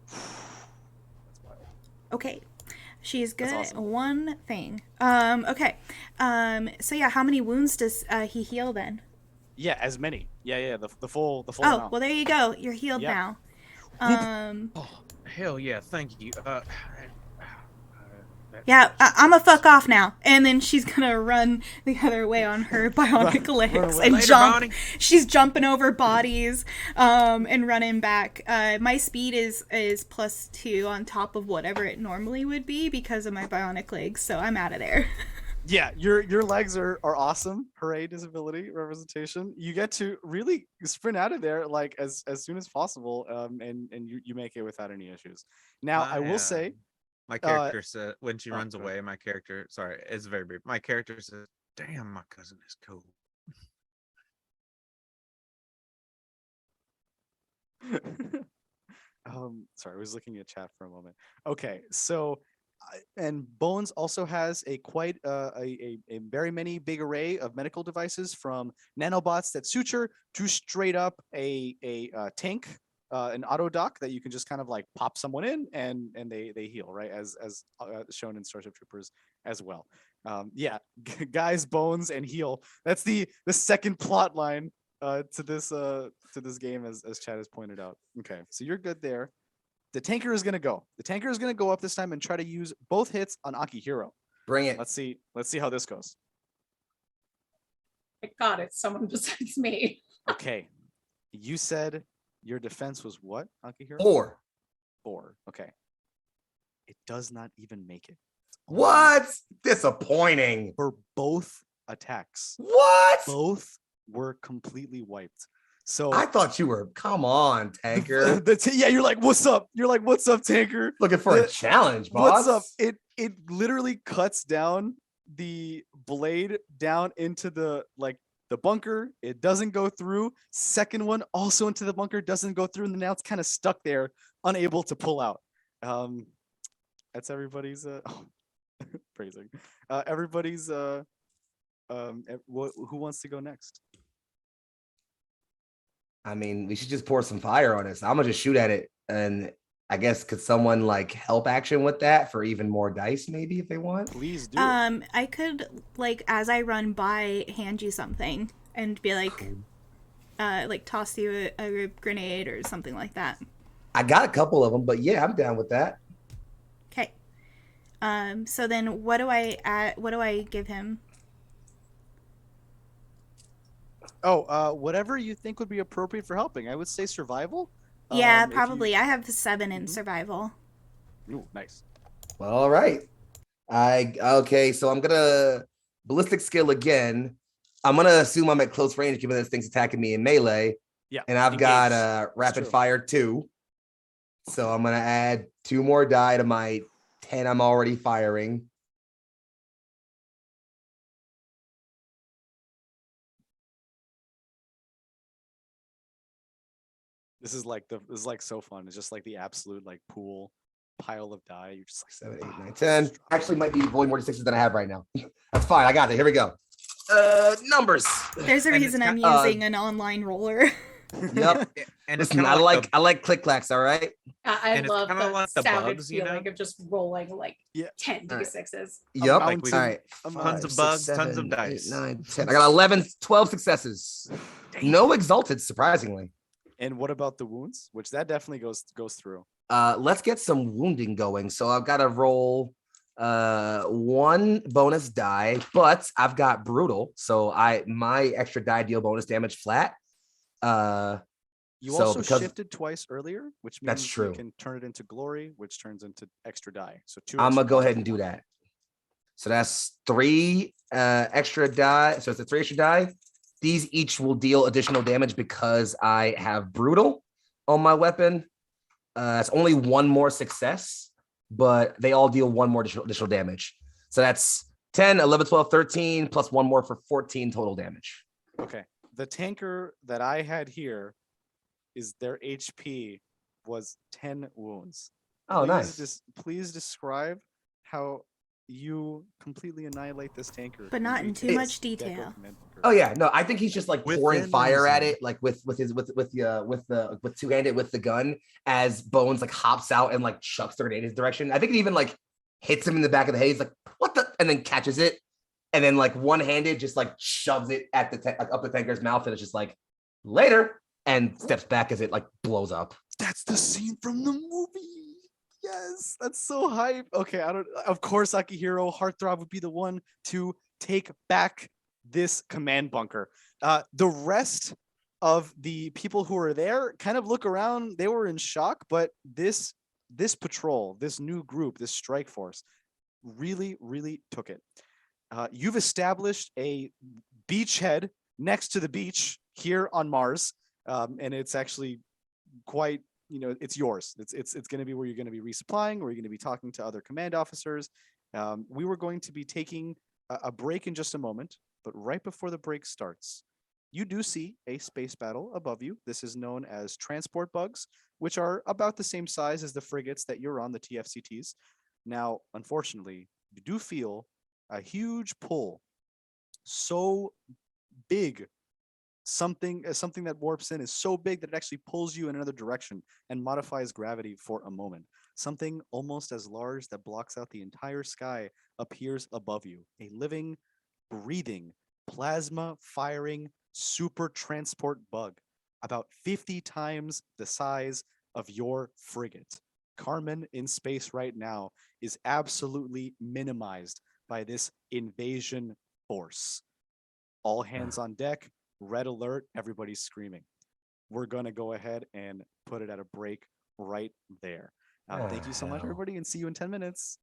That's wild. Okay. She's good That's at awesome. one thing. Okay. So yeah, how many wounds does he heal then? Yeah, as many. Yeah, the full Oh, amount. well there you go. You're healed Yep. now. Oh, hell yeah, thank you. Yeah, I'm a fuck off now. And then she's gonna run the other way on her bionic Run legs away. and Later, jump. Bonnie. She's jumping over bodies, and running back. My speed is +2 on top of whatever it normally would be because of my bionic legs. So I'm out of there. Yeah, your legs are awesome. Hooray, disability representation. You get to really sprint out of there like as soon as possible, and you make it without any issues. Now I will say, My character said when she oh, runs go ahead. away, my character, sorry, it's very brief. My character says, "Damn, my cousin is cool." Sorry, I was looking at chat for a moment. Okay, so and Bones also has a quite a very many big array of medical devices, from nanobots that suture to straight up a tank, an auto dock that you can just kind of like pop someone in and they heal, right, as shown in Starship Troopers as well. Yeah, guys, Bones and heal. That's the second plot line to this game, as Chad has pointed out. Okay, so you're good there. The tanker is gonna go. The tanker is gonna go up this time and try to use both hits on Akihiro. bring it. Let's see how this goes. My God, it's someone besides me. Okay, you said your defense was what, Akihiro? 4. 4. Okay, it does not even make it. It's only What? Disappointing. for both attacks. What? Both were completely wiped. So I thought you were. Come on, tanker. yeah, you're like, what's up? You're like, what's up, tanker? Looking for a the- challenge, boss. What's up? It literally cuts down the blade down into the bunker. It doesn't go through. Second one also into the bunker, doesn't go through, and now it's kind of stuck there, unable to pull out. That's everybody's phrasing. Everybody's who wants to go next? I mean, we should just pour some fire on this. I'm gonna just shoot at it, and I guess could someone like help action with that for even more dice, maybe if they want. Please do. It. I could, like, as I run by, hand you something and be like, toss you a grenade or something like that. I got a couple of them, but yeah, I'm down with that. Okay. So then what do I give him? Oh, whatever you think would be appropriate for helping. I would say survival. Yeah, If you- probably. I have 7 in Mhm. survival. Ooh, nice. All right. Okay, so I'm gonna ballistic skill again. I'm gonna assume I'm at close range given this thing's attacking me in melee. Yeah. And I've got engaged. rapid true. fire 2. So I'm gonna add 2 more die to my 10 I'm already firing. This is like so fun. It's just like the absolute like pool pile of die. You're just like 7, 8, 9, "Ah, 10. strong." Actually, might be avoid more d6s than I have right now. That's fine. I got it. Here we go. Numbers. There's a And reason it's I'm ki- using an online roller. Yep. And it's Listen, kind of I like click clacks. All right. I And it's love kinda the like the sound bugs, and you feeling know? of just rolling like Yeah. 10 All right. d6s. Yep. mountain- All right. a Tons of bugs, tons of dice. 9, 10. I got 11, 12 successes. No exalted, surprisingly. And what about the wounds? Which that definitely goes through. Let's get some wounding going. So I've got to roll 1 bonus die, but I've got brutal. So my extra die deal bonus damage flat. You So also because shifted twice earlier, which That's means you true. can turn it into glory, which turns into extra die. So 2 I'm extra gonna go dice ahead for and do one. that. So that's 3 extra die. So it's a 3 extra die. These each will deal additional damage because I have brutal on my weapon. It's only 1 more success, but they all deal 1 more additional damage. So that's 10, 11, 12, 13, plus 1 more for 14 total damage. Okay. The tanker that I had here is their HP was 10 wounds. Oh, nice. Please describe how you completely annihilate this tanker. But not in too retake much this Gecko detail. command bunker. Oh yeah, no, I think he's just like pouring Within fire at reason. it, like with two-handed with the gun as Bones like hops out and like chucks the grenade in his direction. I think it even like hits him in the back of the head. He's like, "What the?" and then catches it, and then like one-handed just like shoves it at the like up the tanker's mouth, and it's just like later, and steps back as it like blows up. That's the scene from the movie. Yes, that's so hype. Okay, of course Akihiro Heartthrob would be the one to take back this command bunker. The rest of the people who were there kind of look around. They were in shock, but this patrol, this new group, this strike force really took it. You've established a beachhead next to the beach here on Mars, and it's actually quite, it's yours. It's going to be where you're going to be resupplying, where you're going to be talking to other command officers. We were going to be taking a break in just a moment, but right before the break starts, you do see a space battle above you. This is known as transport bugs, which are about the same size as the frigates that you're on, the TFCTs. Now, unfortunately, you do feel a huge pull, so big, something that warps in is so big that it actually pulls you in another direction and modifies gravity for a moment. Something almost as large that blocks out the entire sky appears above you, a living, breathing, plasma firing super transport bug, about 50 times the size of your frigate. Carmen in space right now is absolutely minimized by this invasion force. All hands on deck, red alert, everybody's screaming. We're going to go ahead and put it at a break right there. Thank you so much, Hell. everybody, and see you in 10 minutes.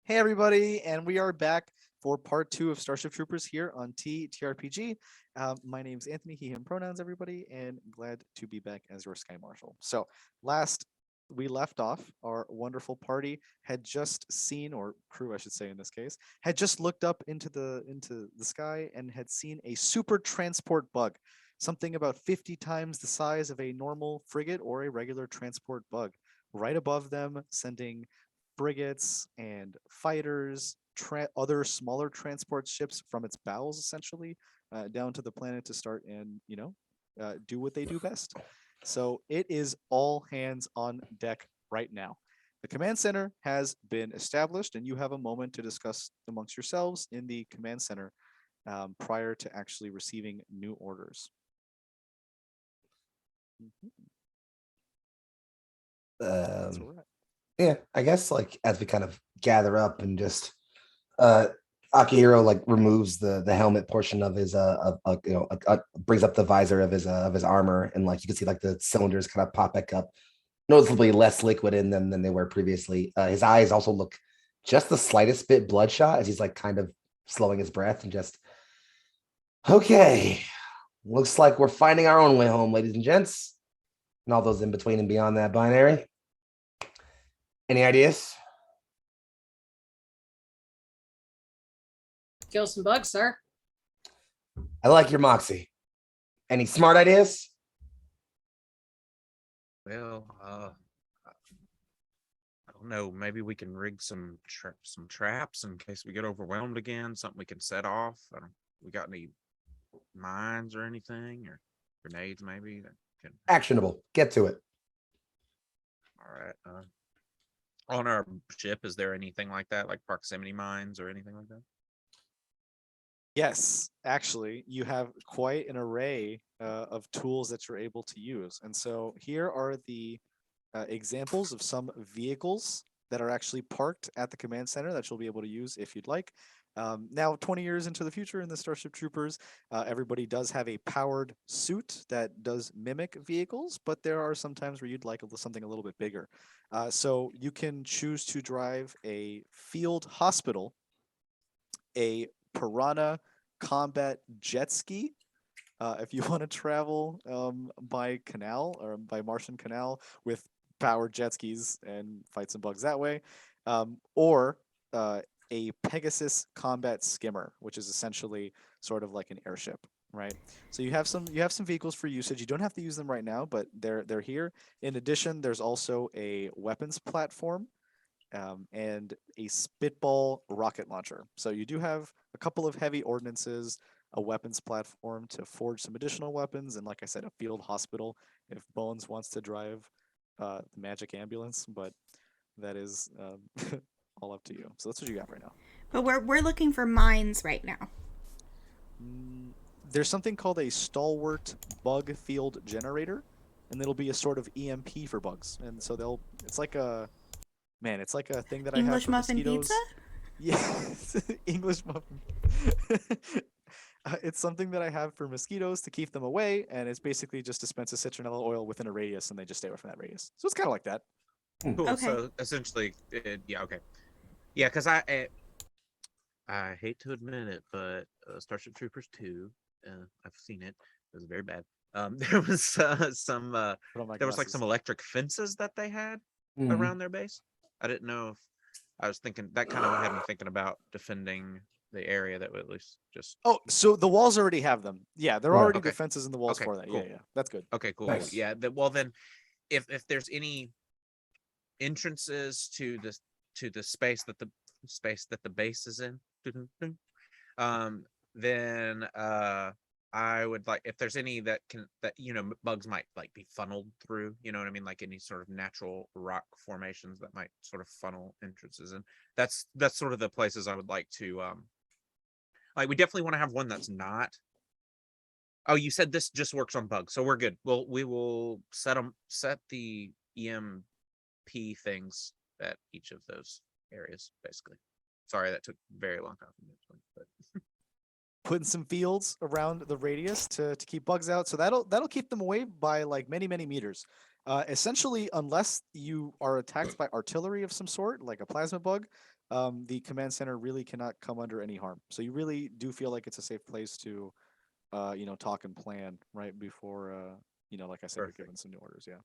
Hey everybody, and we are back for part 2 of Starship Troopers here on TRPG. My name's Anthony, he, him pronouns, everybody, and glad to be back as your Sky Marshal. So, last we left off, our wonderful party had just seen, or crew, I should say in this case, had just looked up into the sky and had seen a super transport bug, something about 50 times the size of a normal frigate or a regular transport bug, right above them, sending frigates and fighters, other smaller transport ships from its bowels, essentially, down to the planet to start and do what they do best. So it is all hands on deck right now. The command center has been established, and you have a moment to discuss amongst yourselves in the command center prior to actually receiving new orders. That's where we're at. Yeah, I guess like as we kind of gather up and just Akihiro like removes the helmet portion of his brings up the visor of his armor, and like you can see like the cylinders kind of pop back up, noticeably less liquid in them than they were previously. His eyes also look just the slightest bit bloodshot as he's like kind of slowing his breath and just okay, looks like we're finding our own way home, ladies and gents, and all those in between and beyond that binary. Any ideas? Kill some bugs, sir. I like your moxie. Any smart ideas? Well, I don't know. Maybe we can rig some traps in case we get overwhelmed again. Something we can set off. We got any mines or anything, or grenades maybe that can. Actionable. Get to it. All right. On our ship, is there anything like that, like proximity mines or anything like that? Yes, actually, you have quite an array of tools that you're able to use. And so here are the examples of some vehicles that are actually parked at the command center that you'll be able to use if you'd like. Now, 20 years into the future in the Starship Troopers, everybody does have a powered suit that does mimic vehicles, but there are some times where you'd like something a little bit bigger. So you can choose to drive a field hospital, a Piranha combat jet ski, if you want to travel by canal or by Martian canal with powered jet skis and fight some bugs that way, or a Pegasus combat skimmer, which is essentially sort of like an airship, right? So you have some vehicles for usage. You don't have to use them right now, but they're here. In addition, there's also a weapons platform and a spitball rocket launcher. So you do have a couple of heavy ordnances, a weapons platform to forge some additional weapons, and like I said, a field hospital if Bones wants to drive the magic ambulance, but that is all up to you. So that's what you got right now. But we're looking for mines right now. There's something called a stalwart bug field generator, and it'll be a sort of EMP for bugs. And so it's like a thing that English I have for muffin mosquitoes. pizza? Yeah, English muffin. It's something that I have for mosquitoes to keep them away, and it's basically just dispenses citronella oil within a radius, and they just stay away from that radius. So it's kind of like that. Cool. Okay. So essentially, yeah, okay, yeah, because I hate to admit it, but Starship Troopers 2, I've seen it. It was very bad. There was some there was like some electric fences that they had around their base. I didn't know if I was thinking that kind of had me thinking about defending the area that would at least just. Oh, so the walls already have them. Yeah, there are Right. already Okay. defenses in the walls Okay, for that. cool. Yeah, that's good. Okay, cool. Nice. Yeah. Well, then, if there's any entrances to the space that the base is in, then I would like if there's any that bugs might like be funneled through, you know what I mean, like any sort of natural rock formations that might sort of funnel entrances, and that's sort of the places I would like to like. We definitely want to have one that's not. Oh, you said this just works on bugs, so we're good. We will set the EMP things at each of those areas, basically. Sorry, that took a very long time to explain, but Putting some fields around the radius to keep bugs out, so that'll keep them away by like many meters. Essentially, unless you are attacked by artillery of some sort, like a plasma bug, the command center really cannot come under any harm. So you really do feel like it's a safe place to, talk and plan right before, like I said, you're given Perfect. some new orders. Yeah.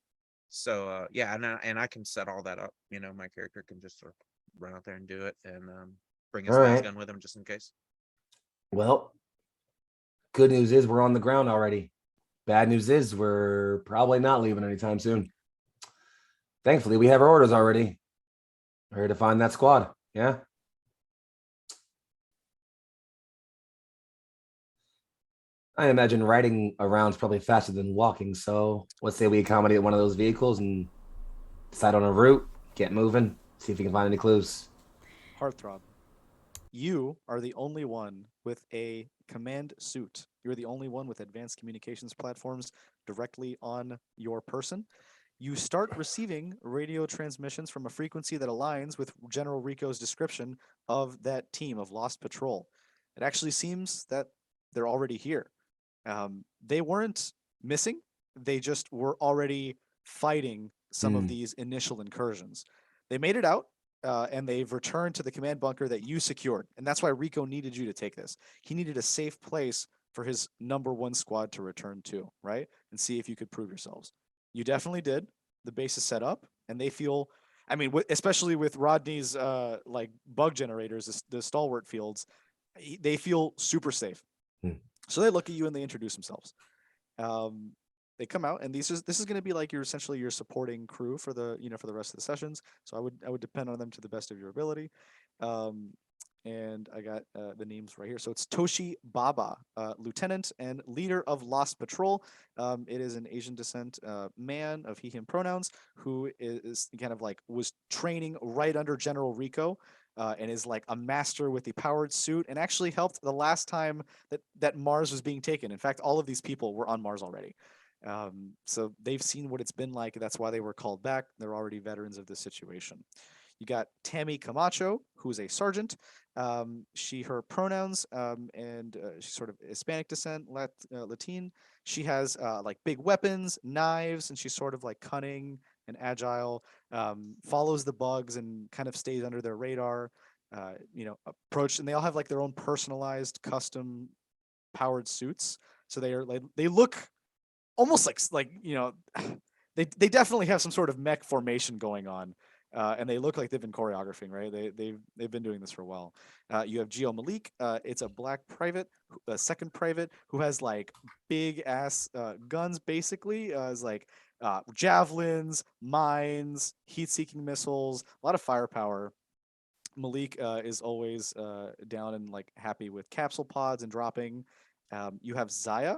So yeah, and I can set all that up. My character can just sort of run out there and do it, and bring All his las right. gun with him just in case. Well, good news is we're on the ground already. Bad news is we're probably not leaving anytime soon. Thankfully, we have our orders already. We're here to find that squad. Yeah. I imagine riding around is probably faster than walking. So let's say we accommodate one of those vehicles and decide on a route, get moving, see if we can find any clues. Heartthrob, you are the only one with a command suit. You're the only one with advanced communications platforms directly on your person. You start receiving radio transmissions from a frequency that aligns with General Rico's description of that team of Lost Patrol. It actually seems that they're already here. They weren't missing, they just were already fighting some of these initial incursions. They made it out. And they've returned to the command bunker that you secured. And that's why Rico needed you to take this. He needed a safe place for his number one squad to return to, right? And see if you could prove yourselves. You definitely did. The base is set up, and they feel. I mean, especially with Rodney's like bug generators, the stalwart fields, they feel super safe. Hmm. So they look at you and they introduce themselves. Um, they come out, and this is going to be like essentially your supporting crew for the for the rest of the sessions. So I would depend on them to the best of your ability. Um, and I got the names right here. So it's Toshi Baba, lieutenant and leader of Lost Patrol. It is an Asian descent man of he/him pronouns who is kind of like was training right under General Rico. And is like a master with the powered suit, and actually helped the last time that Mars was being taken. In fact, all of these people were on Mars already. So they've seen what it's been like. That's why they were called back. They're already veterans of this situation. You got Tammy Camacho, who's a sergeant. Her pronouns, and she's sort of Hispanic descent, Latin. She has like big weapons, knives, and she's sort of like cunning and agile. Follows the bugs and kind of stays under their radar. Approach, and they all have like their own personalized, custom powered suits. So they look almost like they definitely have some sort of mech formation going on, and they look like they've been choreographing, right? They've been doing this for a while. You have Geo Malik. It's a black private, a second private who has like big ass guns, basically, is like javelins, mines, heat-seeking missiles, a lot of firepower. Malik is always down and like happy with capsule pods and dropping. You have Zaya,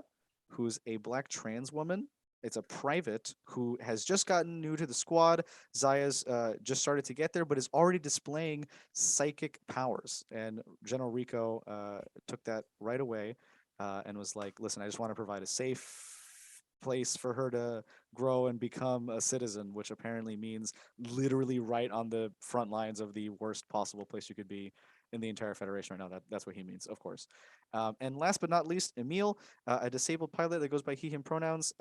who's a black trans woman. It's a private who has just gotten new to the squad. Zaya's just started to get there, but is already displaying psychic powers. And General Rico took that right away and was like, "Listen, I just want to provide a safe place for her to grow and become a citizen," which apparently means literally right on the front lines of the worst possible place you could be in the entire Federation right now. That's what he means, of course. And last but not least, Emil, a disabled pilot that goes by he/him pronouns.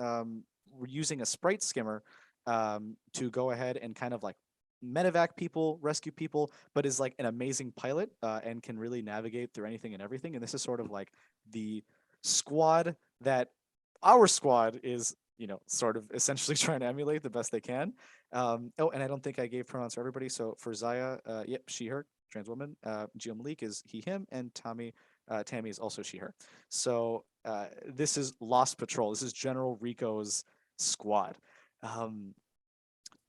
We're using a sprite skimmer to go ahead and kind of like medevac people, rescue people, but is like an amazing pilot and can really navigate through anything and everything. And this is sort of like the squad that our squad is, sort of essentially trying to emulate the best they can. And I don't think I gave pronouns for everybody. So for Zaya, yep, she, her, trans woman. Geo Malik is he, him, and Tammy is also she, her. So this is Lost Patrol. This is General Rico's squad.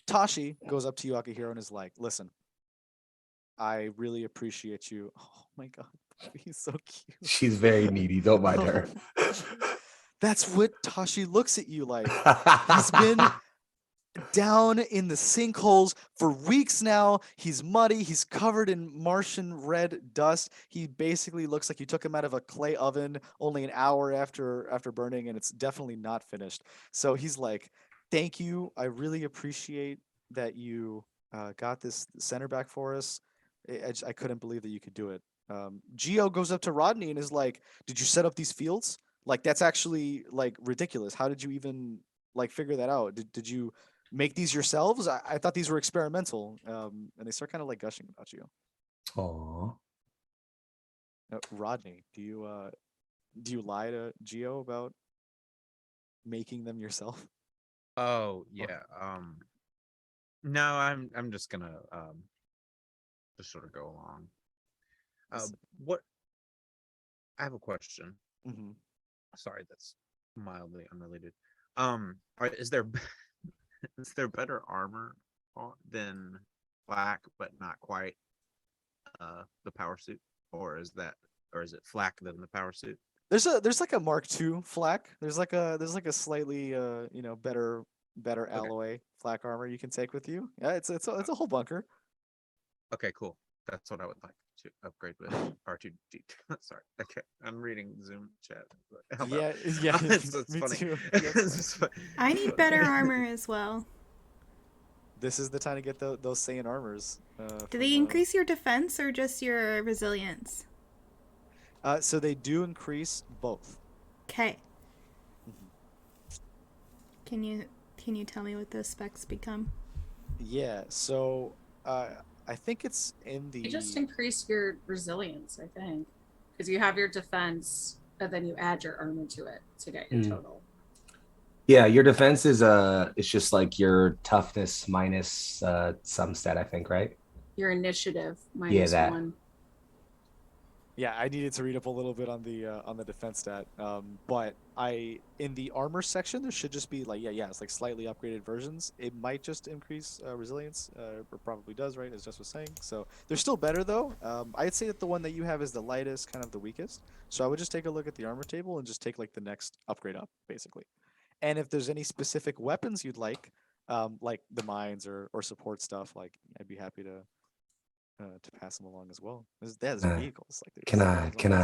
Tashi goes up to you, Akihiro, and is like, "Listen, I really appreciate you." Oh my god, he's so cute. She's very needy. Don't mind her. That's what Tashi looks at you like. He's been down in the sinkholes for weeks now. He's muddy. He's covered in Martian red dust. He basically looks like you took him out of a clay oven only an hour after burning, and it's definitely not finished. So he's like, "Thank you. I really appreciate that you got this center back for us. I couldn't believe that you could do it." Geo goes up to Rodney and is like, "Did you set up these fields? Like, that's actually like ridiculous. How did you even like figure that out? Did you make these yourselves? I thought these were experimental." And they start kind of like gushing about you. Aw. Rodney, do you lie to Geo about making them yourself? Oh yeah. No, I'm just gonna just sort of go along. What I have a question. Mm-hmm. Sorry, that's mildly unrelated. Is there is there better armor than flak, but not quite the power suit, or is it flak than the power suit? There's like a Mark II flak. There's like a slightly better Okay. alloy flak armor you can take with you. Yeah, it's a whole bunker. Okay, cool. That's what I would like to upgrade with R2D2. Sorry. Okay. I'm reading Zoom chat. How about- Yeah, it's me funny. too. It's just I need better armor as well. This is the time to get those Saiyan armors. Do they increase your defense or just your resilience? So they do increase both. Okay. Mhm. Can you tell me what those specs become? Yeah. So I think it's in the. You just increase your resilience, I think, because you have your defense and then you add your armor to it to get your total. Yeah, your defense is it's just like your toughness minus some stat, I think, right? Your initiative minus that. 1. Yeah, I needed to read up a little bit on the defense stat. But in the armor section there should just be like it's like slightly upgraded versions. It might just increase resilience, or probably does, right? As Jess was saying. So they're still better though. I'd say that the one that you have is the lightest, kind of the weakest. So I would just take a look at the armor table and just take like the next upgrade up, basically. And if there's any specific weapons you'd like the mines or support stuff, like I'd be happy to pass them along as well. There's vehicles. Like Can I get a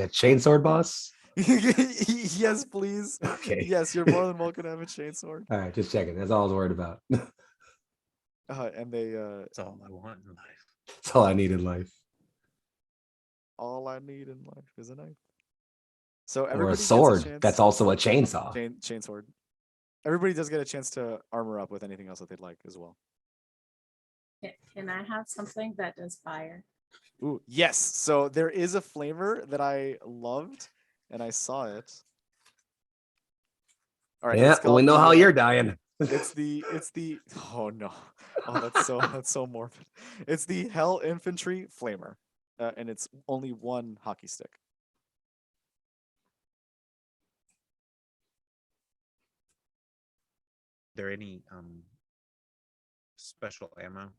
chainsword, boss? Yes, please. Okay. Yes, you're more than welcome to have a chainsaw. All right, just checking. That's all I was worried about. And they That's all I want in life. That's all I need in life. all I need in life is a knife. So Or everybody a gets sword. chance- That's also a chainsaw. chainsword. Everybody does get a chance to armor up with anything else that they'd like as well. Can I have something that does fire? Ooh, yes. So there is a flavor that I loved, and I saw it. All right. Yeah, it's called we know the, how you're dying. It's the oh no, oh that's so morbid. It's the Hell Infantry Flamer, and it's only one hockey stick. There any special ammo?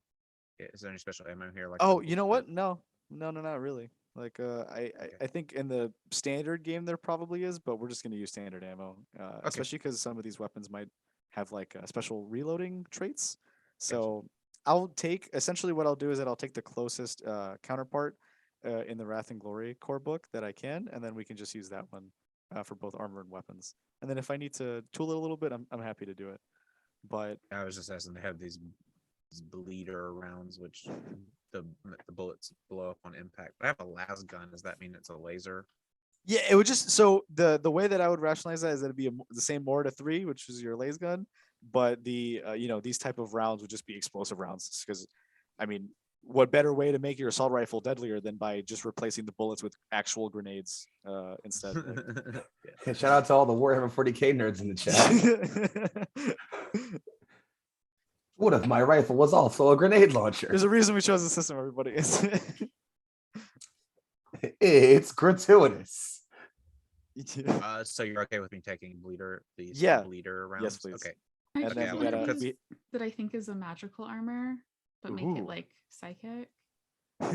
Is there any special ammo here? Like Oh, the- you know what? No, not really. Like I think in the standard game there probably is, but we're just gonna use standard ammo, especially because some of these weapons might have like special reloading traits. So I'll take essentially what I'll do is that I'll take the closest counterpart in the Wrath and Glory core book that I can, and then we can just use that one for both armor and weapons. And then if I need to tool it a little bit, I'm happy to do it. But I was just asking to have these bleeder rounds, which the bullets blow up on impact. But I have a las gun. Does that mean it's a laser? yeah, it would just so the way that I would rationalize that is that it'd be the same Morta 3, which is your laser gun, but the these type of rounds would just be explosive rounds because, I mean, what better way to make your assault rifle deadlier than by just replacing the bullets with actual grenades instead? Like, Shout out to all the Warhammer 40k nerds in the chat. What if my rifle was also a grenade launcher? There's a reason we chose the system, everybody. It's gratuitous. So you're okay with me taking these Yeah. bleeder rounds? Yes, please. Okay. I And choose then one we of gotta these that I think is a magical armor, but make Ooh. it like psychic.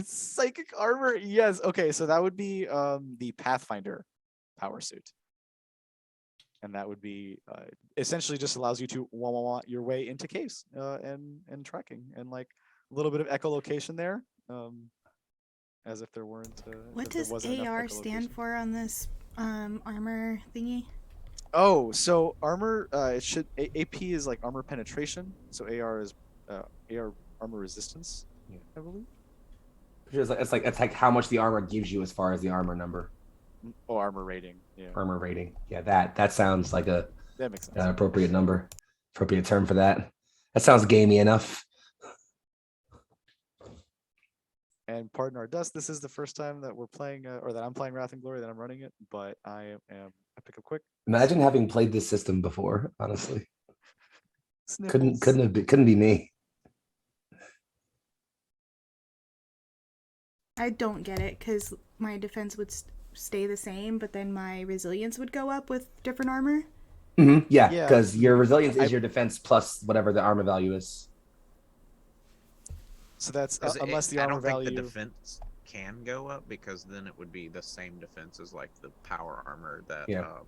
Psychic armor, yes. Okay, so that would be the Pathfinder power suit, and that would be essentially just allows you to your way into caves and tracking and like a little bit of echolocation there, as if there weren't. What as there does wasn't enough AR stand echolocation. for on this armor thingy? Oh, so armor. It should AP is like armor penetration. So AR is AR armor resistance. Yeah. I believe. It's like how much the armor gives you as far as the armor number, Oh, armor rating. Yeah, armor rating. Yeah, that sounds like that makes sense. appropriate number, appropriate term for that. That sounds gamey enough. and pardon our dust. This is the first time that we're playing, or that I'm playing Wrath and Glory, that I'm running it. But I pick up quick. Imagine having played this system before. Honestly, Sniffles. couldn't be me. I don't get it because my defense would stay the same, but then my resilience would go up with different armor. Yeah, Yeah. because your resilience is I- your defense plus whatever the armor value is. So that's 'Cause unless the I armor don't think value. the defense can go up, because then it would be the same defense as like the power armor that Yeah.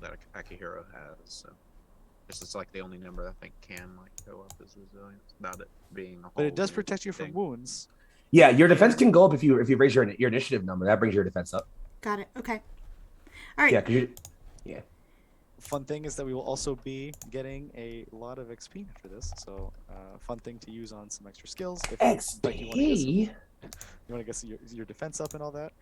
that Akihiro has. So this is like the only number I think can like go up as resilience, about it being a whole But it does new protect you from thing. wounds. Yeah, your defense And- can go up if you raise your initiative number. That brings your defense up. Got it. Okay. All right. Yeah, because you. Fun thing is that we will also be getting a lot of XP for this. So fun thing to use on some extra skills. If like, you want to get your defense up and all that.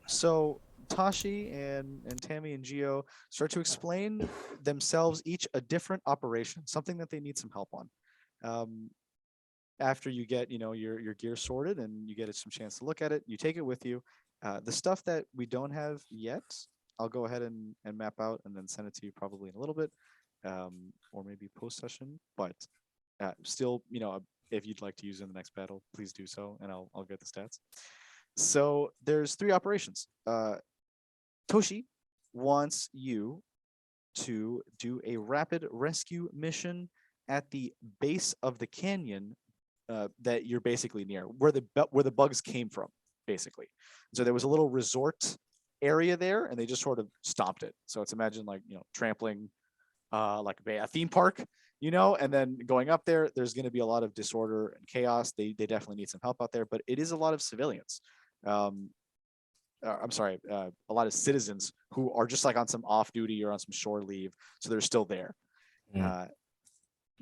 So Tashi and Tammy and Gio start to explain themselves each a different operation, something that they need some help on. After you get your gear sorted and you get some chance to look at it, you take it with you. The stuff that we don't have yet, I'll go ahead and map out and then send it to you probably in a little bit, or maybe post session. But still, if you'd like to use it in the next battle, please do so, and I'll get the stats. So there's 3 operations. Toshi wants you to do a rapid rescue mission at the base of the canyon that you're basically near, where the bugs came from, basically. So there was a little resort area there, and they just sort of stomped it. So it's imagine like trampling like a theme park, and then going up there. There's going to be a lot of disorder and chaos. They definitely need some help out there, but it is a lot of civilians. I'm sorry, a lot of citizens who are just like on some off duty or on some shore leave, so they're still there.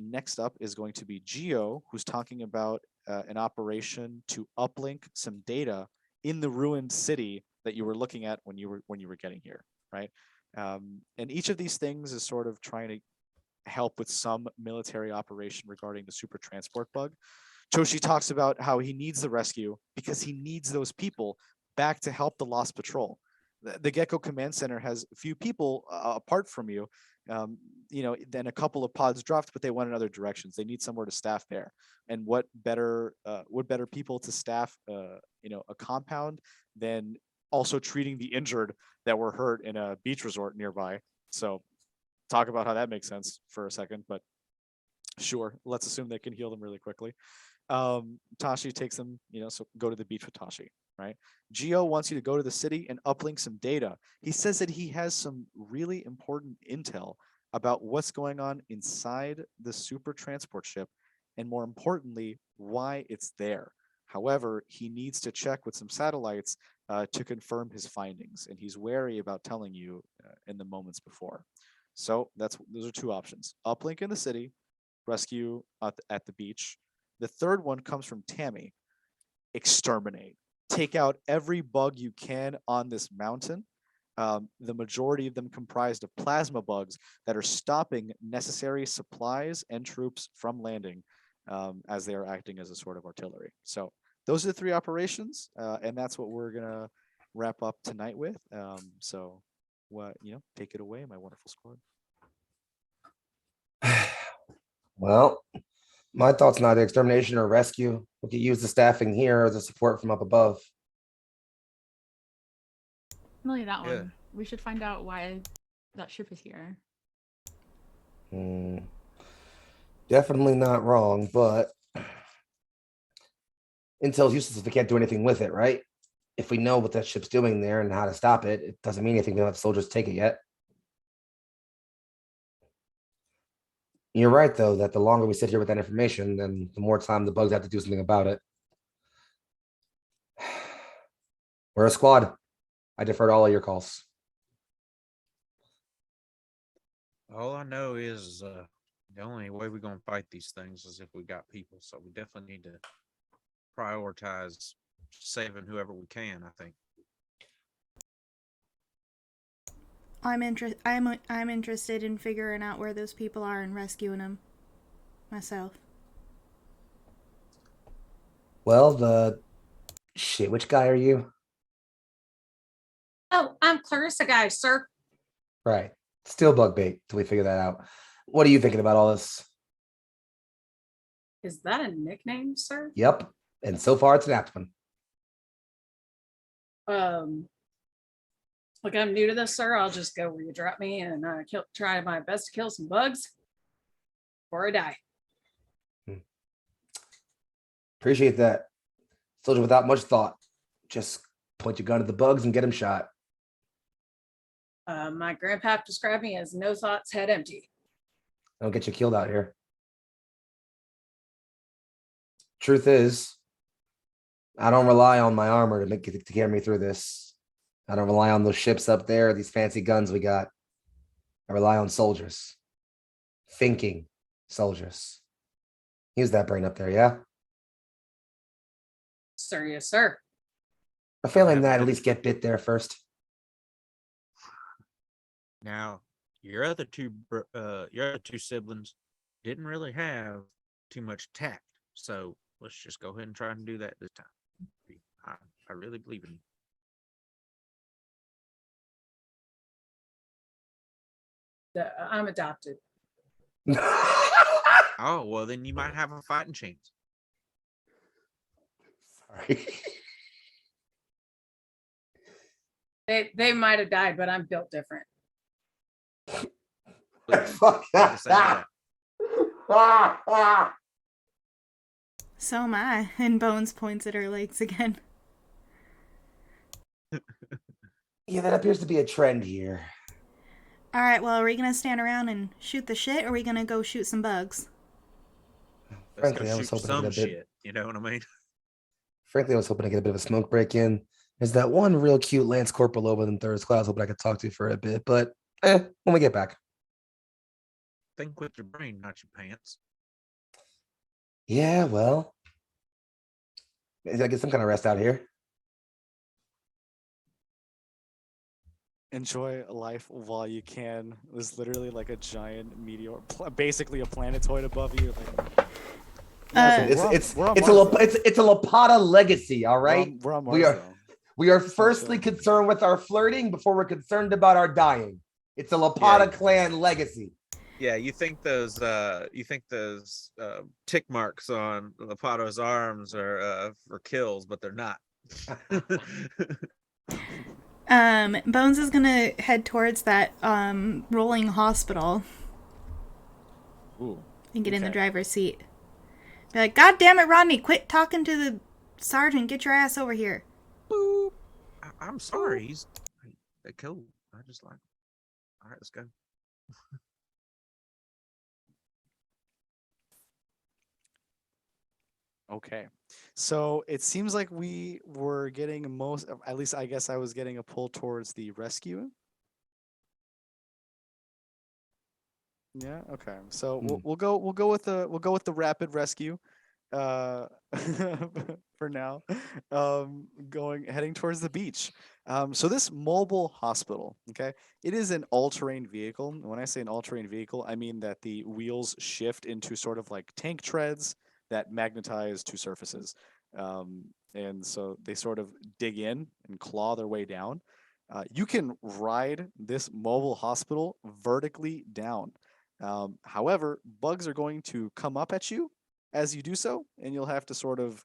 Next up is going to be Gio, who's talking about an operation to uplink some data in the ruined city that you were looking at when you were getting here, right? And each of these things is sort of trying to help with some military operation regarding the super transport bug. Toshi talks about how he needs the rescue because he needs those people back to help the Lost Patrol. The Gecko Command Center has a few people apart from you. Then a couple of pods dropped, but they went in other directions. They need somewhere to staff there. And what better people to staff a compound than also treating the injured that were hurt in a beach resort nearby. So talk about how that makes sense for a second, but sure, let's assume they can heal them really quickly. Tashi takes them, so go to the beach with Tashi, right? Gio wants you to go to the city and uplink some data. He says that he has some really important intel about what's going on inside the super transport ship, and more importantly, why it's there. However, he needs to check with some satellites to confirm his findings, and he's wary about telling you in the moments before. So those are 2 options: uplink in the city, rescue at the beach. The third one comes from Tammy: exterminate. Take out every bug you can on this mountain. The majority of them comprised of plasma bugs that are stopping necessary supplies and troops from landing as they are acting as a sort of artillery. So those are the 3 operations, and that's what we're gonna wrap up tonight with. So take it away, my wonderful squad. Well, my thoughts, neither extermination or rescue. We could use the staffing here as a support from up above. Really, that Yeah. one. We should find out why that ship is here. Definitely not wrong, but intel's useless if we can't do anything with it, right? If we know what that ship's doing there and how to stop it, it doesn't mean anything. We don't have soldiers take it yet. You're right, though, that the longer we sit here with that information, then the more time the bugs have to do something about it. We're a squad. I defer to all of your calls. All I know is the only way we're gonna fight these things is if we got people. So we definitely need to prioritize saving whoever we can, I think. I'm interested in figuring out where those people are and rescuing them myself. Well, the Shit, which guy are you? Oh, I'm Clarissa guy, sir. Right. Still bug bait till we figure that out. What are you thinking about all this? Is that a nickname, sir? Yep. And so far it's an apt one. Look, I'm new to this, sir. I'll just go where you drop me and try my best to kill some bugs before I die. Appreciate that. Soldier without much thought. Just point your gun at the bugs and get them shot. My grandpa described me as no thoughts, head empty. Don't get you killed out here. Truth is, I don't rely on my armor to carry me through this. I don't rely on those ships up there, these fancy guns we got. I rely on soldiers. Thinking soldiers. Use that brain up there, yeah? Sir, yes, sir. A failing that, at least get bit there first. Now, your other two siblings didn't really have too much tact, so let's just go ahead and try and do that this time. I really believe in you. I'm adopted. Oh, well, then you might have a fighting chance. Sorry. They might have died, but I'm built different. Fuck Like I say that. that. So am I. And Bones points at her legs again. Yeah, that appears to be a trend here. All right, well, are we going to stand around and shoot the shit, or are we going to go shoot some bugs? Let's Frankly, go I was shoot hoping to some get a bit. shit. You know what I mean? Frankly, I was hoping to get a bit of a smoke break in. There's that one real cute Lance Corporal over in third class. Hoping I could talk to for a bit, but when we get back. Think with your brain, not your pants. Yeah, well, maybe I get some kind of rest out here. Enjoy life while you can. There's literally like a giant meteor, basically a planetoid above you. Like, It's a Lapata legacy, all right? We're on Mars, though. We are firstly concerned with our flirting before we're concerned about our dying. It's a Lapata clan legacy. Yeah, you think those tick marks on Lapato's arms are for kills, but they're not. Bones is gonna head towards that rolling hospital. Ooh, and get in the driver's seat. Be like, God damn it, Rodney, quit talking to the sergeant. Get your ass over here. Boop. I'm sorry. He's cool. I just like. All right, let's go. Okay, so it seems like we were getting at least I guess I was getting a pull towards the rescue. Yeah. Okay. So we'll go with the rapid rescue, for now. Heading towards the beach. So this mobile hospital, okay, it is an all-terrain vehicle. And when I say an all-terrain vehicle, I mean that the wheels shift into sort of like tank treads that magnetize to surfaces. And so they sort of dig in and claw their way down. You can ride this mobile hospital vertically down. However, bugs are going to come up at you as you do so, and you'll have to sort of,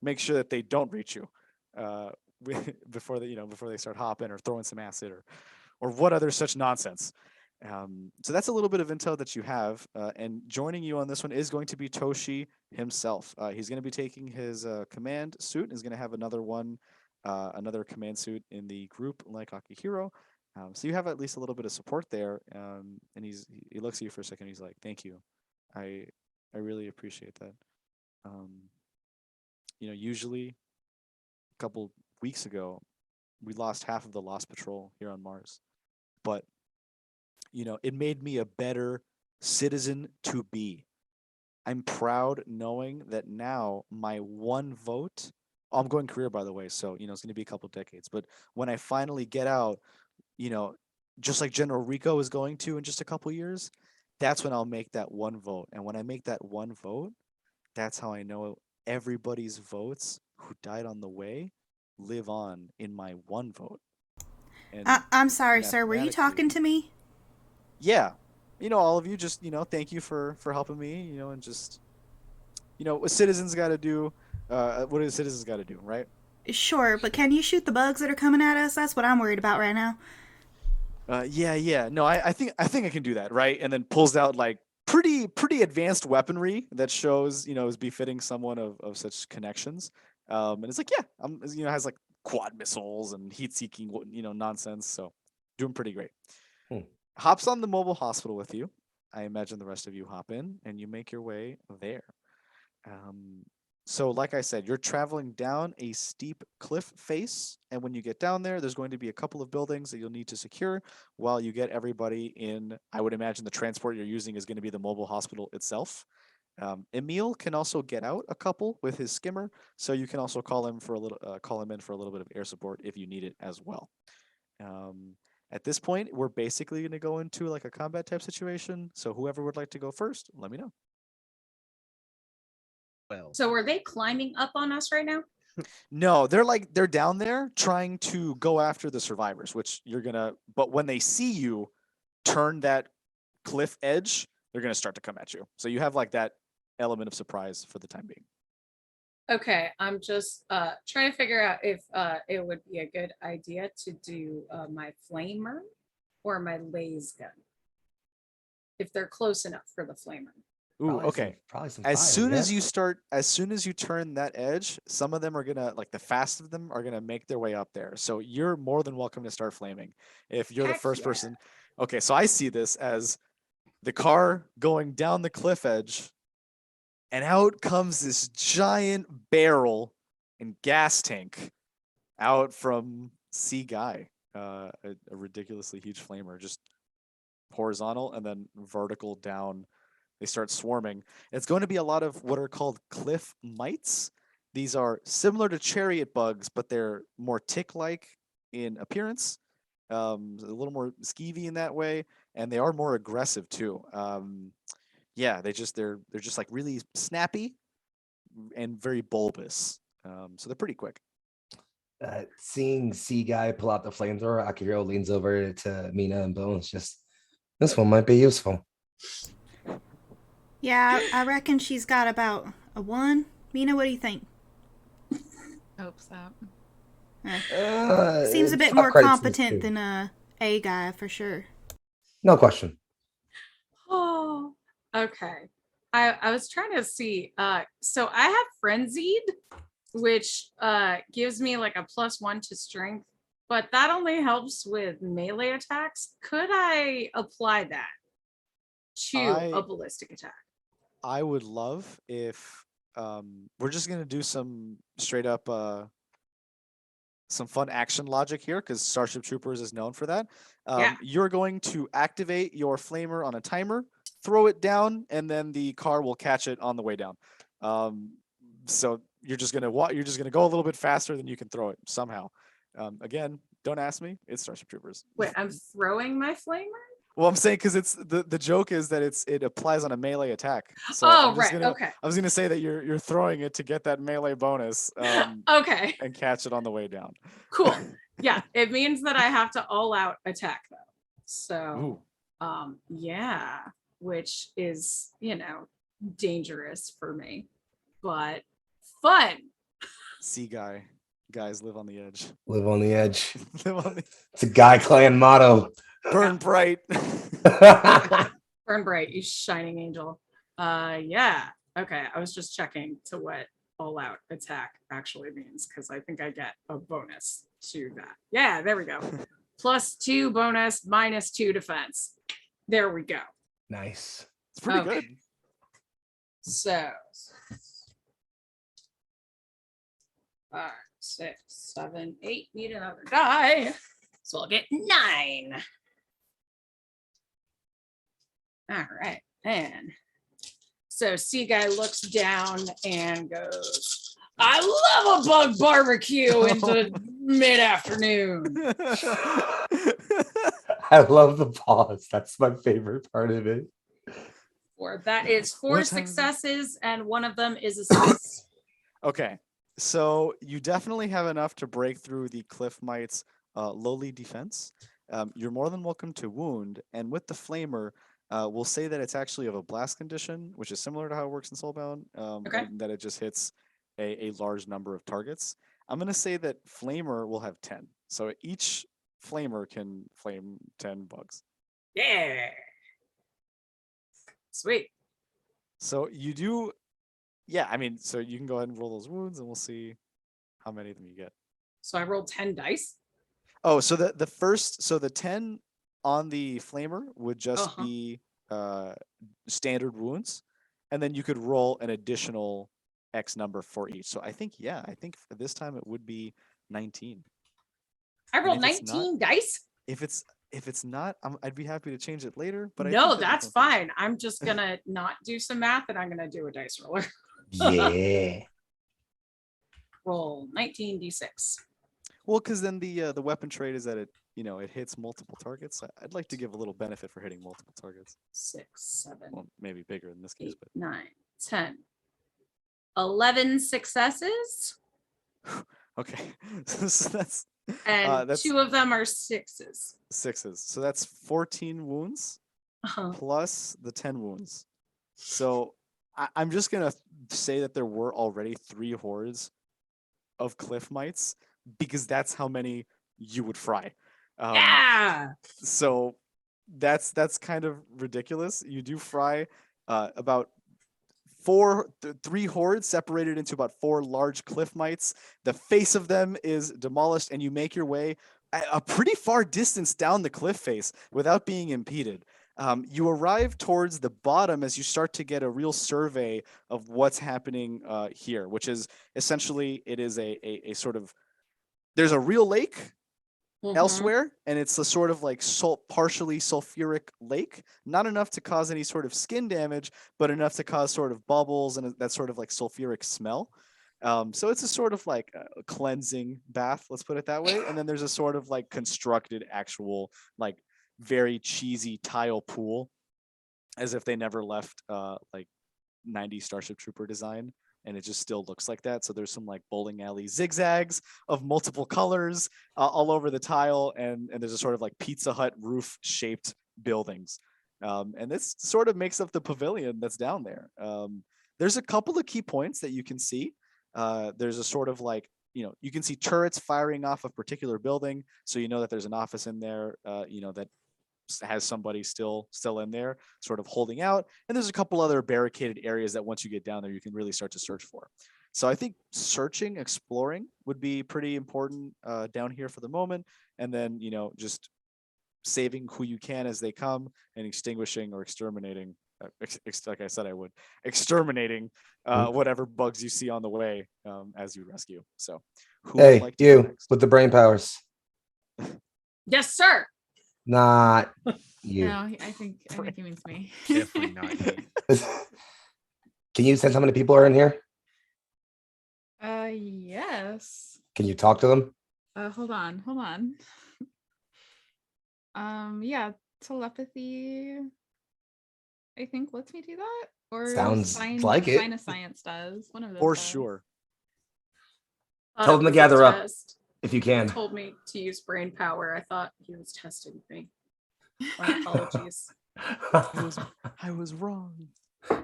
make sure that they don't reach you before they start hopping or throwing some acid or what other such nonsense. So that's a little bit of intel that you have, and joining you on this one is going to be Toshi himself. He's going to be taking his command suit and is going to have another command suit in the group like Akihiro. So you have at least a little bit of support there, and he looks at you for a second. He's like, "Thank you, I really appreciate that." Usually, a couple weeks ago, we lost half of the Lost Patrol here on Mars, but it made me a better citizen to be. I'm proud knowing that now my one vote. I'm going career, by the way, so it's going to be a couple decades. But when I finally get out, just like General Rico is going to in just a couple years, that's when I'll make that one vote. And when I make that one vote, that's how I know everybody's votes who died on the way live on in my one vote. And I'm sorry, sir. Were you talking to me? Yeah, all of you, just thank you for helping me, and just what citizens got to do. What do citizens got to do, right? Sure, but can you shoot the bugs that are coming at us? That's what I'm worried about right now. Yeah. No, I think I can do that, right? And then pulls out like pretty advanced weaponry that shows is befitting someone of such connections. And it's like, yeah, has like quad missiles and heat-seeking nonsense. So doing pretty great. Hops on the mobile hospital with you. I imagine the rest of you hop in and you make your way there. So like I said, you're traveling down a steep cliff face, and when you get down there, there's going to be a couple of buildings that you'll need to secure while you get everybody in. I would imagine the transport you're using is going to be the mobile hospital itself. Emil can also get out a couple with his skimmer, so you can also call him in for a little bit of air support if you need it as well. At this point, we're basically going to go into like a combat type situation. So whoever would like to go first, let me know. Well, So are they climbing up on us right now? No, they're down there trying to go after the survivors, which but when they see you turn that cliff edge, they're gonna start to come at you. So you have like that element of surprise for the time being. Okay, I'm just trying to figure out if it would be a good idea to do my flamer or my laser gun. If they're close enough for the flamer. Ooh, okay. Probably some As soon fire, as you start, as soon as you turn that edge, some of them are gonna, like the fast of them are gonna make their way up there. So you're more than welcome to start flaming. If you're the Heck first yeah. person. Okay, so I see this as the car going down the cliff edge, and out comes this giant barrel and gas tank out from C Guy. A ridiculously huge flamer, just horizontal and then vertical down. They start swarming. It's going to be a lot of what are called cliff mites. These are similar to chariot bugs, but they're more tick-like in appearance, a little more skeevy in that way, and they are more aggressive too. Yeah, they're just like really snappy and very bulbous. So they're pretty quick. Seeing C Guy pull out the flamethrower, Akihiro leans over to Mina and Bones. Just, this one might be useful. Yeah, I reckon she's got about a 1. Mina, what do you think? Hope so. Seems a bit more competent than a guy for sure. No question. Oh, okay. I was trying to see. So I have frenzied, which gives me like a +1 to strength, but that only helps with melee attacks. Could I apply that to a ballistic attack? I would love if we're just gonna do some straight up some fun action logic here, because Starship Troopers is known for that. Yeah. You're going to activate your flamer on a timer, throw it down, and then the car will catch it on the way down. So you're just gonna go a little bit faster than you can throw it somehow. Again, don't ask me. It's Starship Troopers. Wait, I'm throwing my flamer? Well, I'm saying because it's the joke is that it applies on a melee attack. So Okay. I was gonna say that you're throwing it to get that melee bonus. Okay. And catch it on the way down. Cool. Yeah, it means that I have to all out attack though. So, yeah, which is dangerous for me, but fun. C guys live on the edge. Live on the edge. Live on the It's a Guy clan motto. burn bright. Burn bright, you shining angel. Yeah. Okay. I was just checking to what all out attack actually means, because I think I get a bonus to that. Yeah, there we go. +2 bonus, -2 defense. There we go. Nice. It's pretty Okay. good. So 5, 6, 7, 8. Need another die. So I'll get 9. All right. And so C Guy looks down and goes, I love a bug barbecue in the mid-afternoon. I love the pause. That's my favorite part of it. That is 4 What time is it? successes, and one of them is a success. Okay. So you definitely have enough to break through the cliff mite's lowly defense. You're more than welcome to wound, and with the flamer, we'll say that it's actually of a blast condition, which is similar to how it works in Soulbound. Okay. And that it just hits a large number of targets. I'm gonna say that flamer will have 10. So each flamer can flame 10 bugs. Yeah. Sweet. So you do, yeah. I mean, so you can go ahead and roll those wounds, and we'll see how many of them you get. So I rolled 10 dice. Oh, so the 10 on the flamer would just Uh-huh. be standard wounds, and then you could roll an additional X number for each. So I think for this time it would be 19. I rolled if it's not- 19 dice. If it's not, I'd be happy to change it later. But I No, think that's sounds good. fine. I'm just gonna not do some math and I'm gonna do a dice roller. Yeah. Roll 19d6. Well, because then the weapon trait is that it hits multiple targets. I'd like to give a little benefit for hitting multiple targets. 6, 7, Well, maybe bigger in this case, 8, but 9, 10. 11 successes. okay. So that's And that's 2 of them are 6s. 6s. So that's 14 wounds Uh-huh. plus the 10 wounds. So I'm just gonna say that there were already 3 hordes of cliff mites because that's how many you would fry. Yeah. So that's kind of ridiculous. You do fry about 3 hordes separated into about 4 large cliff mites. The face of them is demolished, and you make your way a pretty far distance down the cliff face without being impeded. You arrive towards the bottom as you start to get a real survey of what's happening here, which is essentially it is a sort of, there's a real lake Mhm. elsewhere, and it's a sort of like partially sulfuric lake, not enough to cause any sort of skin damage, but enough to cause sort of bubbles and that sort of like sulfuric smell. So it's a sort of like a cleansing bath, let's put it that way. And then there's a sort of like constructed actual like very cheesy tile pool, as if they never left like 90s Starship Trooper design, and it just still looks like that. So there's some like bowling alley zigzags of multiple colors all over the tile, and there's a sort of like Pizza Hut roof shaped buildings. And this sort of makes up the pavilion that's down there. There's a couple of key points that you can see. There's a sort of like, you can see turrets firing off a particular building, so you know that there's an office in there, that has somebody still in there sort of holding out, and there's a couple other barricaded areas that once you get down there you can really start to search for. So I think exploring would be pretty important down here for the moment, and then just saving who you can as they come, and extinguishing or exterminating like I said I would, exterminating whatever bugs you see on the way as you rescue. So who would Hey, like to go you next? with the brain powers. Yes, sir. Not you. No, I think he means me. Definitely not you. Can you sense how many people are in here? Yes. Can you talk to them? Hold on. Yeah, telepathy, I think lets me do that. Or Sounds like it. Sign of Science does. One of those. For does. sure. Tell them to gather up if you can. Told me to use brain power. I thought he was testing me. My apologies. I was wrong.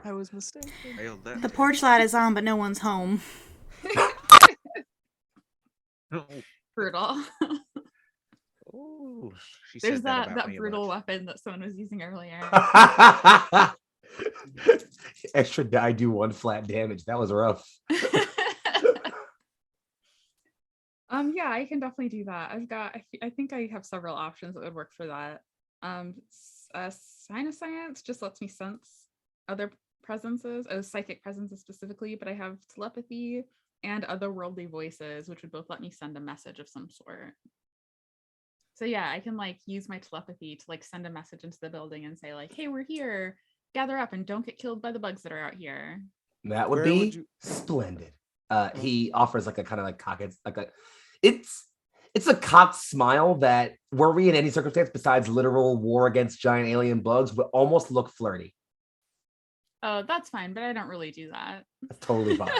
I was mistaken. Failed that The test. porch light is on, but no one's home. Brutal. Oh, she There's said that, that about me a brutal bunch. weapon that someone was using earlier. Extra die, do 1 flat damage. That was rough. Yeah, I can definitely do that. I think I have several options that would work for that. Sign of Science just lets me sense other presences, psychic presences specifically, but I have telepathy and otherworldly voices, which would both let me send a message of some sort. So yeah, I can like use my telepathy to like send a message into the building and say like, hey, we're here, gather up and don't get killed by the bugs that are out here. That would Where be would you- splendid. He offers like a kind of like cock. It's a cocked smile that, were we in any circumstance besides literal war against giant alien bugs, would almost look flirty. Oh, that's fine, but I don't really do that. That's totally fine.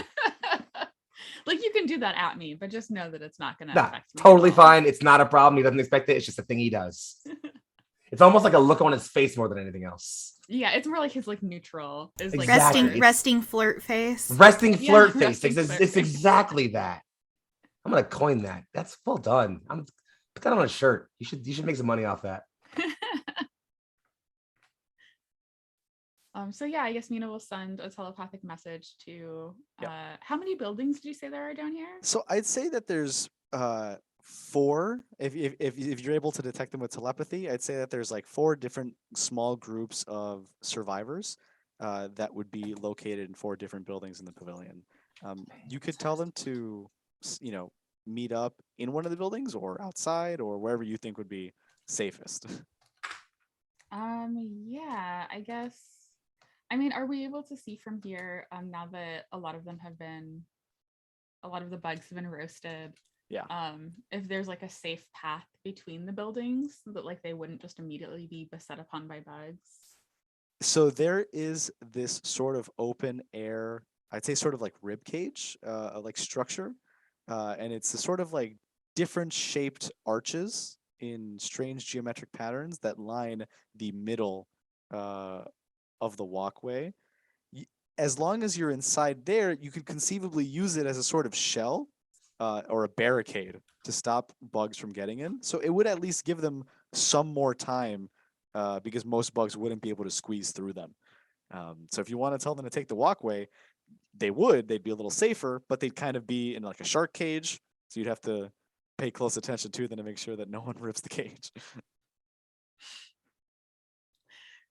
Like you can do that at me, but just know that it's not going to Nah, affect me. at totally all. fine. It's not a problem. He doesn't expect it. It's just a thing he does. It's almost like a look on his face more than anything else. Yeah, it's more like his like neutral is like Exactly. flirt. Resting flirt face. Resting Yeah, flirt face. resting It's, flirt it's face. exactly that. I'm gonna coin that. That's well done. I'm put that on a shirt. You should make some money off that. So yeah, I guess Mina will send a telepathic message to Yep. how many buildings did you say there are down here? So I'd say that there's 4. If you're able to detect them with telepathy, I'd say that there's like 4 different small groups of survivors that would be located in 4 different buildings in the pavilion. You could tell them to, meet up in one of the buildings or outside or wherever you think would be safest. Yeah, I guess. I mean, are we able to see from here now that a lot of the bugs have been roasted? Yeah. If there's like a safe path between the buildings that like they wouldn't just immediately be beset upon by bugs. So there is this sort of open air, I'd say sort of like rib cage, like structure, and it's a sort of like different shaped arches in strange geometric patterns that line the middle of the walkway. As long as you're inside there, you could conceivably use it as a sort of shell or a barricade to stop bugs from getting in. So it would at least give them some more time because most bugs wouldn't be able to squeeze through them. So if you want to tell them to take the walkway, they'd be a little safer, but they'd kind of be in like a shark cage. So you'd have to pay close attention to them to make sure that no one rips the cage.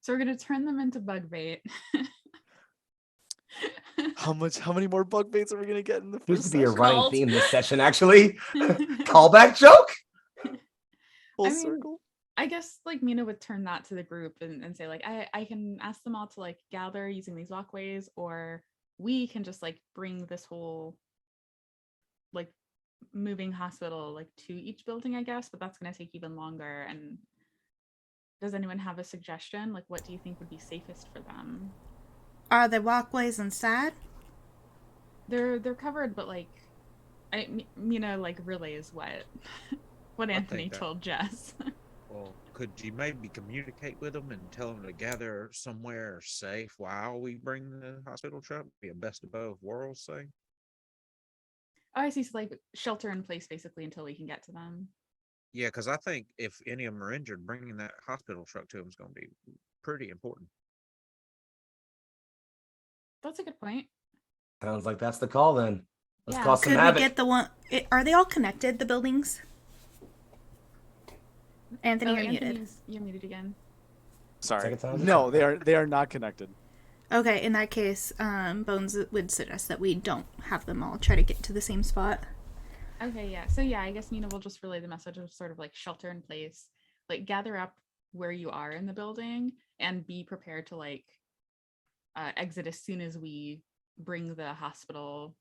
So we're gonna turn them into bug bait. How many more bug baits are we gonna get in the Seems first to be a session? running Called. theme this session, actually. Callback joke? Full I mean, circle. I guess like Mina would turn that to the group and say like I can ask them all to like gather using these walkways, or we can just like bring this whole like moving hospital like to each building, I guess, but that's gonna take even longer. And does anyone have a suggestion? Like what do you think would be safest for them? Are the walkways inside? They're covered, but like Mina like relays what I Anthony think that- told Jess. Well, could you maybe communicate with them and tell them to gather somewhere safe while we bring the hospital truck? Be a best of both worlds, say. Oh, I see. So like shelter in place basically until we can get to them. Yeah, because I think if any of them are injured, bringing that hospital truck to them is going to be pretty important. That's a good point. Sounds like that's the call then. Let's Yeah. cause some Could we havoc. get the one? Are they all connected? The buildings? Anthony, Oh, you're muted. You're muted again. Sorry. Second time? No, they are not connected. Okay, in that case, Bones would suggest that we don't have them all try to get to the same spot. Okay, yeah. So yeah, I guess Mina will just relay the message of sort of like shelter in place, like gather up where you are in the building and be prepared to like exit as soon as we bring the hospital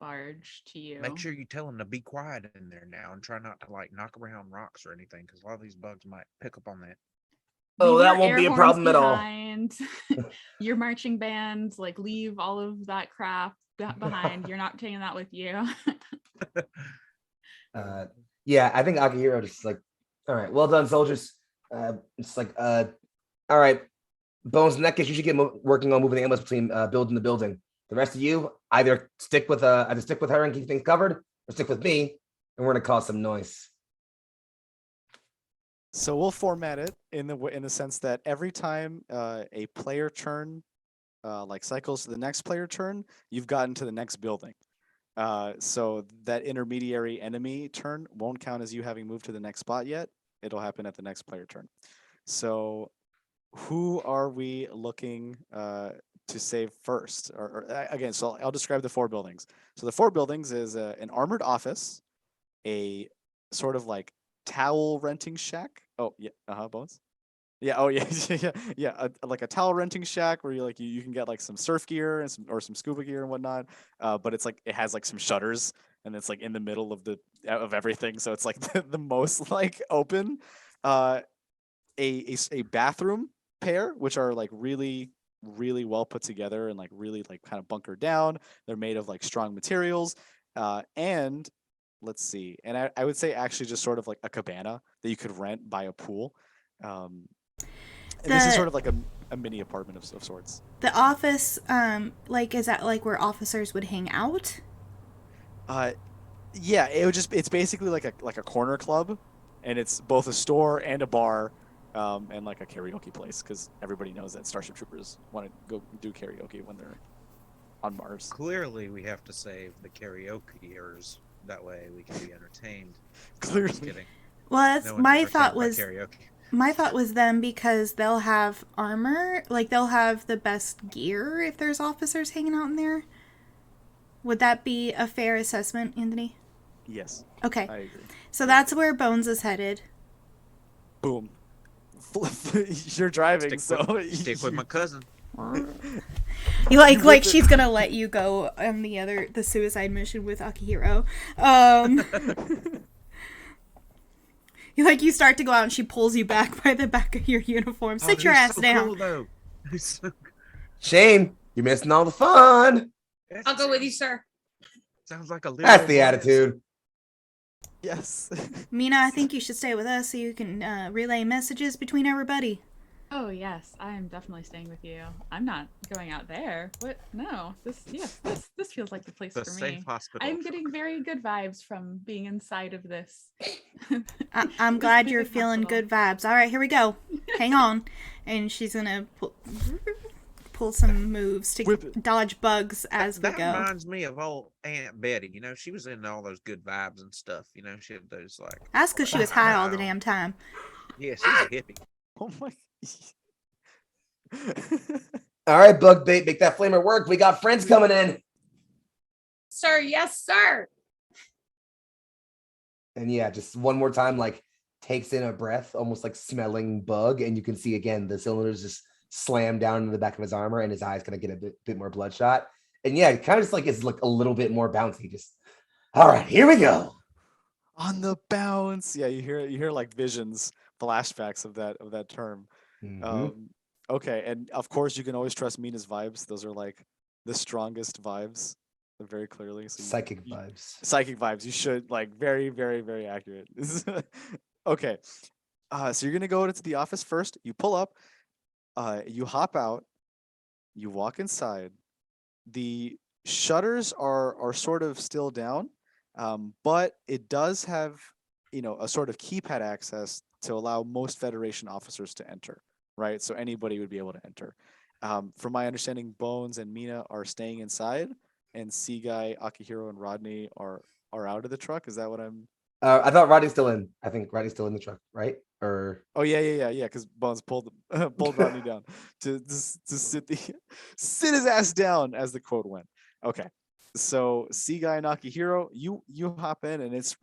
barge to you. Make sure you tell them to be quiet in there now and try not to like knock around rocks or anything because a lot of these bugs might pick up on that. Oh, Leave that your won't air be a horns problem at all. behind. Your marching band, like leave all of that crap behind. You're not taking that with you. Yeah, I think Akihiro just like, all right, well done, soldiers. It's like, all right, Bones. In that case, you should get working on moving the ambulance between building to building. The rest of you either stick with her and keep things covered, or stick with me, and we're gonna cause some noise. So we'll format it in the sense that every time a player turn like cycles to the next player turn, you've gotten to the next building. So that intermediary enemy turn won't count as you having moved to the next spot yet. It'll happen at the next player turn. So who are we looking to save first? Again, so I'll describe the 4 buildings. So the 4 buildings is an armored office, a sort of like towel renting shack. Oh yeah, Bones. Yeah. Oh yeah, yeah. Like a towel renting shack where you can get like some surf gear and some scuba gear and whatnot. But it's like it has like some shutters and it's like in the middle of everything, so it's like the most like open. A bathroom pair which are like really well put together and like really like kind of bunkered down. They're made of like strong materials. And let's see. And I would say actually just sort of like a cabana that you could rent by a pool. And this is sort of like a mini apartment of sorts. The office, like, is that like where officers would hang out? Yeah, it's basically like a corner club, and it's both a store and a bar, and like a karaoke place because everybody knows that Starship Troopers want to go do karaoke when they're on Mars. Clearly, we have to save the karaokeers. That way, we can be entertained. Clearly. Just kidding. Well, that's No one's my ever thought cared about was karaoke. my thought was them because they'll have armor, like they'll have the best gear if there's officers hanging out in there. Would that be a fair assessment, Anthony? Yes, Okay, I agree. so that's where Bones is headed. Boom. You're driving, Stick so Stick with my cousin. You like she's gonna let you go on the suicide mission with Akihiro. You start to go out and she pulls you back by the back of your uniform. Sit your ass down. Cool, though. He's so Shane, you're missing all the fun. I'll go with you, sir. Sounds like a little. That's the attitude. Yes. Mina, I think you should stay with us so you can relay messages between everybody. Oh yes, I am definitely staying with you. I'm not going out there. What? No. This feels like the place The for safe me. hospital. I'm getting very good vibes from being inside of this. I'm glad you're feeling good vibes. All right, here we go. Hang on. And she's going to pull some moves to dodge bugs as we That go. reminds me of old Aunt Betty. You know, she was into all those good vibes and stuff. You know, she had those like. That's because she was high all the damn time. Yeah, she's a hippie. Oh my. All right, bug bait, make that flamer work. We got friends coming in. Sir, yes, sir. And yeah, just one more time, like takes in a breath, almost like smelling bug, and you can see again the cylinders just slam down into the back of his armor, and his eyes kind of get a bit more bloodshot. And yeah, it kind of just like is like a little bit more bouncy. Just all right, here we go. On the bounce. Yeah, you hear like visions, flashbacks of that term. Mhm. Okay, and of course you can always trust Mina's vibes. Those are like the strongest vibes, very clearly. So Psychic vibes. Psychic vibes. You should like very, very, very accurate. Okay, so you're gonna go to the office first. You pull up, you hop out, you walk inside. The shutters are sort of still down, but it does have a sort of keypad access to allow most Federation officers to enter. Right, so anybody would be able to enter. From my understanding, Bones and Mina are staying inside, and Seaguy, Akihiro, and Rodney are out of the truck. Is that what I'm? I thought Rodney's still in. I think Rodney's still in the truck, right? Or Oh yeah. Because Bones pulled Rodney down to sit his ass down, as the quote went. Okay, so Seaguy and Akihiro, you hop in, and it's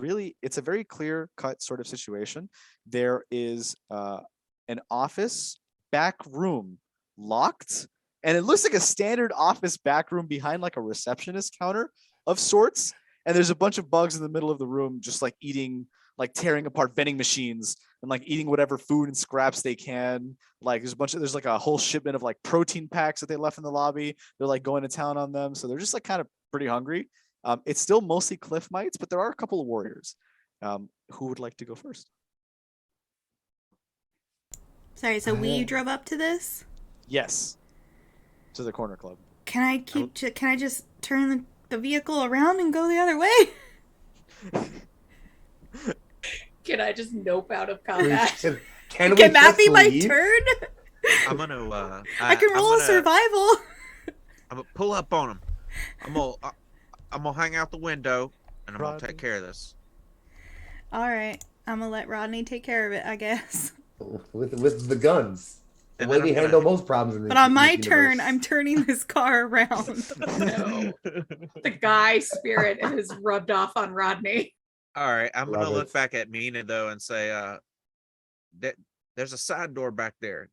a very clear cut sort of situation. There is an office back room locked, and it looks like a standard office back room behind like a receptionist counter of sorts, and there's a bunch of bugs in the middle of the room just like tearing apart vending machines and like eating whatever food and scraps they can. Like there's like a whole shipment of like protein packs that they left in the lobby. They're like going to town on them, so they're just like kind of pretty hungry. It's still mostly cliff mites, but there are a couple of warriors. Who would like to go first? Sorry, so we drove up to this? Yes. To the corner club. Can I just turn the vehicle around and go the other way? Can I just nope out of combat? Can Can that just be my leave? turn? I'm gonna. I can roll a survival. I'm gonna pull up on him. I'm gonna hang out the window, and I'm gonna Rodney. take care of this. All right, I'm gonna let Rodney take care of it, I guess. With the guns. The And way then we I'm gonna- handle most problems in But on my universe. turn, I'm turning this car around. No. The guy spirit is rubbed off on Rodney. All right, I'm gonna Love look it. back at Mina though and say, there's a side door back there.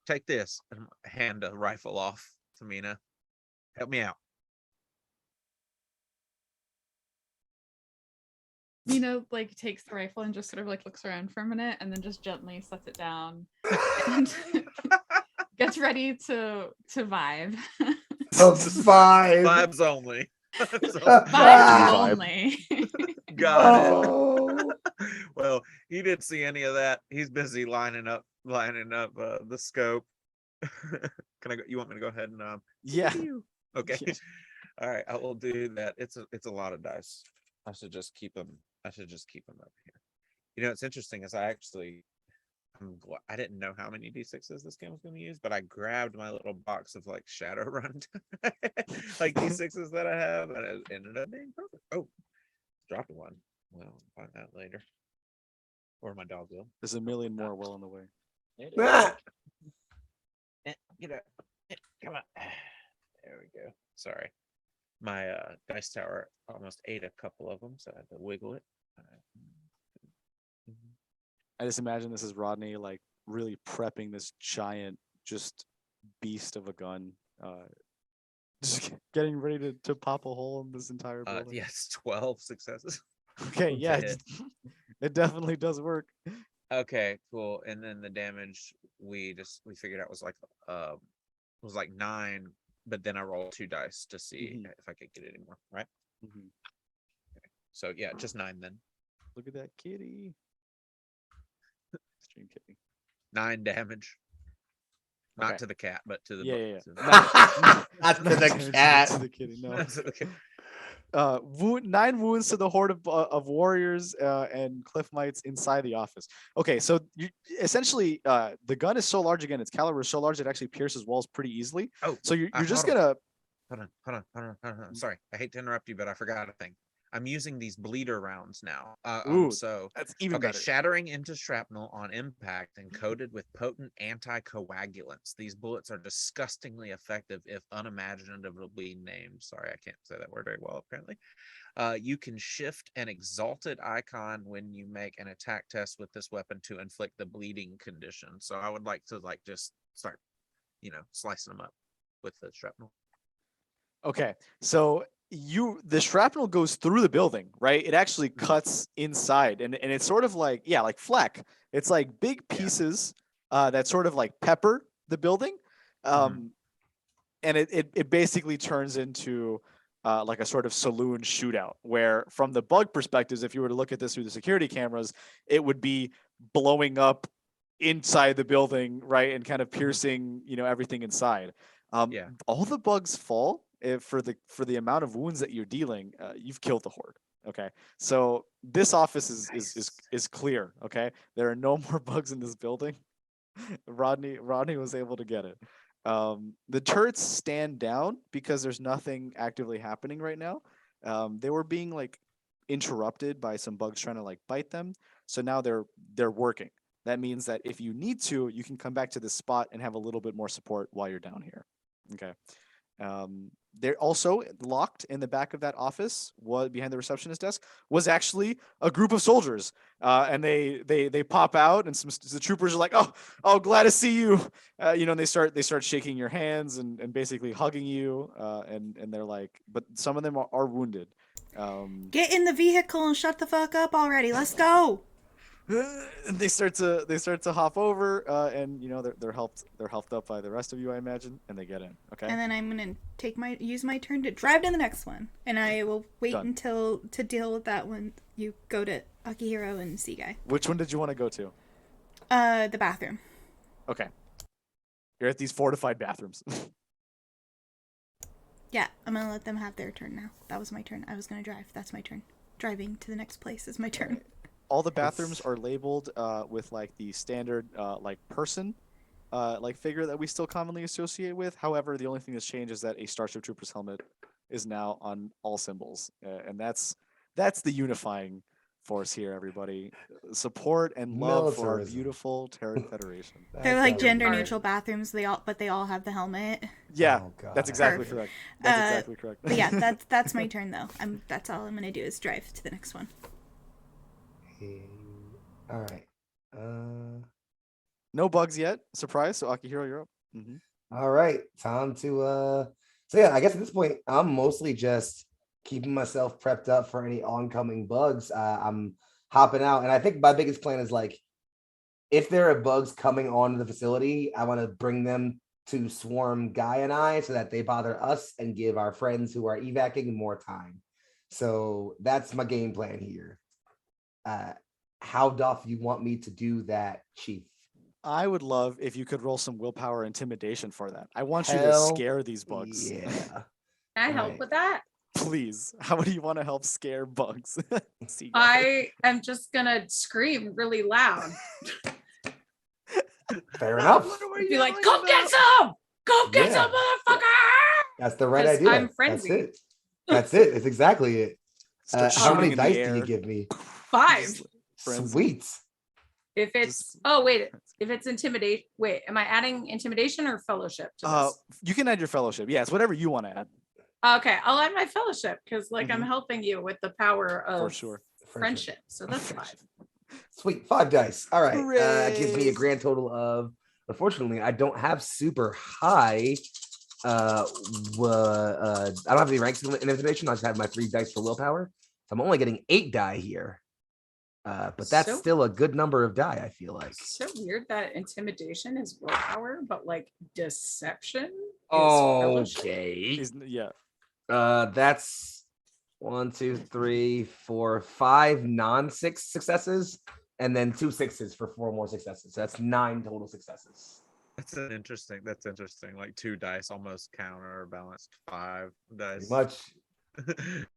Take this and hand a rifle off to Mina. Help me out. Mina like takes the rifle and just sort of like looks around for a minute and then just gently sets it down and gets ready to vibe. Oh, 5. Vibes only. So, Vibes Vibe. only. got it. Oh. Well, he didn't see any of that. He's busy lining up the scope. Can I go? You want me to go ahead and Yeah. Okay. Yeah. All right, I will do that. It's a lot of dice. I should just keep them up here. You know, it's interesting is I didn't know how many d6s this game was going to use, but I grabbed my little box of like Shadowrun like d6s that I have, and it ended up being perfect. Oh, dropped one. Well, I'll find out later. Or my dog will. There's a million more well on the way. Ah. Get up. Come on. There we go. Sorry. My dice tower almost ate a couple of them, so I had to wiggle it. I just imagine this is Rodney like really prepping this giant just beast of a gun, just getting ready to pop a hole in this entire building. Yes, 12 successes. Okay, yeah, hit. it definitely does work. Okay, cool. And then the damage we figured out was like 9, but then I rolled 2 dice to see if I could get any more, right? Mhm. Okay. So yeah, just 9 then. Look at that kitty. Stream kitty. 9 damage. Not Okay. to the cat, but to the Yeah, yeah, to yeah. Not to the damage cat. to the kitty. No. Not to the cat. 9 wounds to the horde of warriors and cliff mites inside the office. Okay, so you essentially the gun is so large again, its caliber is so large it actually pierces walls pretty easily. Oh, So you're just hold gonna Hold on. Sorry, I hate to interrupt you, but I forgot a thing. I'm using these bleeder rounds now. Ooh, So that's even okay, better. shattering into shrapnel on impact and coated with potent anticoagulants. These bullets are disgustingly effective if unimaginatively named. Sorry, I can't say that word very well, apparently. You can shift an exalted icon when you make an attack test with this weapon to inflict the bleeding condition. So I would like to just start, slicing them up with the shrapnel. Okay, so the shrapnel goes through the building, right? It actually cuts inside, and it's sort of like like flak. It's like big pieces that sort of like pepper the building, and it basically turns into like a sort of saloon shootout. Where from the bug perspectives, if you were to look at this through the security cameras, it would be blowing up inside the building, right, and kind of piercing everything inside. All the bugs fall. For the amount of wounds that you're dealing, you've killed the horde. Okay, so this office is clear. Okay, there are no more bugs in this building. Rodney was able to get it. The turrets stand down because there's nothing actively happening right now. They were being like interrupted by some bugs trying to like bite them. So now they're working. That means that if you need to, you can come back to this spot and have a little bit more support while you're down here. Okay. They're also locked in the back of that office, behind the receptionist desk, was actually a group of soldiers, and they pop out, and the troopers are like, oh, glad to see you, and they start shaking your hands and basically hugging you, and they're like, but some of them are wounded. Get in the vehicle and shut the fuck up already. Let's go. And they start to hop over, and they're helped up by the rest of you, I imagine, and they get in. Okay. And then I'm gonna use my turn to drive to the next one, and I will wait until to deal with that when you go to Akihiro and Seaguy. Which one did you want to go to? The bathroom. Okay. You're at these fortified bathrooms. Yeah, I'm gonna let them have their turn now. That was my turn. I was gonna drive. That's my turn. Driving to the next place is my turn. Right. All the bathrooms are labeled with like the standard like person like figure that we still commonly associate with. However, the only thing that's changed is that a Starship Troopers helmet is now on all symbols, and that's the unifying force here. Everybody, support and love for our beautiful Terran Federation. They're like gender neutral bathrooms. They all have the helmet. Yeah, that's exactly correct. That's exactly correct. But yeah, that's my turn though. That's all I'm gonna do is drive to the next one. All right. No bugs yet. Surprise. So Akihiro, you're up. All right. Time to so yeah, I guess at this point I'm mostly just keeping myself prepped up for any oncoming bugs. I'm hopping out, and I think my biggest plan is like if there are bugs coming onto the facility, I want to bring them to swarm Guy and I so that they bother us and give our friends who are evacing more time. So that's my game plan here. How doth you want me to do that, Chief? I would love if you could roll some willpower intimidation for that. I want you to Hell scare these bugs. Yeah. Can I help Right. with that? Please. How do you want to help scare bugs? See, guys. I am just gonna scream really loud. Fair enough. Be like, "Go get some! Go get some, Yeah. motherfucker!" That's the right 'Cause idea. I'm That's frenzied. it. That's it. It's exactly it. Start How many shooting in the dice do you air. give me? 5. Frenzy. Sweet. If it's Just- if it's intimidation. Wait, am I adding intimidation or fellowship to this? You can add your fellowship. Yes, whatever you want to add. Okay, I'll add my fellowship because I'm helping you with the power of For sure. friendship. So that's 5. Sweet. 5 dice. All right. Gives me a Hooray. grand total of, unfortunately, I don't have super high. I don't have any ranks in intimidation. I just have my 3 dice for willpower. So I'm only getting 8 die here. But that's So- still a good number of die, I feel like. So weird that intimidation is willpower, but like deception is Oh, fellowship. okay. Yeah. That's 1, 2, 3, 4, 5 non-6 successes, and then 2 6s for 4 more successes. So that's 9 total successes. That's interesting. Like 2 dice almost counterbalanced 5 Pretty dice. much.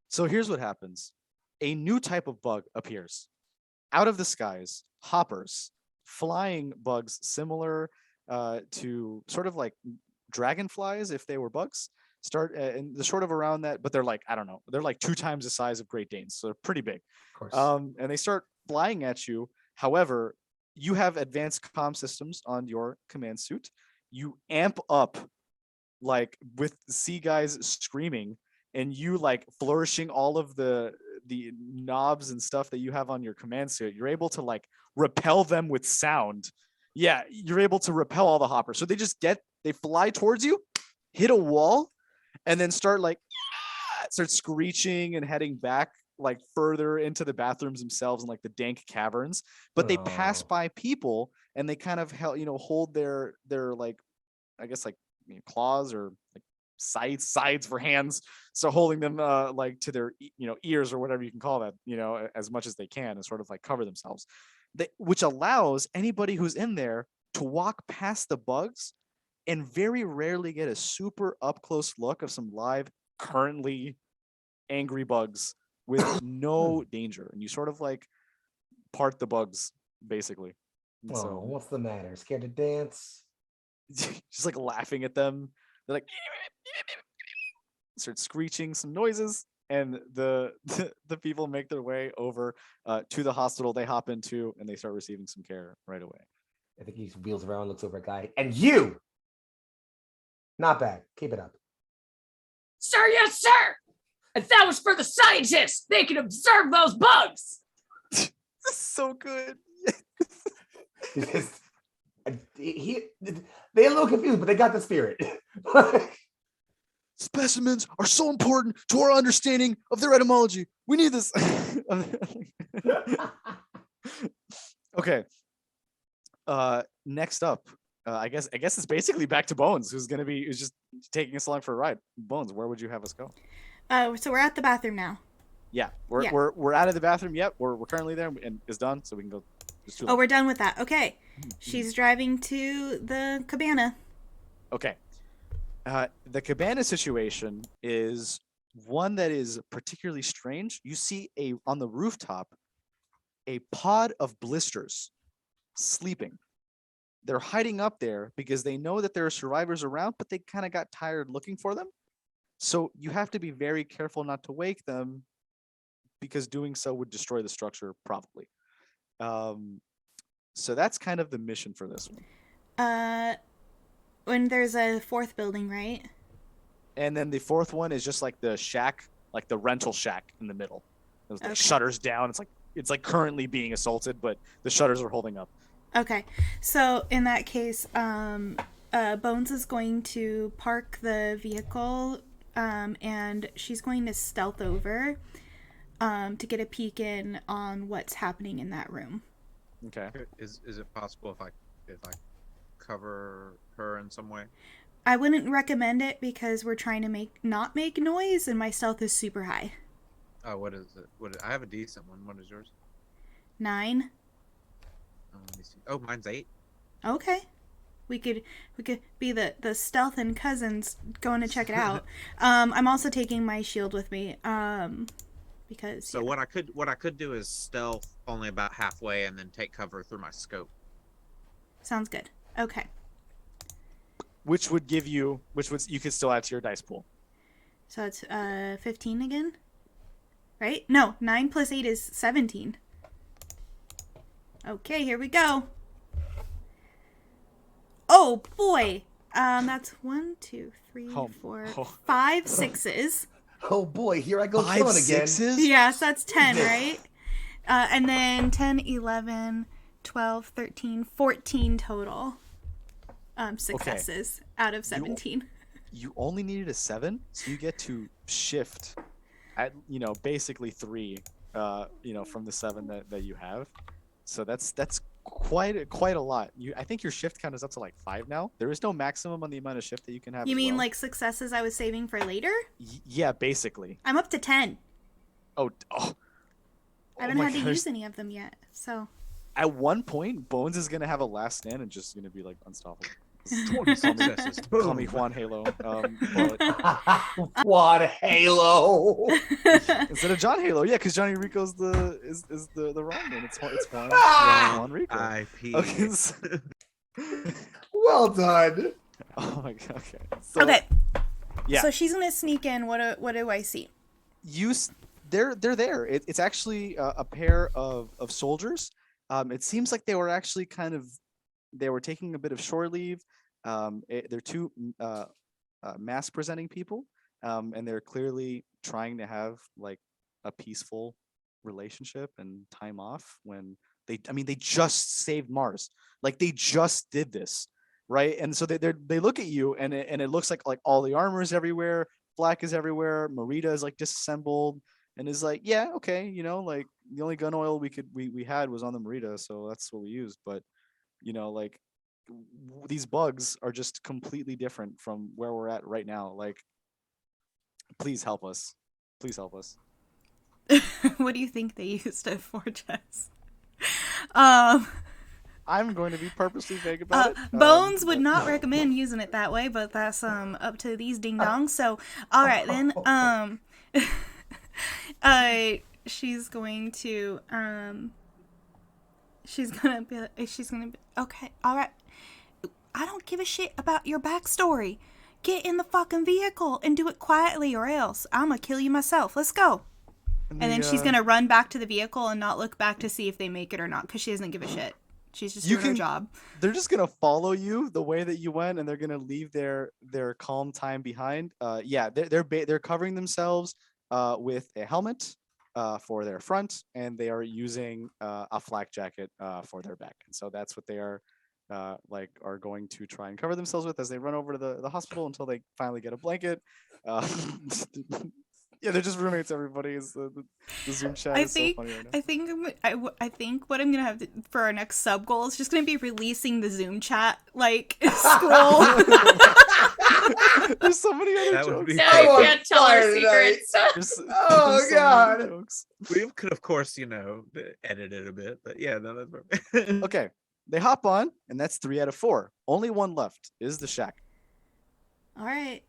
So here's what happens. A new type of bug appears. Out of the skies, hoppers, flying bugs similar to sort of like dragonflies if they were bugs, start and they're sort of around that, but they're like, I don't know, they're like 2 times the size of Great Danes, so they're pretty big. Of course. And they start flying at you. However, you have advanced comm systems on your command suit. You amp up like with sea guys screaming and you like flourishing all of the knobs and stuff that you have on your command suit. You're able to like repel them with sound. Yeah, you're able to repel all the hoppers. So they fly towards you, hit a wall, and then start screeching and heading back like further into the bathrooms themselves and like the dank caverns. But they pass Oh. by people and they kind of hold their like, I guess like claws or like sides for hands, so holding them like to their ears or whatever you can call that, as much as they can, and sort of like cover themselves, which allows anybody who's in there to walk past the bugs and very rarely get a super up close look of some live currently angry bugs with no danger, and you sort of like part the bugs basically. And Oh, so what's the matter? Scared to dance? just like laughing at them. They're like start screeching some noises, and the people make their way over to the hospital they hop into, and they start receiving some care right away. I think he wheels around, looks over at Guy. And you! Not bad. Keep it up. Sir, yes, sir. And that was for the scientists. They can observe those bugs. This is so good. Because they're a little confused, but they got the spirit. Specimens are so important to our understanding of their etymology. We need this. Okay. Next up, I guess it's basically back to Bones, who's just taking us along for a ride. Bones, where would you have us go? So we're at the bathroom now. Yeah, Yeah. we're out of the bathroom. Yep, we're currently there and it's done, so we can go. Oh, we're done with that. Okay. She's driving to the cabana. Okay. The cabana situation is one that is particularly strange. You see on the rooftop a pod of blisters sleeping. They're hiding up there because they know that there are survivors around, but they kind of got tired looking for them. So you have to be very careful not to wake them, because doing so would destroy the structure probably. So that's kind of the mission for this one. When there's a 4th building, right? And then the 4th one is just like the shack, like the rental shack in the middle. There's like Okay. shutters down. It's like currently being assaulted, but the shutters are holding up. Okay. So in that case, Bones is going to park the vehicle, and she's going to stealth over to get a peek in on what's happening in that room. Okay. Is it possible if I cover her in some way? I wouldn't recommend it because we're trying to not make noise, and my stealth is super high. Oh, what is it? I have a decent one. What is yours? 9. Let me see. Oh, mine's 8. Okay. We could be the stealth and cousins going to check it out. I'm also taking my shield with me. Because So what I could do is stealth only about halfway and then take cover through my scope. Sounds good. Okay. Which would you could still add to your dice pool. So it's 15 again? Right? No, 9 plus 8 is 17. Okay, here we go. Oh boy. That's 1, 2, 3, 4, 5 6s. Oh boy, here I go 5 killing again. 6s? Yes, that's 10, right? And then 10, 11, 12, 13, 14 total successes out of 17. You only needed a 7, so you get to shift at basically 3 from the 7 that you have. So that's quite a lot. I think your shift count is up to like 5 now. There is no maximum on the amount of shift that you can have. You mean like successes I was saving for later? Yeah, basically. I'm up to 10. Oh. I haven't had to use any of them yet. So at one point, Bones is gonna have a last stand and just gonna be like unstoppable. 20 successes. Call me Juan Halo. Juan Halo. Instead of John Halo, yeah, because Johnny Rico's is the wrong name. It's Juan Rico. IP. Okay. Well done. Oh my god. Okay. So, okay. Yeah. So she's gonna sneak in. What do I see? They're there. It's actually a pair of soldiers. It seems like they were actually they were taking a bit of shore leave. They're two mass presenting people, and they're clearly trying to have like a peaceful relationship and time off when they just saved Mars. Like they just did this, right? And so they look at you and it looks like all the armor is everywhere, flak is everywhere, Marita is like disassembled and is like, yeah, okay, like the only gun oil we had was on the Marita, so that's what we used. But like these bugs are just completely different from where we're at right now. Like, please help us. Please help us. What do you think they used it for, Jess? I'm going to be purposely vague about it. Bones would not recommend using it that way, but that's up to these ding dongs. So, all right then. She's going to she's gonna be okay. All right. I don't give a shit about your backstory. Get in the fucking vehicle and do it quietly, or else I'm gonna kill you myself. Let's go. And then she's gonna run back to the vehicle and not look back to see if they make it or not, because she doesn't give a shit. She's just doing her job. They're just gonna follow you the way that you went, and they're gonna leave their calm time behind. Yeah, they're covering themselves with a helmet for their front, and they are using a flak jacket for their back. And so that's what they are going to try and cover themselves with as they run over to the hospital until they finally get a blanket. Yeah, they're just roommates. Everybody is the Zoom chat. So funny right now. I think what I'm gonna have for our next sub goal is just gonna be releasing the Zoom chat scroll. There's so many other jokes. Now you can't tell our secrets. Oh god. We could, of course, edit it a bit, but yeah, no, that's perfect. Okay, they hop on, and that's 3 out of 4. Only one left is the shack. All right.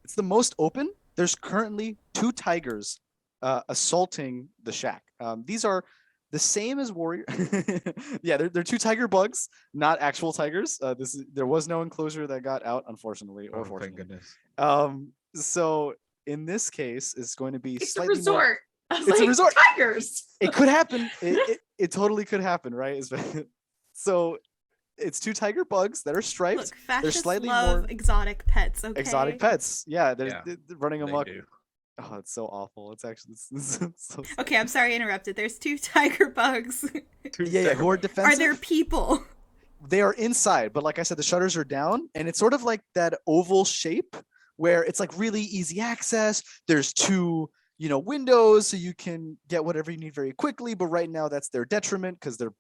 It's the most open. There's currently 2 tigers assaulting the shack. These are the same as warrior. Yeah, they're 2 tiger bugs, not actual tigers. There was no enclosure that got out, unfortunately, or fortunately. Thank goodness. So in this case, it's going to be It's a slightly resort. It's a resort. Tigers. It could happen. It totally could happen, right? So it's 2 tiger bugs that are striped. Look, fascists slightly love more exotic pets. Okay. exotic pets. Yeah, they're running They amok. do. Oh, it's so awful. It's actually it's so sad. Okay, I'm sorry I interrupted. There's 2 tiger bugs. Yeah, who are defensive. Are there people? They are inside, but like I said, the shutters are down, and it's sort of like that oval shape where it's like really easy access. There's 2, windows, so you can get whatever you need very quickly. But right now, that's their detriment because they're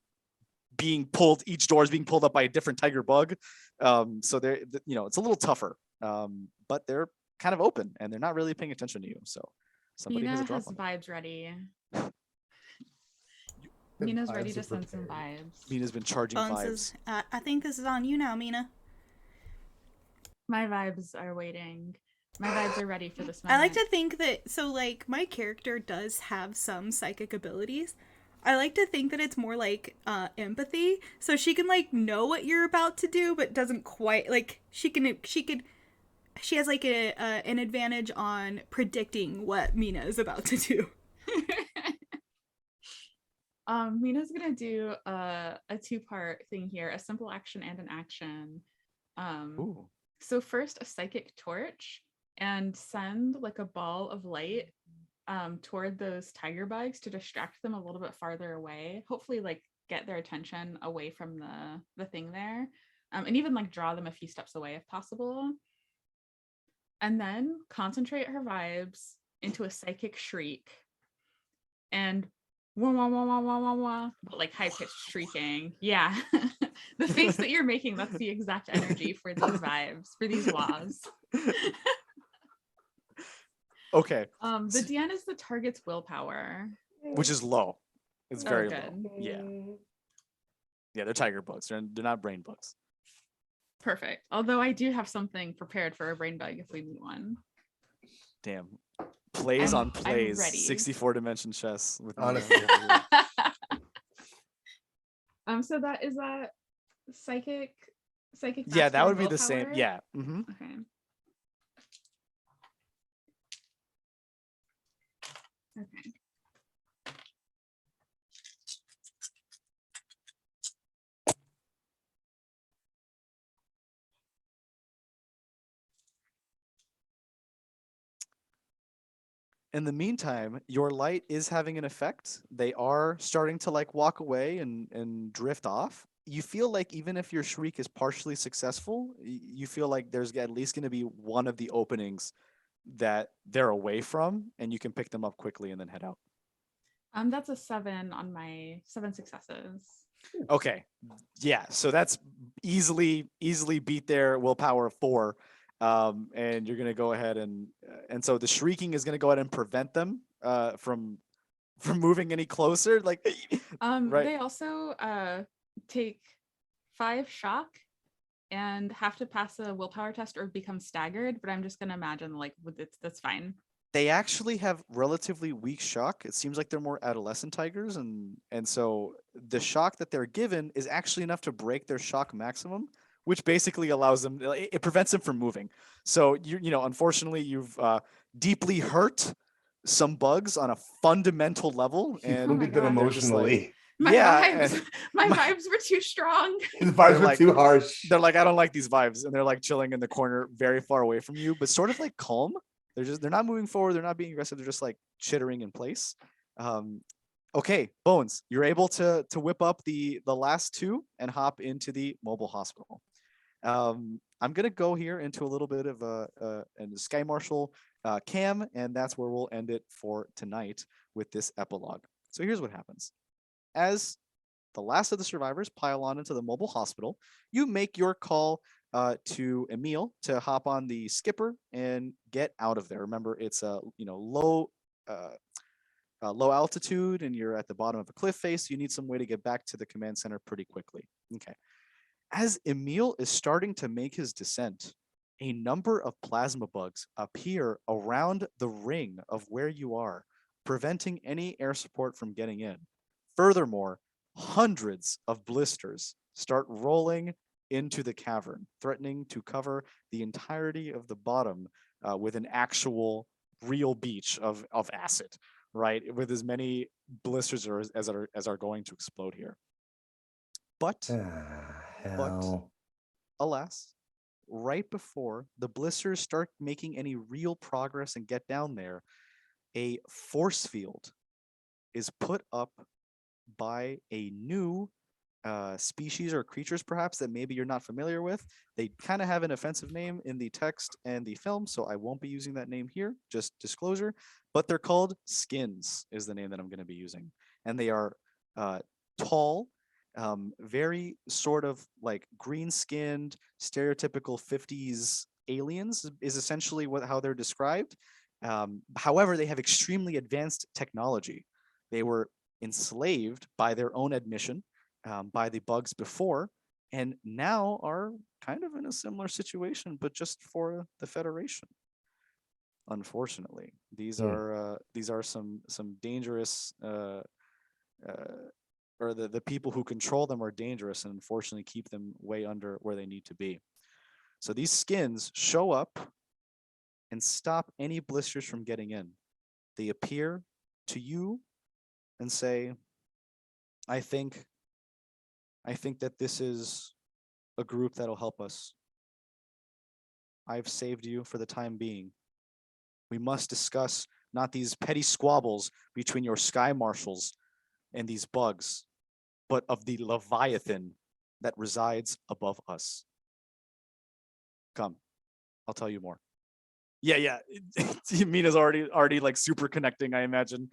being pulled. Each door is being pulled up by a different tiger bug. So they're, it's a little tougher. But they're kind of open and they're not really paying attention to you. So somebody has a Mina drop has on it. vibes ready. Mina's ready Vibes to are send some prepared. vibes. Mina's been charging Bones vibes. is, I think this is on you now, Mina. My vibes are waiting. My vibes are ready for this I moment. like to think that, so like my character does have some psychic abilities. I like to think that it's more like empathy, so she can like know what you're about to do, but doesn't quite like she has like an advantage on predicting what Mina is about to do. Mina's gonna do a two-part thing here, a simple action and an action. Ooh. So first a psychic torch and send like a ball of light toward those tiger bugs to distract them a little bit farther away. Hopefully like get their attention away from the thing there. And even like draw them a few steps away if possible. And then concentrate her vibes into a psychic shriek. And wah wah wah wah wah wah wah, but like high-pitched shrieking. Yeah. The face that you're making, that's the exact energy for these vibes, for these wahs. Okay. The DN is the target's willpower. Which is low. It's very low. good. Yeah. Yeah, they're tiger bugs. They're not brain bugs. Perfect. Although I do have something prepared for a brain bug if we meet one. Damn. Plays on I'm plays. ready. 64-dimension chess. With Honestly. So is that psychic Yeah, that mastery would be the same. willpower? Yeah. Mm-hmm. Okay. Okay. In the meantime, your light is having an effect. They are starting to like walk away and drift off. You feel like even if your shriek is partially successful, you feel like there's at least going to be one of the openings that they're away from, and you can pick them up quickly and then head out. That's a 7 on my 7 successes. Okay. Yeah. So that's easily beat their willpower of 4. And you're gonna go ahead and so the shrieking is gonna go ahead and prevent them from moving any closer. Like right. They also take 5 shock and have to pass a willpower test or become staggered, but I'm just gonna imagine like that's fine. They actually have relatively weak shock. It seems like they're more adolescent tigers, and so the shock that they're given is actually enough to break their shock maximum, which basically allows them. It prevents them from moving. So unfortunately, you've deeply hurt some bugs on a fundamental level, and Oh my Wounded them God. they're just like, emotionally. My vibes were too strong. His vibes were like- too harsh. they're like, I don't like these vibes, and they're like chilling in the corner, very far away from you, but sort of like calm. They're not moving forward. They're not being aggressive. They're just like chittering in place. Okay, Bones, you're able to whip up the last 2 and hop into the mobile hospital. I'm gonna go here into a little bit of a Sky Marshal cam, and that's where we'll end it for tonight with this epilogue. So here's what happens. As the last of the survivors pile on into the mobile hospital, you make your call to Emil to hop on the skipper and get out of there. Remember, it's a low altitude, and you're at the bottom of a cliff face. So you need some way to get back to the command center pretty quickly. Okay. As Emil is starting to make his descent, a number of plasma bugs appear around the ring of where you are, preventing any air support from getting in. Furthermore, hundreds of blisters start rolling into the cavern, threatening to cover the entirety of the bottom with an actual real beach of acid, right? With as many blisters as are going to explode here. But Hell. alas, right before the blisters start making any real progress and get down there, a force field is put up by a new species or creatures perhaps that maybe you're not familiar with. They kind of have an offensive name in the text and the film, so I won't be using that name here, just disclosure, but they're called skins is the name that I'm going to be using. And they are tall very sort of like green skinned, stereotypical 50s aliens is essentially how they're described. However, they have extremely advanced technology. They were enslaved by their own admission by the bugs before, and now are kind of in a similar situation, but just for the Federation. Unfortunately, these are some dangerous or the people who control them are dangerous and unfortunately keep them way under where they need to be. So these skins show up and stop any blisters from getting in. They appear to you and say, I think that this is a group that'll help us. I've saved you for the time being. We must discuss not these petty squabbles between your sky marshals and these bugs, but of the Leviathan that resides above us. Come, I'll tell you more. Yeah. Mina's already like super connecting, I imagine,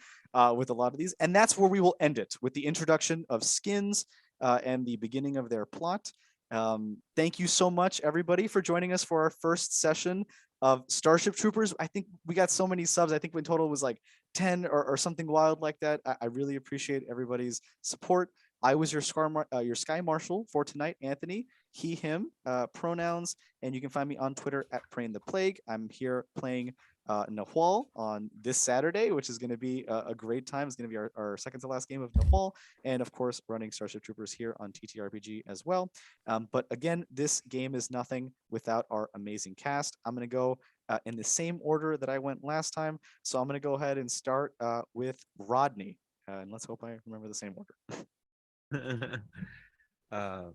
with a lot of these. And that's where we will end it, with the introduction of skins and the beginning of their plot. Thank you so much, everybody, for joining us for our first session of Starship Troopers. I think we got so many subs. I think in total it was like 10 or something wild like that. I really appreciate everybody's support. I was your Sky Marshal for tonight, Anthony. He, him, pronouns, and you can find me on Twitter at Praying the Plague. I'm here playing Nahwal on this Saturday, which is going to be a great time. It's going to be our second to last game of Nahwal, and of course, running Starship Troopers here on TTRPG as well. But again, this game is nothing without our amazing cast. I'm going to go in the same order that I went last time, so I'm going to go ahead and start with Rodney, and let's hope I remember the same order. Wow,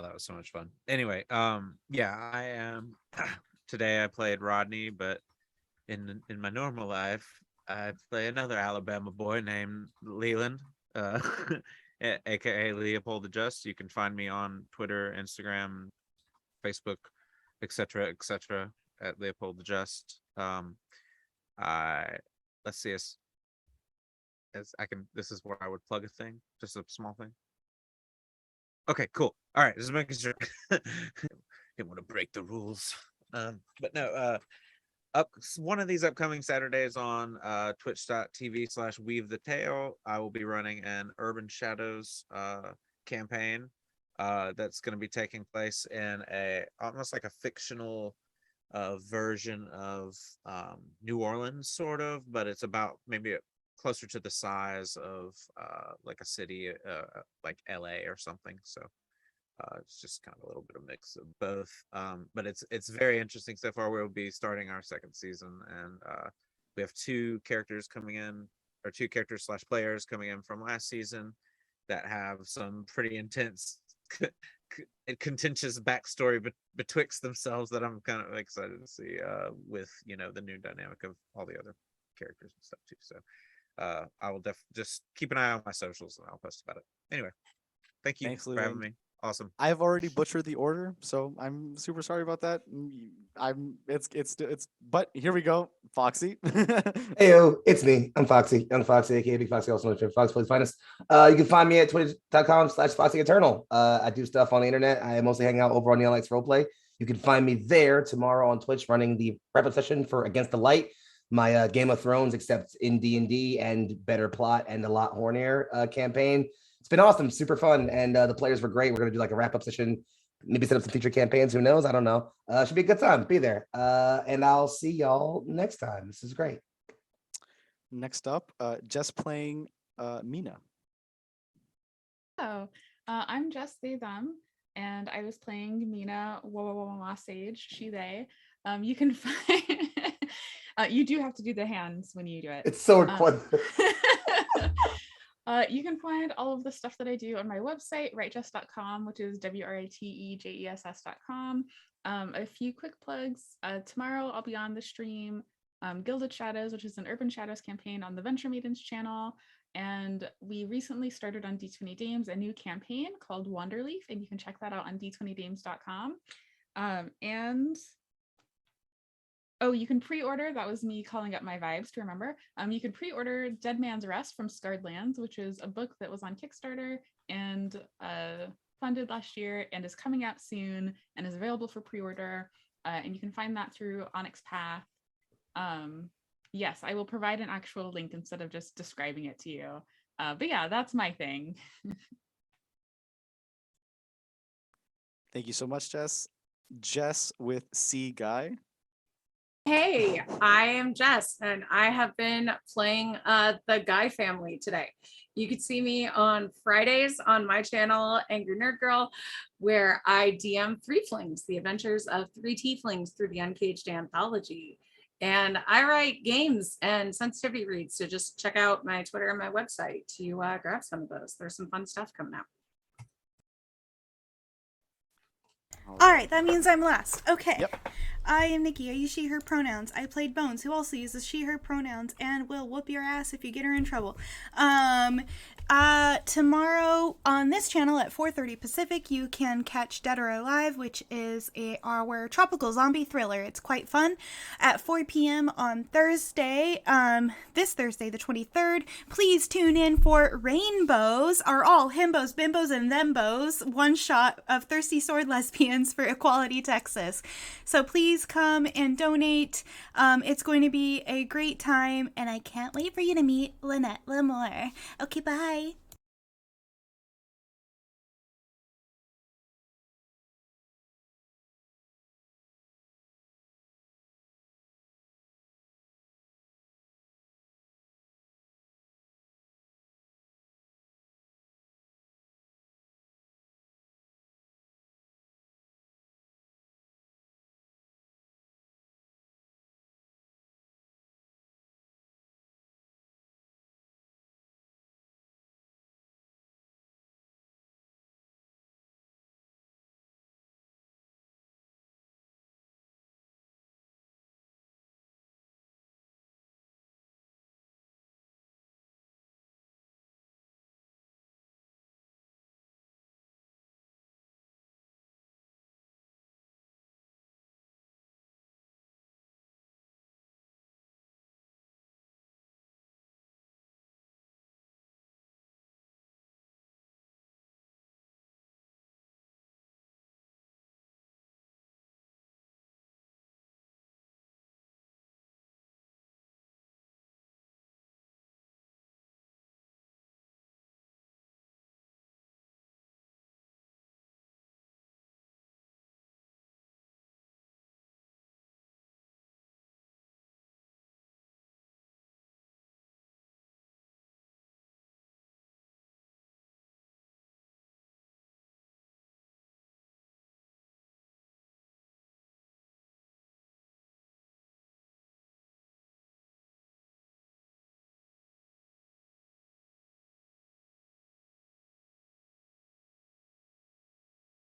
that was so much fun. Anyway, yeah, I am today I played Rodney, but in my normal life, I play another Alabama boy named Leland, aka Leopold the Just. You can find me on Twitter, Instagram, Facebook, etc., at Leopold the Just. I let's see as I can. This is where I would plug a thing, just a small thing. Okay, cool. All right, just making sure. Didn't want to break the rules. But no, one of these upcoming Saturdays on twitch.tv/weave the tale, I will be running an Urban Shadows campaign that's going to be taking place in a almost like a fictional version of New Orleans, sort of, but it's about maybe closer to the size of like a city like LA or something. So it's just kind of a little bit of mix of both. But it's very interesting so far. We'll be starting our second season, and we have two characters coming in, or two characters / players coming in from last season that have some pretty intense contentious backstory betwixt themselves that I'm kind of excited to see with the new dynamic of all the other characters and stuff too. So I will just keep an eye on my socials and I'll post about it. Anyway, thank you Thanks, for having Leland. me. Awesome. I've already butchered the order, so I'm super sorry about that. But here we go, Foxy. Heyo, it's me. I'm Foxy. Young Foxy, aka Big Foxy, also known as Fox Plays Finest. You can find me at twitter.com/Foxy Eternal. I do stuff on the internet. I mostly hang out over on the Lights Roleplay. You can find me there tomorrow on Twitch running the wrap-up session for Against the Light, my Game of Thrones, except in D&D and better plot and a lot hornier campaign. It's been awesome, super fun, and the players were great. We're going to do like a wrap-up session, maybe set up some future campaigns. Who knows? I don't know. Should be a good time. Be there. And I'll see y'all next time. This is great. Next up, just playing Mina. So I'm Jess They Them, and I was playing Mina Sage, she they. You can find you do have to do the hands when you do it. It's so important. You can find all of the stuff that I do on my website, writejess.com, which is WRITEJESS.com. A few quick plugs. Tomorrow I'll be on the stream Gilded Shadows, which is an Urban Shadows campaign on the Venture Maidens channel. And we recently started on D20 Dames a new campaign called Wanderleaf, and you can check that out on d20dames.com. Oh, you can pre-order, that was me calling up my vibes to remember. You can pre-order Dead Man's Rest from Scarred Lands, which is a book that was on Kickstarter and funded last year and is coming out soon and is available for pre-order. And you can find that through Onyx Path. Yes, I will provide an actual link instead of just describing it to you. But yeah, that's my thing. Thank you so much, Jess. Jess with C Guy. Hey, I am Jess, and I have been playing the Guy family today. You could see me on Fridays on my channel, Angry Nerd Girl, where I DM Three Flings, the adventures of three tieflings through the Uncaged anthology. And I write games and sensitivity reads, so just check out my Twitter and my website to grab some of those. There's some fun stuff coming out. All right, that means I'm last. Okay. Yep. I am Nikki. I use she, her pronouns. I played Bones, who also uses she, her pronouns, and will whoop your ass if you get her in trouble. Tomorrow on this channel at 4:30 Pacific, you can catch Dead or Alive, which is our tropical zombie thriller. It's quite fun. At 4 p.m. on Thursday, this Thursday, the 23rd, please tune in for Rainbows, are all himbos, bimbos, and thembos, one shot of Thirsty Sword Lesbians for Equality, Texas. So please come and donate. It's going to be a great time, and I can't wait for you to meet Lynette Lamore. Okay, bye.